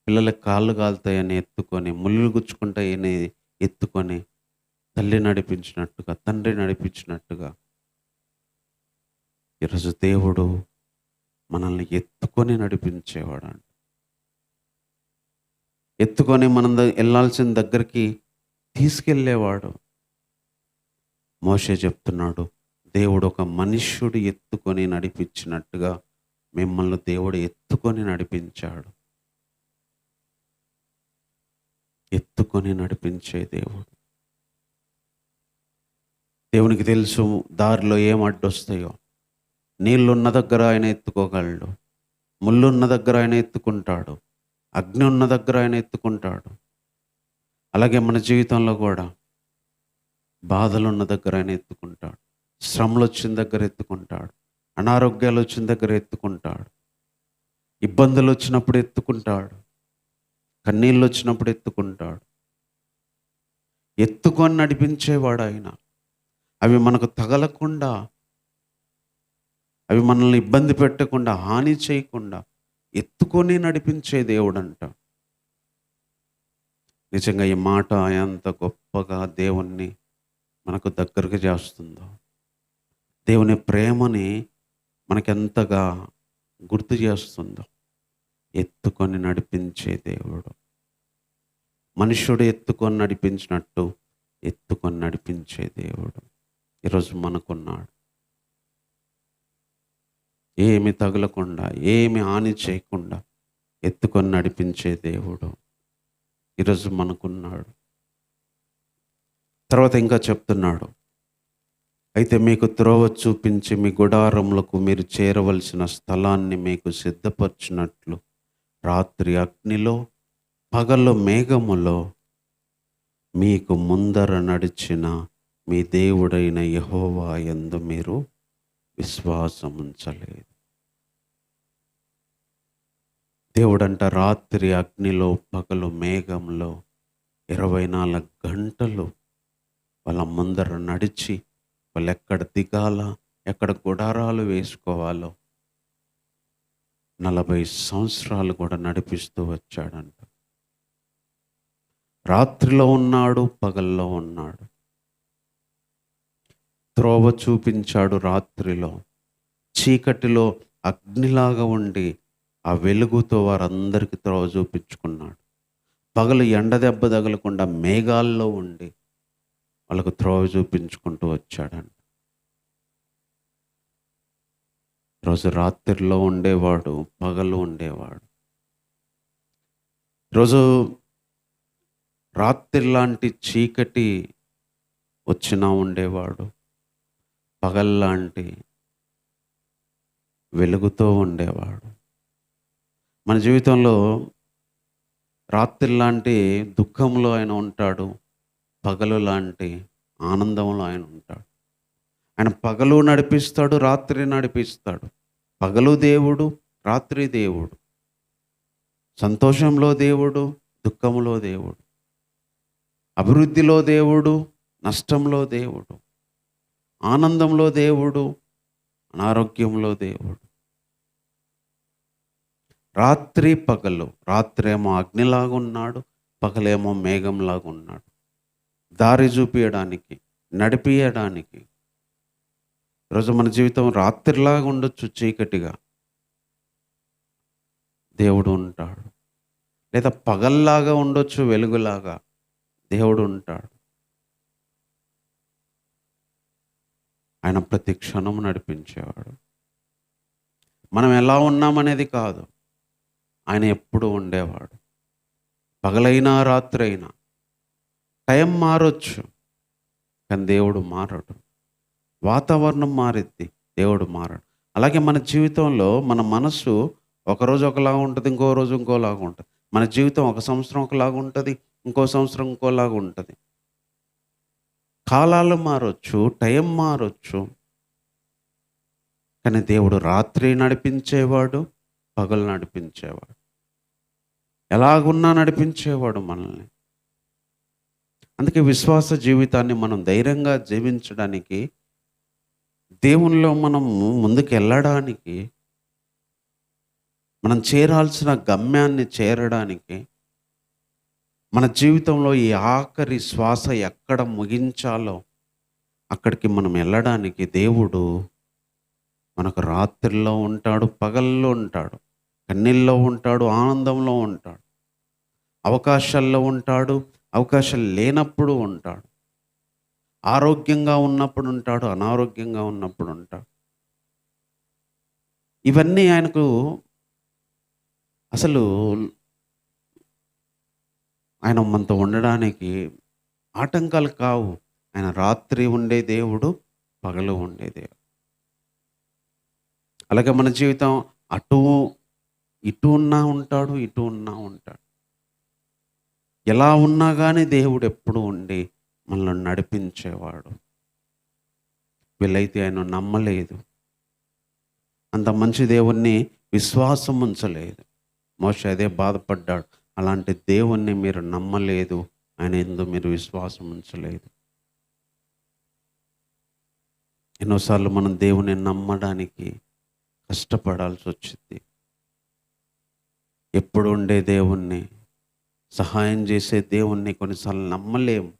పిల్లలకి కాళ్ళు కాలుతాయని ఎత్తుకొని, ముళ్ళు గుచ్చుకుంటాయని ఎత్తుకొని తల్లి నడిపించినట్టుగా, తండ్రి నడిపించినట్టుగా ఈరోజు దేవుడు మనల్ని ఎత్తుకొని నడిపించేవాడు. ఎత్తుకొని మనం వెళ్ళాల్సిన దగ్గరికి తీసుకెళ్ళేవాడు. మోషే చెప్తున్నాడు, దేవుడు ఒక మనుష్యుడు ఎత్తుకొని నడిపించినట్టుగా మిమ్మల్ని దేవుడు ఎత్తుకొని నడిపించాడు. ఎత్తుకొని నడిపించే దేవుడు. దేవునికి తెలుసు దారిలో ఏం అడ్డొస్తాయో. నీళ్ళున్న దగ్గర ఆయన ఎత్తుకోగలడు, ముళ్ళున్న దగ్గర ఆయన ఎత్తుకుంటాడు, అగ్ని ఉన్న దగ్గర ఆయన ఎత్తుకుంటాడు. అలాగే మన జీవితంలో కూడా బాధలున్న దగ్గర ఆయన ఎత్తుకుంటాడు, శ్రమలు వచ్చిన దగ్గర ఎత్తుకుంటాడు, అనారోగ్యాలు వచ్చిన దగ్గర ఎత్తుకుంటాడు, ఇబ్బందులు వచ్చినప్పుడు ఎత్తుకుంటాడు, కన్నీళ్ళు వచ్చినప్పుడు ఎత్తుకుంటాడు. ఎత్తుకొని నడిపించేవాడు ఆయన. అవి మనకు తగలకుండా అవి మనల్ని ఇబ్బంది పెట్టకుండా, హాని చేయకుండా ఎత్తుకొని నడిపించే దేవుడంట. నిజంగా ఈ మాట ఎంత గొప్పగా దేవుణ్ణి మనకు దగ్గరకు చేస్తుందో, దేవుని ప్రేమని మనకెంతగా గుర్తు చేస్తుందో. ఎత్తుకొని నడిపించే దేవుడు. మనుష్యుడు ఎత్తుకొని నడిపించినట్టు ఎత్తుకొని నడిపించే దేవుడు ఈరోజు మనకున్నాడు. ఏమి తగలకుండా, ఏమి హాని చేయకుండా ఎత్తుకొని నడిపించే దేవుడు ఈరోజు మనకున్నాడు. తర్వాత ఇంకా చెప్తున్నాడు, అయితే మీకు త్రోవ చూపించి మీ గుడారములకు మీరు చేరవలసిన స్థలాన్ని మీకు సిద్ధపరిచినట్లు రాత్రి అగ్నిలో పగలు మేఘములో మీకు ముందర నడిచిన మీ దేవుడైన యెహోవా యందు మీరు విశ్వాసం ఉంచలేదు. దేవుడంట రాత్రి అగ్నిలో పగలు మేఘంలో 24 గంటలు వాళ్ళ ముందర నడిచి, వాళ్ళు ఎక్కడ దిగాల, ఎక్కడ గుడారాలు వేసుకోవాలో 40 సంవత్సరాలు కూడా నడిపిస్తూ వచ్చాడంట. రాత్రిలో ఉన్నాడు, పగల్లో ఉన్నాడు. త్రోవ చూపించాడు రాత్రిలో, చీకటిలో అగ్నిలాగా ఉండి ఆ వెలుగుతో వారందరికీ త్రోవ చూపించుకున్నాడు. పగలు ఎండ దెబ్బ తగలకుండా మేఘాల్లో ఉండి వాళ్ళకు త్రోవ చూపించుకుంటూ వచ్చాడంట. రోజు రాత్రిలో ఉండేవాడు, పగలు ఉండేవాడు. రోజు రాత్రి లాంటి చీకటి వచ్చినా ఉండేవాడు, పగల్లాంటి వెలుగుతో ఉండేవాడు. మన జీవితంలో రాత్రి లాంటి దుఃఖంలో ఆయన ఉంటాడు, పగలు లాంటి ఆనందంలో ఆయన ఉంటాడు. ఆయన పగలు నడిపిస్తాడు, రాత్రి నడిపిస్తాడు. పగలు దేవుడు, రాత్రి దేవుడు. సంతోషంలో దేవుడు, దుఃఖంలో దేవుడు. అభివృద్ధిలో దేవుడు, నష్టంలో దేవుడు. ఆనందంలో దేవుడు, అనారోగ్యంలో దేవుడు. రాత్రి పగలు, రాత్రేమో అగ్నిలాగా ఉన్నాడు, పగలేమో మేఘంలాగా ఉన్నాడు. దారి చూపించడానికి, నడిపించడానికి. ఈరోజు మన జీవితం రాత్రిలాగా ఉండొచ్చు, చీకటిగా దేవుడు ఉంటాడు. లేదా పగల్లాగా ఉండొచ్చు, వెలుగులాగా దేవుడు ఉంటాడు. ఆయన ప్రతి క్షణం నడిపించేవాడు. మనం ఎలా ఉన్నామనేది కాదు, ఆయన ఎప్పుడు ఉండేవాడు. పగలైనా రాత్రి అయినా. టైం మారొచ్చు, కానీ దేవుడు మారడు. వాతావరణం మారిద్ది, దేవుడు మారడు. అలాగే మన జీవితంలో మన మనసు ఒకరోజు ఒకలాగా ఉంటుంది, ఇంకో రోజు ఇంకోలాగా ఉంటుంది. మన జీవితం ఒక సంవత్సరం ఒకలాగా ఉంటుంది, ఇంకో సంవత్సరం ఇంకోలాగా ఉంటుంది. కాలాలు మారొచ్చు, టైం మారొచ్చు, కానీ దేవుడు రాత్రి నడిపించేవాడు, పగలు నడిపించేవాడు. ఎలాగున్నా నడిపించేవాడు మనల్ని. అందుకే విశ్వాస జీవితాన్ని మనం ధైర్యంగా జీవించడానికి, దేవునిలో మనం ముందుకు వెళ్ళడానికి, మనం చేరాల్సిన గమ్యాన్ని చేరడానికి, మన జీవితంలో ఈ ఆఖరి శ్వాస ఎక్కడ ముగించాలో అక్కడికి మనం వెళ్ళడానికి దేవుడు మనకు రాత్రిలో ఉంటాడు, పగల్లో ఉంటాడు, కన్నీల్లో ఉంటాడు, ఆనందంలో ఉంటాడు, అవకాశాల్లో ఉంటాడు, అవకాశాలు లేనప్పుడు ఉంటాడు, ఆరోగ్యంగా ఉన్నప్పుడు ఉంటాడు, అనారోగ్యంగా ఉన్నప్పుడు ఉంటాడు. ఇవన్నీ ఆయనకు అసలు ఆయన మనతో ఉండడానికి ఆటంకాలు కావు. ఆయన రాత్రి ఉండే దేవుడు, పగలు ఉండే దేవుడు. అలాగే మన జీవితం అటు ఇటు ఉన్నా ఉంటాడు, ఇటు ఉన్నా ఉంటాడు. ఎలా ఉన్నా కానీ దేవుడు ఎప్పుడు ఉండి మనల్ని నడిపించేవాడు. వీళ్ళైతే ఆయన నమ్మలేదు, అంత మంచి దేవుణ్ణి విశ్వాసం ఉంచలేదు. మోషే అదే బాధపడ్డాడు, అలాంటి దేవుణ్ణి మీరు నమ్మలేదు, ఆయన యందు మీరు విశ్వాసం ఉంచలేదు. ఎన్నోసార్లు మనం దేవుని నమ్మడానికి కష్టపడాల్సి వచ్చింది. ఎప్పుడు ఉండే దేవుణ్ణి, సహాయం చేసే దేవుణ్ణి కొన్నిసార్లు నమ్మలేము.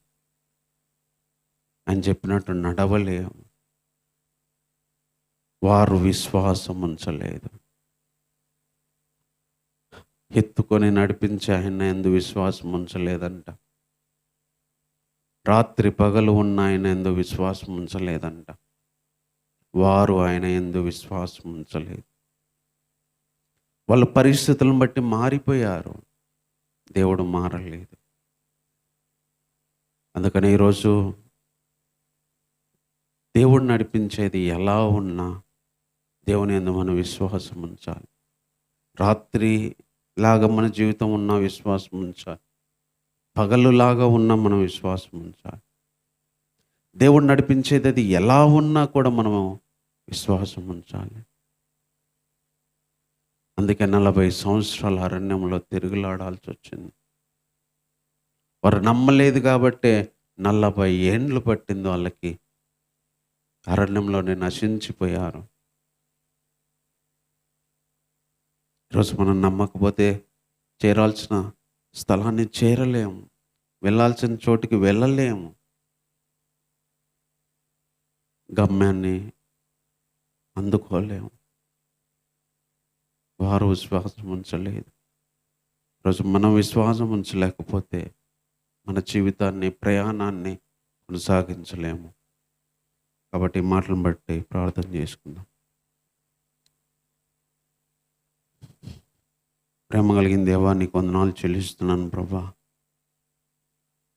ఆయన చెప్పినట్టు నడవలేము. వారు విశ్వాసం ఉంచలేదు. ఎత్తుకొని నడిపించే ఆయన యందు విశ్వాసం ఉంచలేదంట. రాత్రి పగలు ఉన్న ఆయన యందు విశ్వాసం ఉంచలేదంట. వారు ఆయన యందు విశ్వాసం ఉంచలేదు. వాళ్ళ పరిస్థితులను బట్టి మారిపోయారు. దేవుడు మారలేదు. అందుకని ఈరోజు దేవుడు నడిపించేది ఎలా ఉన్నా దేవుని యందు మనం విశ్వాసం ఉంచాలి. రాత్రి లాగా మన జీవితం ఉన్న విశ్వాసం ఉంచాలి. పగలులాగా ఉన్న మనం విశ్వాసం ఉంచాలి. దేవుడు నడిపించేది అది ఎలా ఉన్నా కూడా మనము విశ్వాసం ఉంచాలి. అందుకే 40 సంవత్సరాల అరణ్యంలో తిరుగులాడాల్సి వచ్చింది. వారు నమ్మలేదు కాబట్టే 40 ఏండ్లు పట్టింది వాళ్ళకి. అరణ్యంలోనే నశించిపోయారు. ఈరోజు మనం నమ్మకపోతే చేరాల్సిన స్థలాన్ని చేరలేము. వెళ్ళాల్సిన చోటికి వెళ్ళలేము. గమ్యాన్ని అందుకోలేము. వారు విశ్వాసం ఉంచలేదు. ఈరోజు మనం విశ్వాసం ఉంచలేకపోతే మన జీవితాన్ని, ప్రయాణాన్ని కొనసాగించలేము. కాబట్టి ఈ మాటలను బట్టి ప్రార్థన చేసుకుందాం. ప్రేమ కలిగిన దేవా, నీకు వందనాలు చెల్లిస్తున్నాను ప్రభా.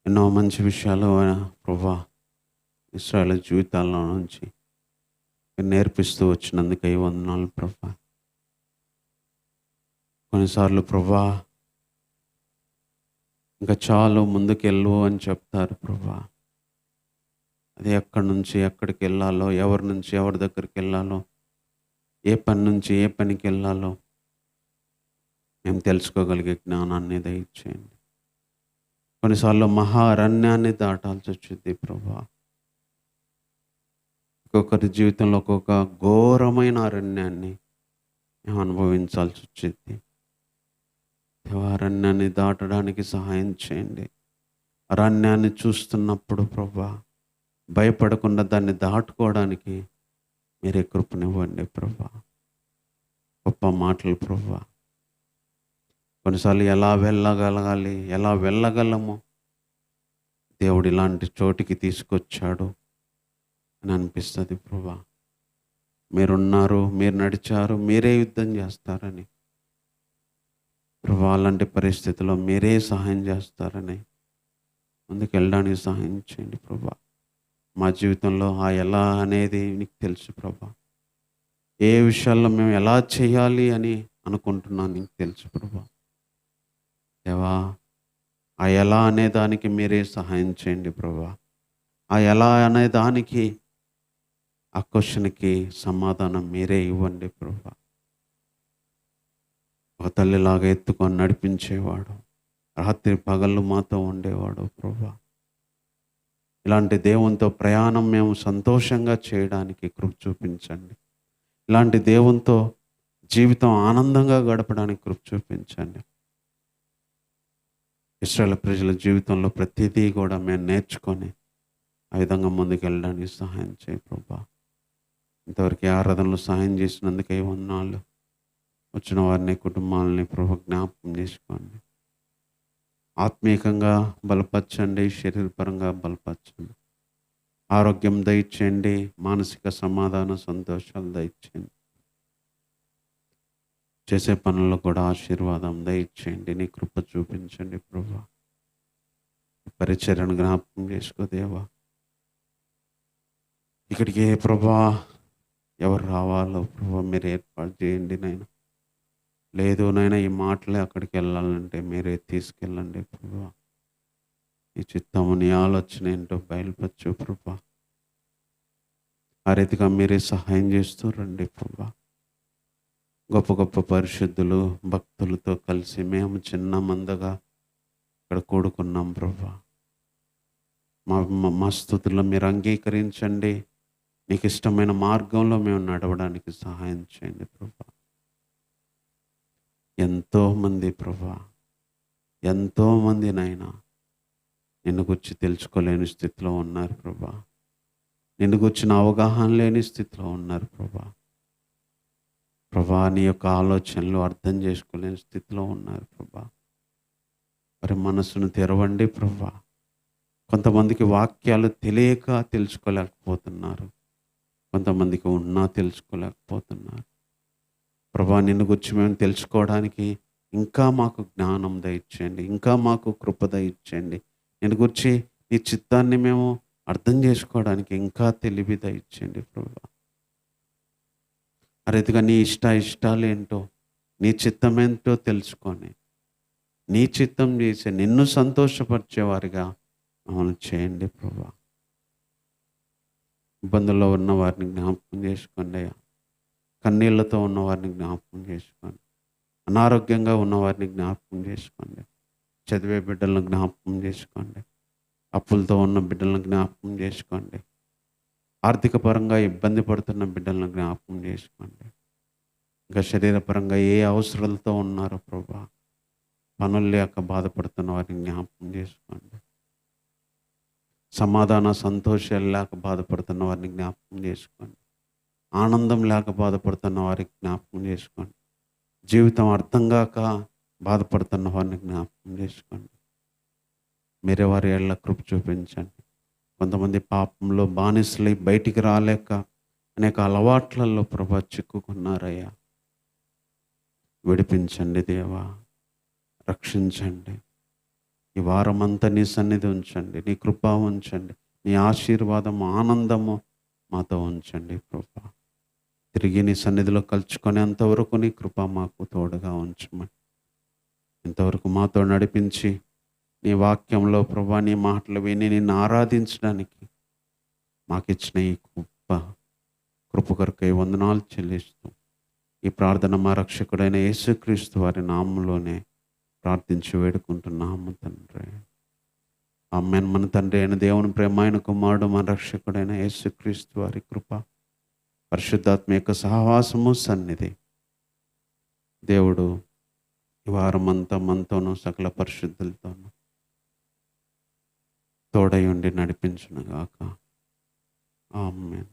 ఎన్నో మంచి విషయాలు ప్రభా ఇశ్రాయేలు జీవితాల్లో నుంచి నేర్పిస్తూ వచ్చినందుకు ఈ వందనాలు ప్రభా. కొన్నిసార్లు ప్రభా ఇంకా చాలు ముందుకెళ్ళు అని చెప్తారు ప్రభా. అది ఎక్కడి నుంచి ఎక్కడికి వెళ్ళాలో, ఎవరి నుంచి ఎవరి దగ్గరికి వెళ్ళాలో, ఏ పని నుంచి ఏ పనికి వెళ్ళాలో మేము తెలుసుకోగలిగే జ్ఞానాన్ని దయచేయండి. కొన్నిసార్లు మహారణ్యాన్ని దాటాల్సి వచ్చింది ప్రభా. ఒక్కొక్కరి జీవితంలో ఒక్కొక్క ఘోరమైన అరణ్యాన్ని మేము అనుభవించాల్సి వచ్చింది. అరణ్యాన్ని దాటడానికి సహాయం చేయండి. అరణ్యాన్ని చూస్తున్నప్పుడు ప్రభా భయపడకుండా దాన్ని దాటుకోవడానికి మీరే కృపనివ్వండి ప్రభా. గొప్ప మాటలు ప్రభా. కొన్నిసార్లు ఎలా వెళ్ళగలగాలి, ఎలా వెళ్ళగలము, దేవుడు ఇలాంటి చోటికి తీసుకొచ్చాడు అని అనిపిస్తుంది ప్రభా. మీరున్నారు, మీరు నడిచారు, మీరే యుద్ధం చేస్తారని ప్రభా. అలాంటి పరిస్థితుల్లో మీరే సహాయం చేస్తారని ముందుకు వెళ్ళడానికి సహాయం చేయండి ప్రభా. మా జీవితంలో ఆ ఎలా అనేది నీకు తెలుసు ప్రభా. ఏ విషయాల్లో మేము ఎలా చేయాలి అని అనుకుంటున్నాను నీకు తెలుసు ప్రభా. దేవా, ఆ ఎలా అనే దానికి మీరే సహాయం చేయండి ప్రభా. ఆ ఎలా అనే దానికి, ఆ క్వశ్చన్కి సమాధానం మీరే ఇవ్వండి ప్రభా. ఒక తల్లిలాగా ఎత్తుకొని నడిపించేవాడు, రాత్రి పగళ్ళు మాతో ఉండేవాడు ప్రభా. ఇలాంటి దేవునితో ప్రయాణం మేము సంతోషంగా చేయడానికి కృప చూపించండి. ఇలాంటి దేవునితో జీవితం ఆనందంగా గడపడానికి కృప చూపించండి. ఇశ్రాయేలు ప్రజల జీవితంలో ప్రతిదీ కూడా మేము నేర్చుకొని ఆ విధంగా ముందుకు వెళ్ళడానికి సహాయం చేయి ప్రభా. ఇంతవరకు ఆరాధనలో సహాయం చేసినందుకే వందనాలు. వచ్చిన వారిని, కుటుంబాలని ప్రభు జ్ఞాపకం చేసుకోండి. ఆత్మీయంగా బలపరచండి, శరీరపరంగా బలపరచండి. ఆరోగ్యం దయచేయండి, మానసిక సమాధానం, సంతోషాలు దయచేయండి. చేసే పనుల్లో కూడా ఆశీర్వాదం దయచేయండి. నీ కృప చూపించండి ప్రభా. పరిచర్యను జ్ఞాపకం చేసుకో దేవా. ఇక్కడికి ప్రభా ఎవరు రావాలో ప్రభా మీరు ఏర్పాటు చేయండి నాయన. లేదు నాయన, ఈ మాటలే అక్కడికి వెళ్ళాలంటే మీరే తీసుకెళ్ళండి ప్రభా. నీ చిత్తము, నీ ఆలోచన ఏంటో బయలుపరచు ప్రభా. ఆ రీతిగా మీరే సహాయం చేస్తూ రండి ప్రభా. గొప్ప గొప్ప పరిశుద్ధులు, భక్తులతో కలిసి మేము చిన్న మందగా ఇక్కడ కూడుకున్నాం ప్రభా. మా స్తుతుల్లో మీరు అంగీకరించండి. నీకు ఇష్టమైన మార్గంలో మేము నడవడానికి సహాయం చేయండి ప్రభా. ఎంతోమంది ప్రభా, ఎంతోమంది నాయనా నిన్ను గురించి తెలుసుకోలేని స్థితిలో ఉన్నారు ప్రభా. నిన్ను గురించిన అవగాహన లేని స్థితిలో ఉన్నారు ప్రభా. ప్రభా, నీ యొక్క ఆలోచనలు అర్థం చేసుకోలేని స్థితిలో ఉన్నారు ప్రభా. వారి మనసును తెరవండి ప్రభా. కొంతమందికి వాక్యాలు తెలియక తెలుసుకోలేకపోతున్నారు, కొంతమందికి ఉన్నా తెలుసుకోలేకపోతున్నారు ప్రభా. నిన్ను గురించి మేము తెలుసుకోవడానికి ఇంకా మాకు జ్ఞానం దయచేయండి, ఇంకా మాకు కృప దయచేయండి. నిన్ను గురించి నీ చిత్తాన్ని మేము అర్థం చేసుకోవడానికి ఇంకా తెలివి దయచేయండి ప్రభా. ఆ రీతిగా నీ ఇష్టాలు ఏంటో, నీ చిత్తం ఏంటో తెలుసుకొని నీ చిత్తం చేసి నిన్ను సంతోషపరిచేవారిగా మమ్మల్ని చేయండి ప్రభా. ఇబ్బందుల్లో ఉన్న వారిని జ్ఞాపకం చేసుకోండి అయ్యా. కన్నీళ్లతో ఉన్న వారిని జ్ఞాపకం చేసుకోండి. అనారోగ్యంగా ఉన్న వారిని జ్ఞాపకం చేసుకోండి. చదివే బిడ్డలను జ్ఞాపకం చేసుకోండి. అప్పులతో ఉన్న బిడ్డలను జ్ఞాపకం చేసుకోండి. ఆర్థిక పరంగా ఇబ్బంది పడుతున్న బిడ్డలను జ్ఞాపకం చేసుకోండి. ఇంకా శరీరపరంగా ఏ అవసరాలతో ఉన్నారో ప్రభా, పనులు లేక బాధపడుతున్న వారిని జ్ఞాపకం చేసుకోండి. సమాధాన సంతోషాలు లేక బాధపడుతున్న వారిని జ్ఞాపకం చేసుకోండి. ఆనందం లేక బాధపడుతున్న వారికి జ్ఞాపకం చేసుకోండి. జీవితం అర్థం కాక బాధపడుతున్న వారిని జ్ఞాపకం చేసుకోండి. మీరే వారి ఏళ్ళ కృప చూపించండి. కొంతమంది పాపంలో బానిసలై బయటికి రాలేక అనేక అలవాట్లలో ప్రభా చిక్కుకున్నారయ్యా. విడిపించండి దేవా, రక్షించండి. ఈ వారమంతా నీ సన్నిధి ఉంచండి, నీ కృప ఉంచండి, నీ ఆశీర్వాదం ఆనందము మాతో ఉంచండి ప్రభా. తిరిగి నీ సన్నిధిలో కలుసుకునేంతవరకు నీ కృప మాకు తోడుగా ఉంచమని, ఇంతవరకు మాతో నడిపించి నీ వాక్యంలో ప్రభా నీ మాటలు విని నిన్ను ఆరాధించడానికి మాకు ఇచ్చిన ఈ కృప కొరకై వందనాలు చెల్లిస్తూ ఈ ప్రార్థన మా రక్షకుడైన యేసుక్రీస్తు వారి నామంలోనే ప్రార్థించి వేడుకుంటున్నాము తండ్రి. ఆమేన్. మన తండ్రి అయిన దేవుని ప్రేమ, ఆయన కుమారుడు మన రక్షకుడైన యేసుక్రీస్తు వారి కృప, పరిశుద్ధాత్మ యొక్క సహవాసము సన్నిధి దేవుడు ఈ వారమంతా మనతోనూ సకల పరిశుద్ధులతోనూ తోడై ఉండి నడిపించునుగాక. ఆమేన్.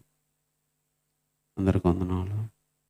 అందరికీ వందనాలు.